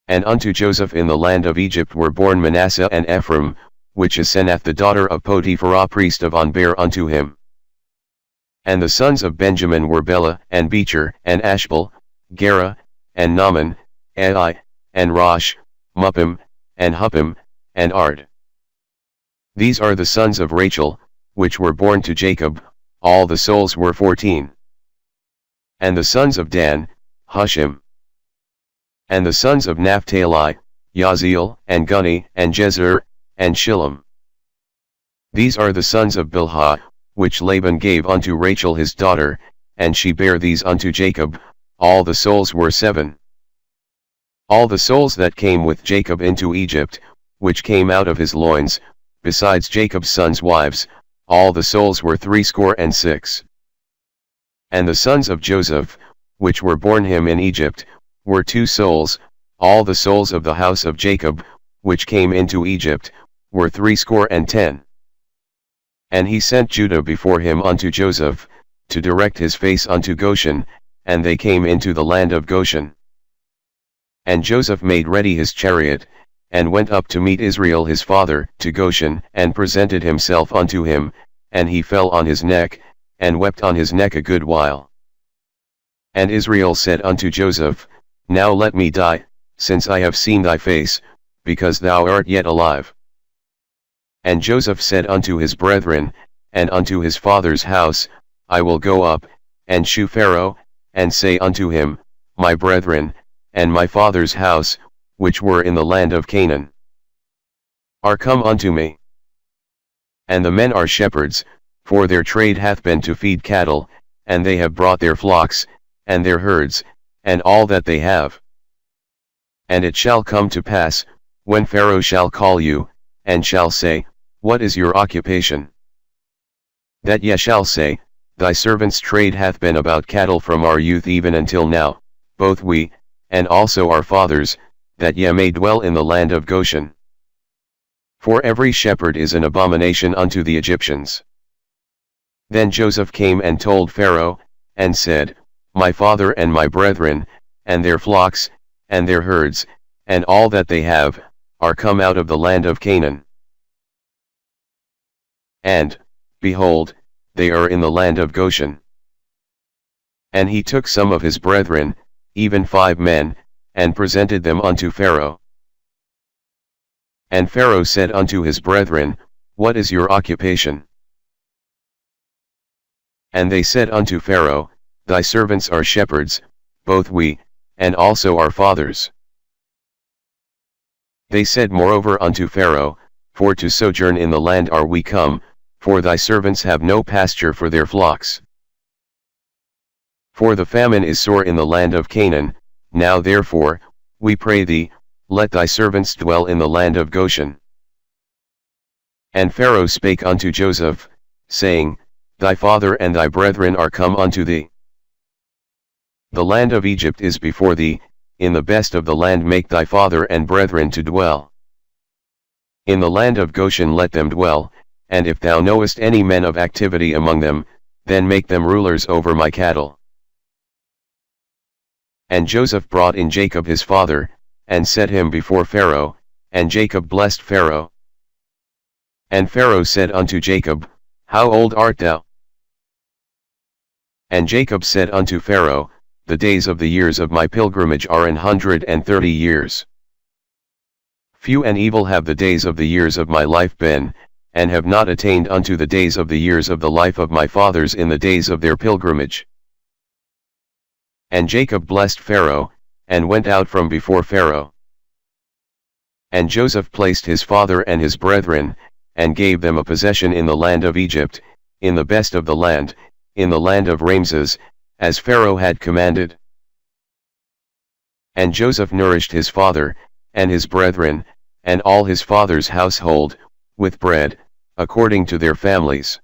And unto Joseph in the land of Egypt were born Manasseh and Ephraim, which Asenath the daughter of Potipharah priest of On bare unto him. And the sons of Benjamin were Bela, and Becher, and Ashbel, Gera, and Naaman, Ai, and Rosh, Muppim, and Huppim, and Ard. These are the sons of Rachel, which were born to Jacob, all the souls were 14. And the sons of Dan, Hushim. And the sons of Naphtali, Yaziel, and Guni, and Jezer, and Shillem. These are the sons of Bilhah, which Laban gave unto Rachel his daughter, and she bare these unto Jacob, all the souls were 7. All the souls that came with Jacob into Egypt, which came out of his loins, besides Jacob's sons' wives, all the souls were 66. And the sons of Joseph, which were born him in Egypt, were 2 souls, all the souls of the house of Jacob, which came into Egypt, were 70. And he sent Judah before him unto Joseph, to direct his face unto Goshen, and they came into the land of Goshen. And Joseph made ready his chariot, and went up to meet Israel his father, to Goshen, and presented himself unto him, and he fell on his neck, and wept on his neck a good while. And Israel said unto Joseph, Now let me die, since I have seen thy face, because thou art yet alive. And Joseph said unto his brethren, and unto his father's house, I will go up, and shew Pharaoh, and say unto him, My brethren, and my father's house, which were in the land of Canaan, are come unto me. And the men are shepherds, for their trade hath been to feed cattle, and they have brought their flocks, and their herds, and all that they have. And it shall come to pass, when Pharaoh shall call you, and shall say, What is your occupation? That ye shall say, Thy servant's trade hath been about cattle from our youth even until now, both we, and also our fathers, that ye may dwell in the land of Goshen. For every shepherd is an abomination unto the Egyptians. Then Joseph came and told Pharaoh, and said, My father and my brethren, and their flocks, and their herds, and all that they have, are come out of the land of Canaan. And, behold, they are in the land of Goshen. And he took some of his brethren, even 5 men, and presented them unto Pharaoh. And Pharaoh said unto his brethren, What is your occupation? And they said unto Pharaoh, Thy servants are shepherds, both we, and also our fathers. They said moreover unto Pharaoh, For to sojourn in the land are we come, for thy servants have no pasture for their flocks. For the famine is sore in the land of Canaan, now therefore, we pray thee, let thy servants dwell in the land of Goshen. And Pharaoh spake unto Joseph, saying, Thy father and thy brethren are come unto thee. The land of Egypt is before thee, in the best of the land make thy father and brethren to dwell. In the land of Goshen let them dwell, and if thou knowest any men of activity among them, then make them rulers over my cattle. And Joseph brought in Jacob his father, and set him before Pharaoh, and Jacob blessed Pharaoh. And Pharaoh said unto Jacob, How old art thou? And Jacob said unto Pharaoh, The days of the years of my pilgrimage are 130 years. Few and evil have the days of the years of my life been, and have not attained unto the days of the years of the life of my fathers in the days of their pilgrimage. And Jacob blessed Pharaoh, and went out from before Pharaoh. And Joseph placed his father and his brethren, and gave them a possession in the land of Egypt, in the best of the land, in the land of Ramses, as Pharaoh had commanded. And Joseph nourished his father, and his brethren, and all his father's household, with bread, according to their families.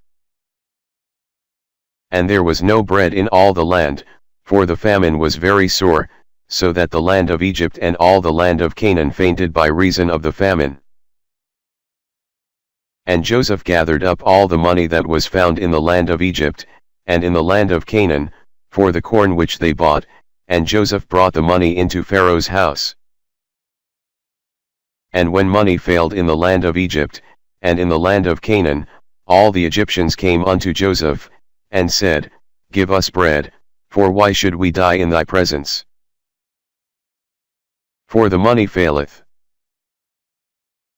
And there was no bread in all the land, for the famine was very sore, so that the land of Egypt and all the land of Canaan fainted by reason of the famine. And Joseph gathered up all the money that was found in the land of Egypt, and in the land of Canaan, for the corn which they bought, and Joseph brought the money into Pharaoh's house. And when money failed in the land of Egypt, and in the land of Canaan, all the Egyptians came unto Joseph, and said, Give us bread, for why should we die in thy presence? For the money faileth.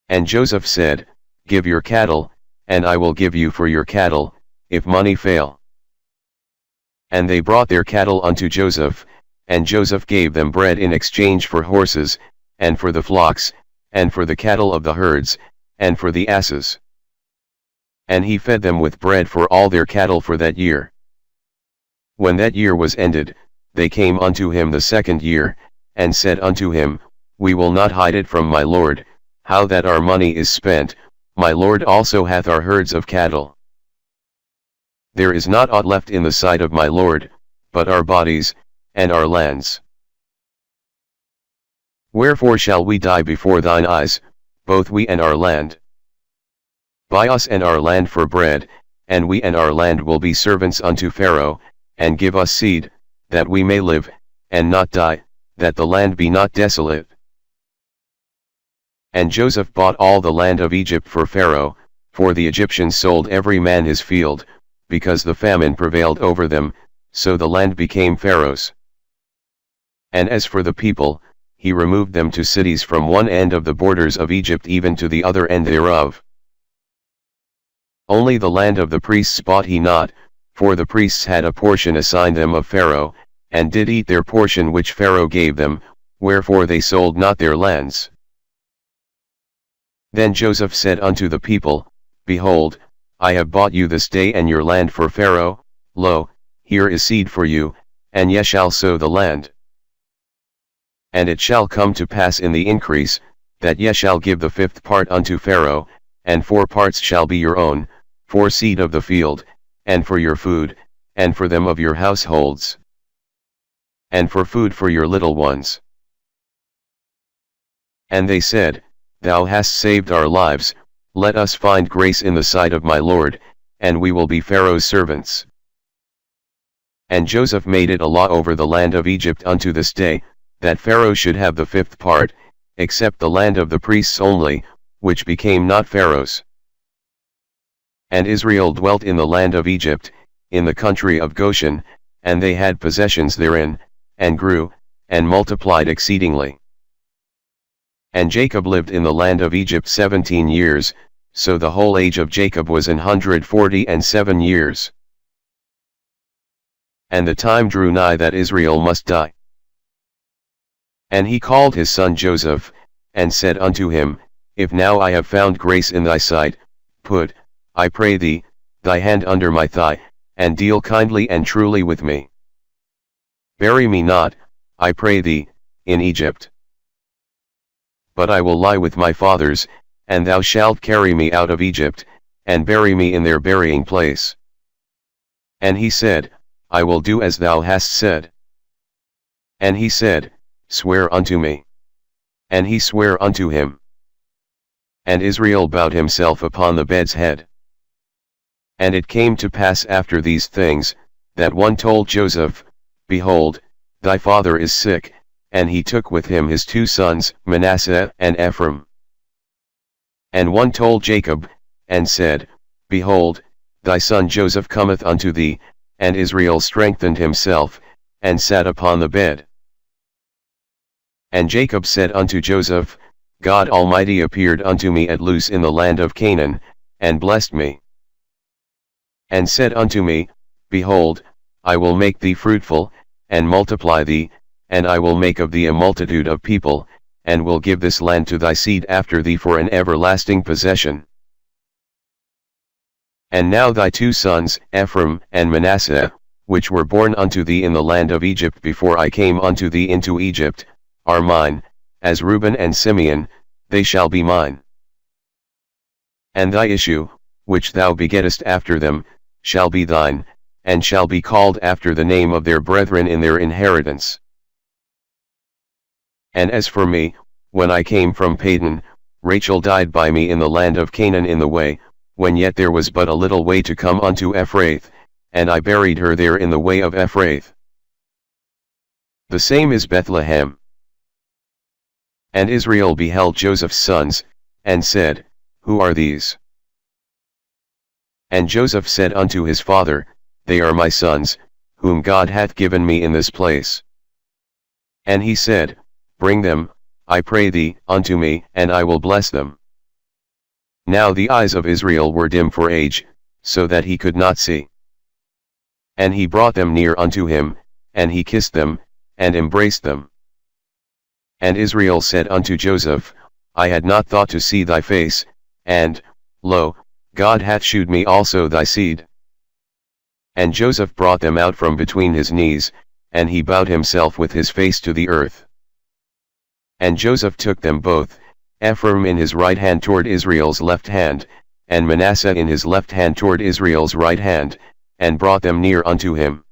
And Joseph said, Give your cattle, and I will give you for your cattle, if money fail. And they brought their cattle unto Joseph, and Joseph gave them bread in exchange for horses, and for the flocks, and for the cattle of the herds, and for the asses. And he fed them with bread for all their cattle for that year. When that year was ended, they came unto him the second year, and said unto him, We will not hide it from my lord, how that our money is spent, my lord also hath our herds of cattle. There is not aught left in the sight of my lord, but our bodies, and our lands. Wherefore shall we die before thine eyes, both we and our land? Buy us and our land for bread, and we and our land will be servants unto Pharaoh, and give us seed, that we may live, and not die, that the land be not desolate. And Joseph bought all the land of Egypt for Pharaoh, for the Egyptians sold every man his field, because the famine prevailed over them, so the land became Pharaoh's. And as for the people, he removed them to cities from one end of the borders of Egypt even to the other end thereof. Only the land of the priests bought he not, for the priests had a portion assigned them of Pharaoh, and did eat their portion which Pharaoh gave them, wherefore they sold not their lands. Then Joseph said unto the people, Behold, I have bought you this day and your land for Pharaoh. Lo, here is seed for you, and ye shall sow the land. And it shall come to pass in the increase, that ye shall give the 5th part unto Pharaoh, and 4 parts shall be your own, for seed of the field, and for your food, and for them of your households, and for food for your little ones. And they said, Thou hast saved our lives, let us find grace in the sight of my Lord, and we will be Pharaoh's servants. And Joseph made it a law over the land of Egypt unto this day, that Pharaoh should have the 5th part, except the land of the priests only, which became not Pharaoh's. And Israel dwelt in the land of Egypt, in the country of Goshen, and they had possessions therein, and grew, and multiplied exceedingly. And Jacob lived in the land of Egypt 17 years, so the whole age of Jacob was 147 years. And the time drew nigh that Israel must die. And he called his son Joseph, and said unto him, If now I have found grace in thy sight, put, I pray thee, thy hand under my thigh, and deal kindly and truly with me. Bury me not, I pray thee, in Egypt. But I will lie with my fathers, and thou shalt carry me out of Egypt, and bury me in their burying place. And he said, I will do as thou hast said. And he said, Swear unto me. And he sware unto him. And Israel bowed himself upon the bed's head. And it came to pass after these things, that one told Joseph, Behold, thy father is sick, and he took with him his 2 sons, Manasseh and Ephraim. And one told Jacob, and said, Behold, thy son Joseph cometh unto thee, and Israel strengthened himself, and sat upon the bed. And Jacob said unto Joseph, God Almighty appeared unto me at Luz in the land of Canaan, and blessed me. And said unto me, Behold, I will make thee fruitful, and multiply thee, and I will make of thee a multitude of people, and will give this land to thy seed after thee for an everlasting possession. And now thy 2 sons, Ephraim and Manasseh, which were born unto thee in the land of Egypt before I came unto thee into Egypt, are mine, as Reuben and Simeon, they shall be mine. And thy issue, which thou begettest after them, shall be thine, and shall be called after the name of their brethren in their inheritance. And as for me, when I came from Padan, Rachel died by me in the land of Canaan in the way, when yet there was but a little way to come unto Ephrath, and I buried her there in the way of Ephrath. The same is Bethlehem. And Israel beheld Joseph's sons, and said, Who are these? And Joseph said unto his father, They are my sons, whom God hath given me in this place. And he said, Bring them, I pray thee, unto me, and I will bless them. Now the eyes of Israel were dim for age, so that he could not see. And he brought them near unto him, and he kissed them, and embraced them. And Israel said unto Joseph, I had not thought to see thy face, and, lo, God hath shewed me also thy seed. And Joseph brought them out from between his knees, and he bowed himself with his face to the earth. And Joseph took them both, Ephraim in his right hand toward Israel's left hand, and Manasseh in his left hand toward Israel's right hand, and brought them near unto him.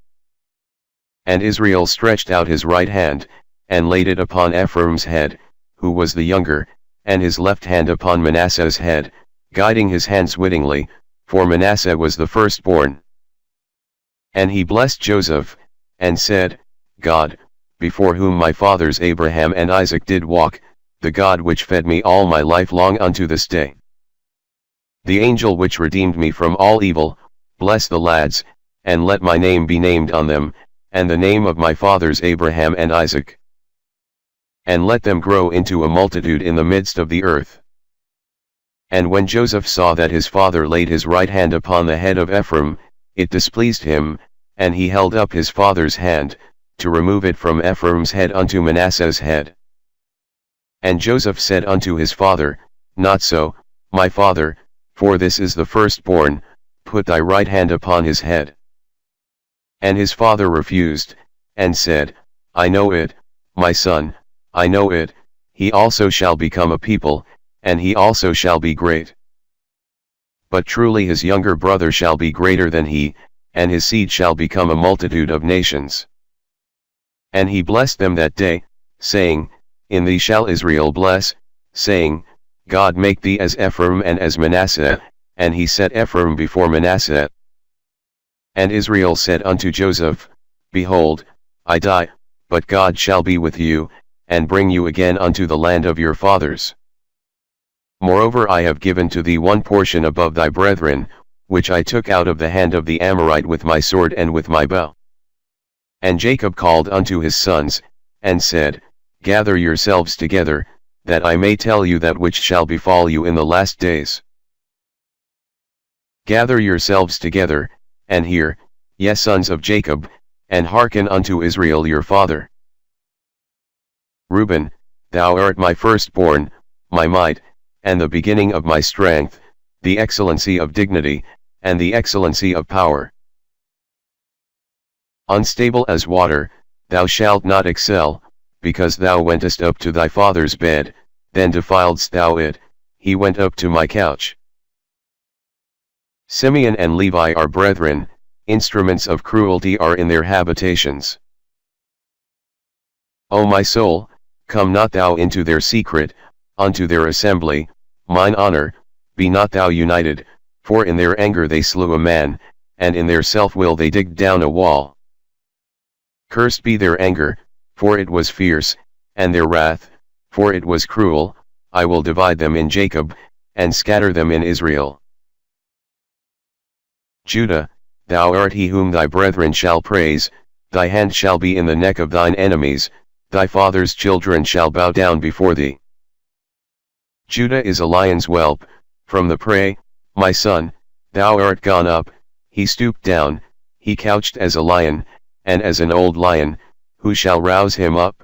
And Israel stretched out his right hand, and laid it upon Ephraim's head, who was the younger, and his left hand upon Manasseh's head, guiding his hands wittingly, for Manasseh was the firstborn. And he blessed Joseph, and said, God, before whom my fathers Abraham and Isaac did walk, the God which fed me all my life long unto this day. The angel which redeemed me from all evil, bless the lads, and let my name be named on them, and the name of my fathers Abraham and Isaac. And let them grow into a multitude in the midst of the earth. And when Joseph saw that his father laid his right hand upon the head of Ephraim, it displeased him, and he held up his father's hand, to remove it from Ephraim's head unto Manasseh's head. And Joseph said unto his father, Not so, my father, for this is the firstborn, put thy right hand upon his head. And his father refused, and said, I know it, my son, I know it, he also shall become a people, and he also shall be great. But truly his younger brother shall be greater than he, and his seed shall become a multitude of nations. And he blessed them that day, saying, In thee shall Israel bless, saying, God make thee as Ephraim and as Manasseh, and he set Ephraim before Manasseh. And Israel said unto Joseph, Behold, I die, but God shall be with you, and bring you again unto the land of your fathers. Moreover I have given to thee one portion above thy brethren, which I took out of the hand of the Amorite with my sword and with my bow. And Jacob called unto his sons, and said, Gather yourselves together, that I may tell you that which shall befall you in the last days. Gather yourselves together, and hear, ye sons of Jacob, and hearken unto Israel your father. Reuben, thou art my firstborn, my might, and the beginning of my strength, the excellency of dignity, and the excellency of power. Unstable as water, thou shalt not excel, because thou wentest up to thy father's bed, then defiledst thou it, he went up to my couch. Simeon and Levi are brethren, instruments of cruelty are in their habitations. O my soul, come not thou into their secret, unto their assembly, mine honor, be not thou united, for in their anger they slew a man, and in their self-will they digged down a wall. Cursed be their anger, for it was fierce, and their wrath, for it was cruel, I will divide them in Jacob, and scatter them in Israel. Judah, thou art he whom thy brethren shall praise, thy hand shall be in the neck of thine enemies, thy father's children shall bow down before thee. Judah is a lion's whelp, from the prey, my son, thou art gone up, he stooped down, he couched as a lion, and as an old lion, who shall rouse him up?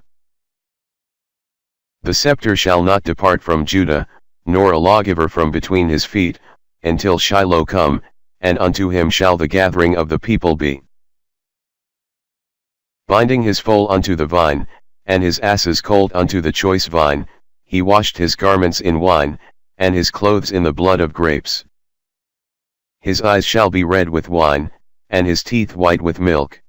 The scepter shall not depart from Judah, nor a lawgiver from between his feet, until Shiloh come, and unto him shall the gathering of the people be. Binding his foal unto the vine, and his asses colt unto the choice vine, he washed his garments in wine, and his clothes in the blood of grapes. His eyes shall be red with wine, and his teeth white with milk.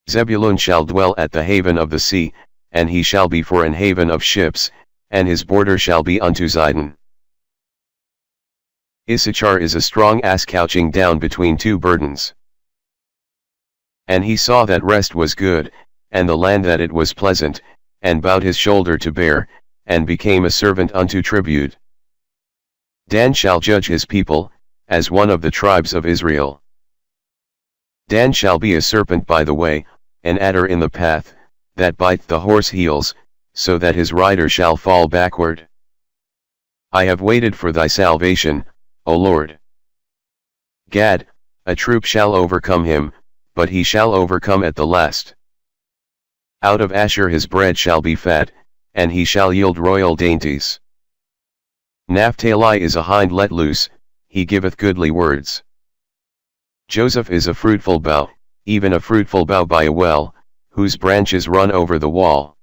Zebulun shall dwell at the haven of the sea, and he shall be for an haven of ships, and his border shall be unto Zidon. Issachar is a strong ass couching down between two burdens. And he saw that rest was good, and the land that it was pleasant, and bowed his shoulder to bear, and became a servant unto tribute. Dan shall judge his people, as one of the tribes of Israel. Dan shall be a serpent by the way, an adder in the path, that biteth the horse heels, so that his rider shall fall backward. I have waited for thy salvation, O Lord. Gad, a troop shall overcome him, but he shall overcome at the last. Out of Asher his bread shall be fat, and he shall yield royal dainties. Naphtali is a hind let loose, he giveth goodly words. Joseph is a fruitful bough, even a fruitful bough by a well, whose branches run over the wall.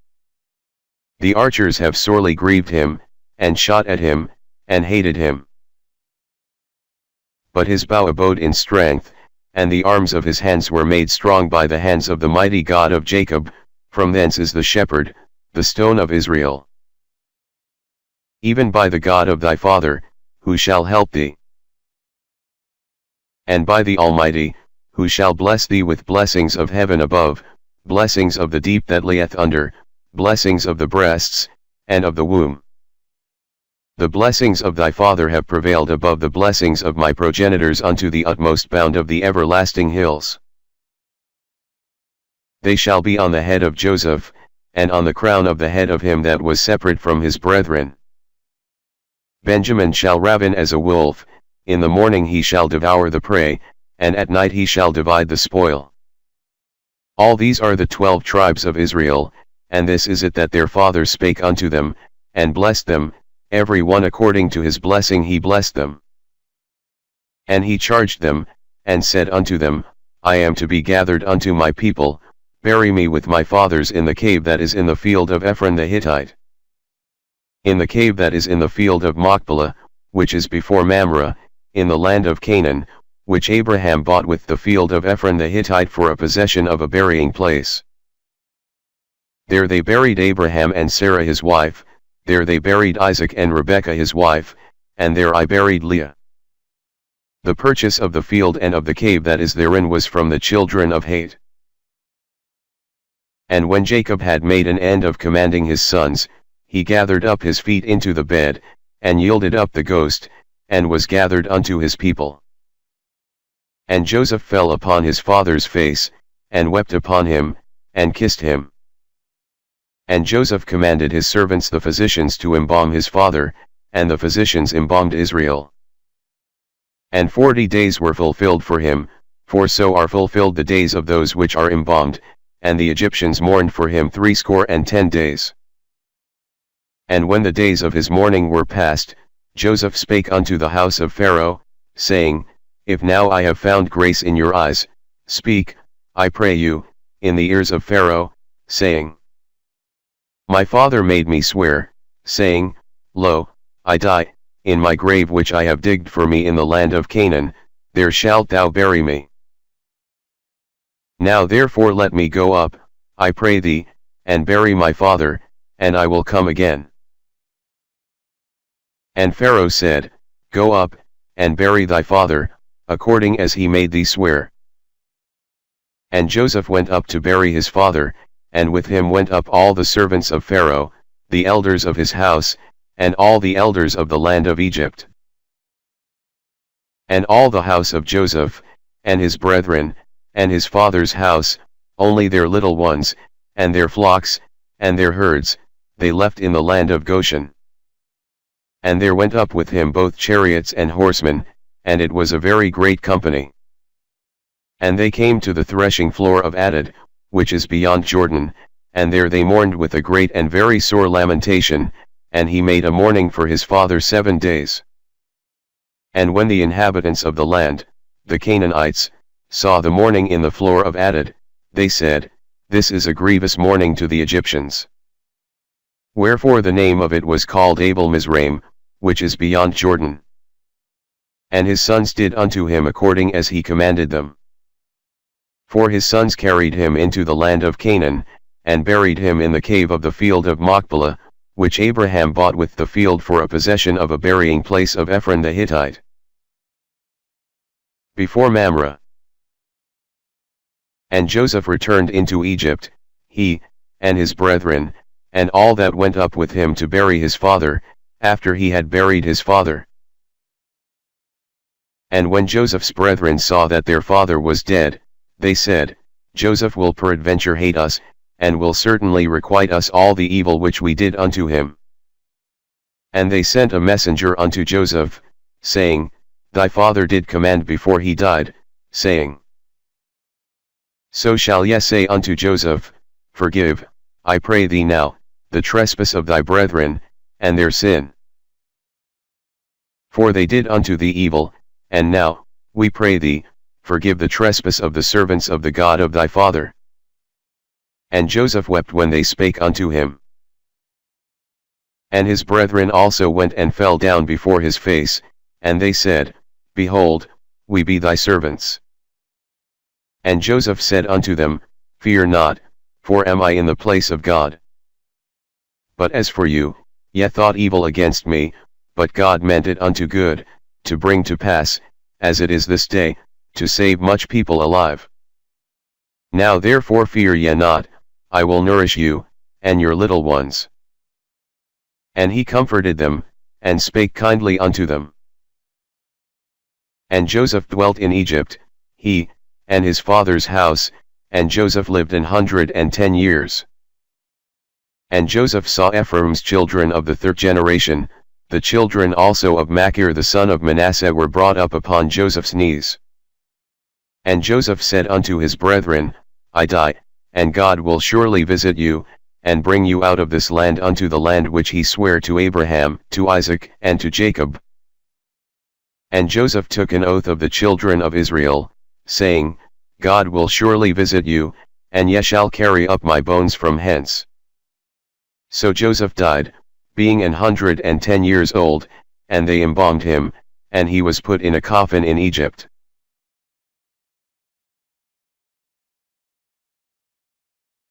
The archers have sorely grieved him, and shot at him, and hated him. But his bow abode in strength, and the arms of his hands were made strong by the hands of the mighty God of Jacob, from thence is the shepherd, the stone of Israel. Even by the God of thy father, who shall help thee? And by the Almighty, who shall bless thee with blessings of heaven above, blessings of the deep that layeth under, blessings of the breasts, and of the womb. The blessings of thy father have prevailed above the blessings of my progenitors unto the utmost bound of the everlasting hills. They shall be on the head of Joseph, and on the crown of the head of him that was separate from his brethren. Benjamin shall raven as a wolf, in the morning he shall devour the prey, and at night he shall divide the spoil. All these are the 12 tribes of Israel, and this is it that their father spake unto them, and blessed them, every one according to his blessing he blessed them. And he charged them, and said unto them, I am to be gathered unto my people, bury me with my fathers in the cave that is in the field of Ephron the Hittite. In the cave that is in the field of Machpelah, which is before Mamre, in the land of Canaan, which Abraham bought with the field of Ephron the Hittite for a possession of a burying place. There they buried Abraham and Sarah his wife, there they buried Isaac and Rebekah his wife, and there I buried Leah. The purchase of the field and of the cave that is therein was from the children of Heth. And when Jacob had made an end of commanding his sons, he gathered up his feet into the bed, and yielded up the ghost, and was gathered unto his people. And Joseph fell upon his father's face, and wept upon him, and kissed him. And Joseph commanded his servants the physicians to embalm his father, and the physicians embalmed Israel. And 40 days were fulfilled for him, for so are fulfilled the days of those which are embalmed, and the Egyptians mourned for him 60 days. And when the days of his mourning were past, Joseph spake unto the house of Pharaoh, saying, If now I have found grace in your eyes, speak, I pray you, in the ears of Pharaoh, saying, My father made me swear, saying, Lo, I die, in my grave which I have digged for me in the land of Canaan, there shalt thou bury me. Now therefore let me go up, I pray thee, and bury my father, and I will come again. And Pharaoh said, Go up, and bury thy father, according as he made thee swear. And Joseph went up to bury his father, and with him went up all the servants of Pharaoh, the elders of his house, and all the elders of the land of Egypt. And all the house of Joseph, and his brethren, and his father's house, only their little ones, and their flocks, and their herds, they left in the land of Goshen. And there went up with him both chariots and horsemen, and it was a very great company. And they came to the threshing floor of Atad, which is beyond Jordan, and there they mourned with a great and very sore lamentation, and he made a mourning for his father 7 days. And when the inhabitants of the land, the Canaanites, saw the mourning in the floor of Atad, they said, This is a grievous mourning to the Egyptians. Wherefore the name of it was called Abel Mizraim, which is beyond Jordan. And his sons did unto him according as he commanded them. For his sons carried him into the land of Canaan, and buried him in the cave of the field of Machpelah, which Abraham bought with the field for a possession of a burying place of Ephron the Hittite. Before Mamre. And Joseph returned into Egypt, he, and his brethren, and all that went up with him to bury his father, after he had buried his father. And when Joseph's brethren saw that their father was dead, they said, Joseph will peradventure hate us, and will certainly requite us all the evil which we did unto him. And they sent a messenger unto Joseph, saying, Thy father did command before he died, saying, So shall ye say unto Joseph, Forgive, I pray thee now, the trespass of thy brethren, and their sin. For they did unto thee evil, and now, we pray thee, forgive the trespass of the servants of the God of thy father. And Joseph wept when they spake unto him. And his brethren also went and fell down before his face, and they said, Behold, we be thy servants. And Joseph said unto them, Fear not, for am I in the place of God? But as for you, ye thought evil against me, but God meant it unto good, to bring to pass, as it is this day, to save much people alive. Now therefore fear ye not, I will nourish you, and your little ones. And he comforted them, and spake kindly unto them. And Joseph dwelt in Egypt, he, and his father's house, and Joseph lived 110 years. And Joseph saw Ephraim's children of the 3rd generation, the children also of Machir the son of Manasseh were brought up upon Joseph's knees. And Joseph said unto his brethren, I die, and God will surely visit you, and bring you out of this land unto the land which he sware to Abraham, to Isaac, and to Jacob. And Joseph took an oath of the children of Israel, saying, God will surely visit you, and ye shall carry up my bones from hence. So Joseph died, being 110 years old, and they embalmed him, and he was put in a coffin in Egypt.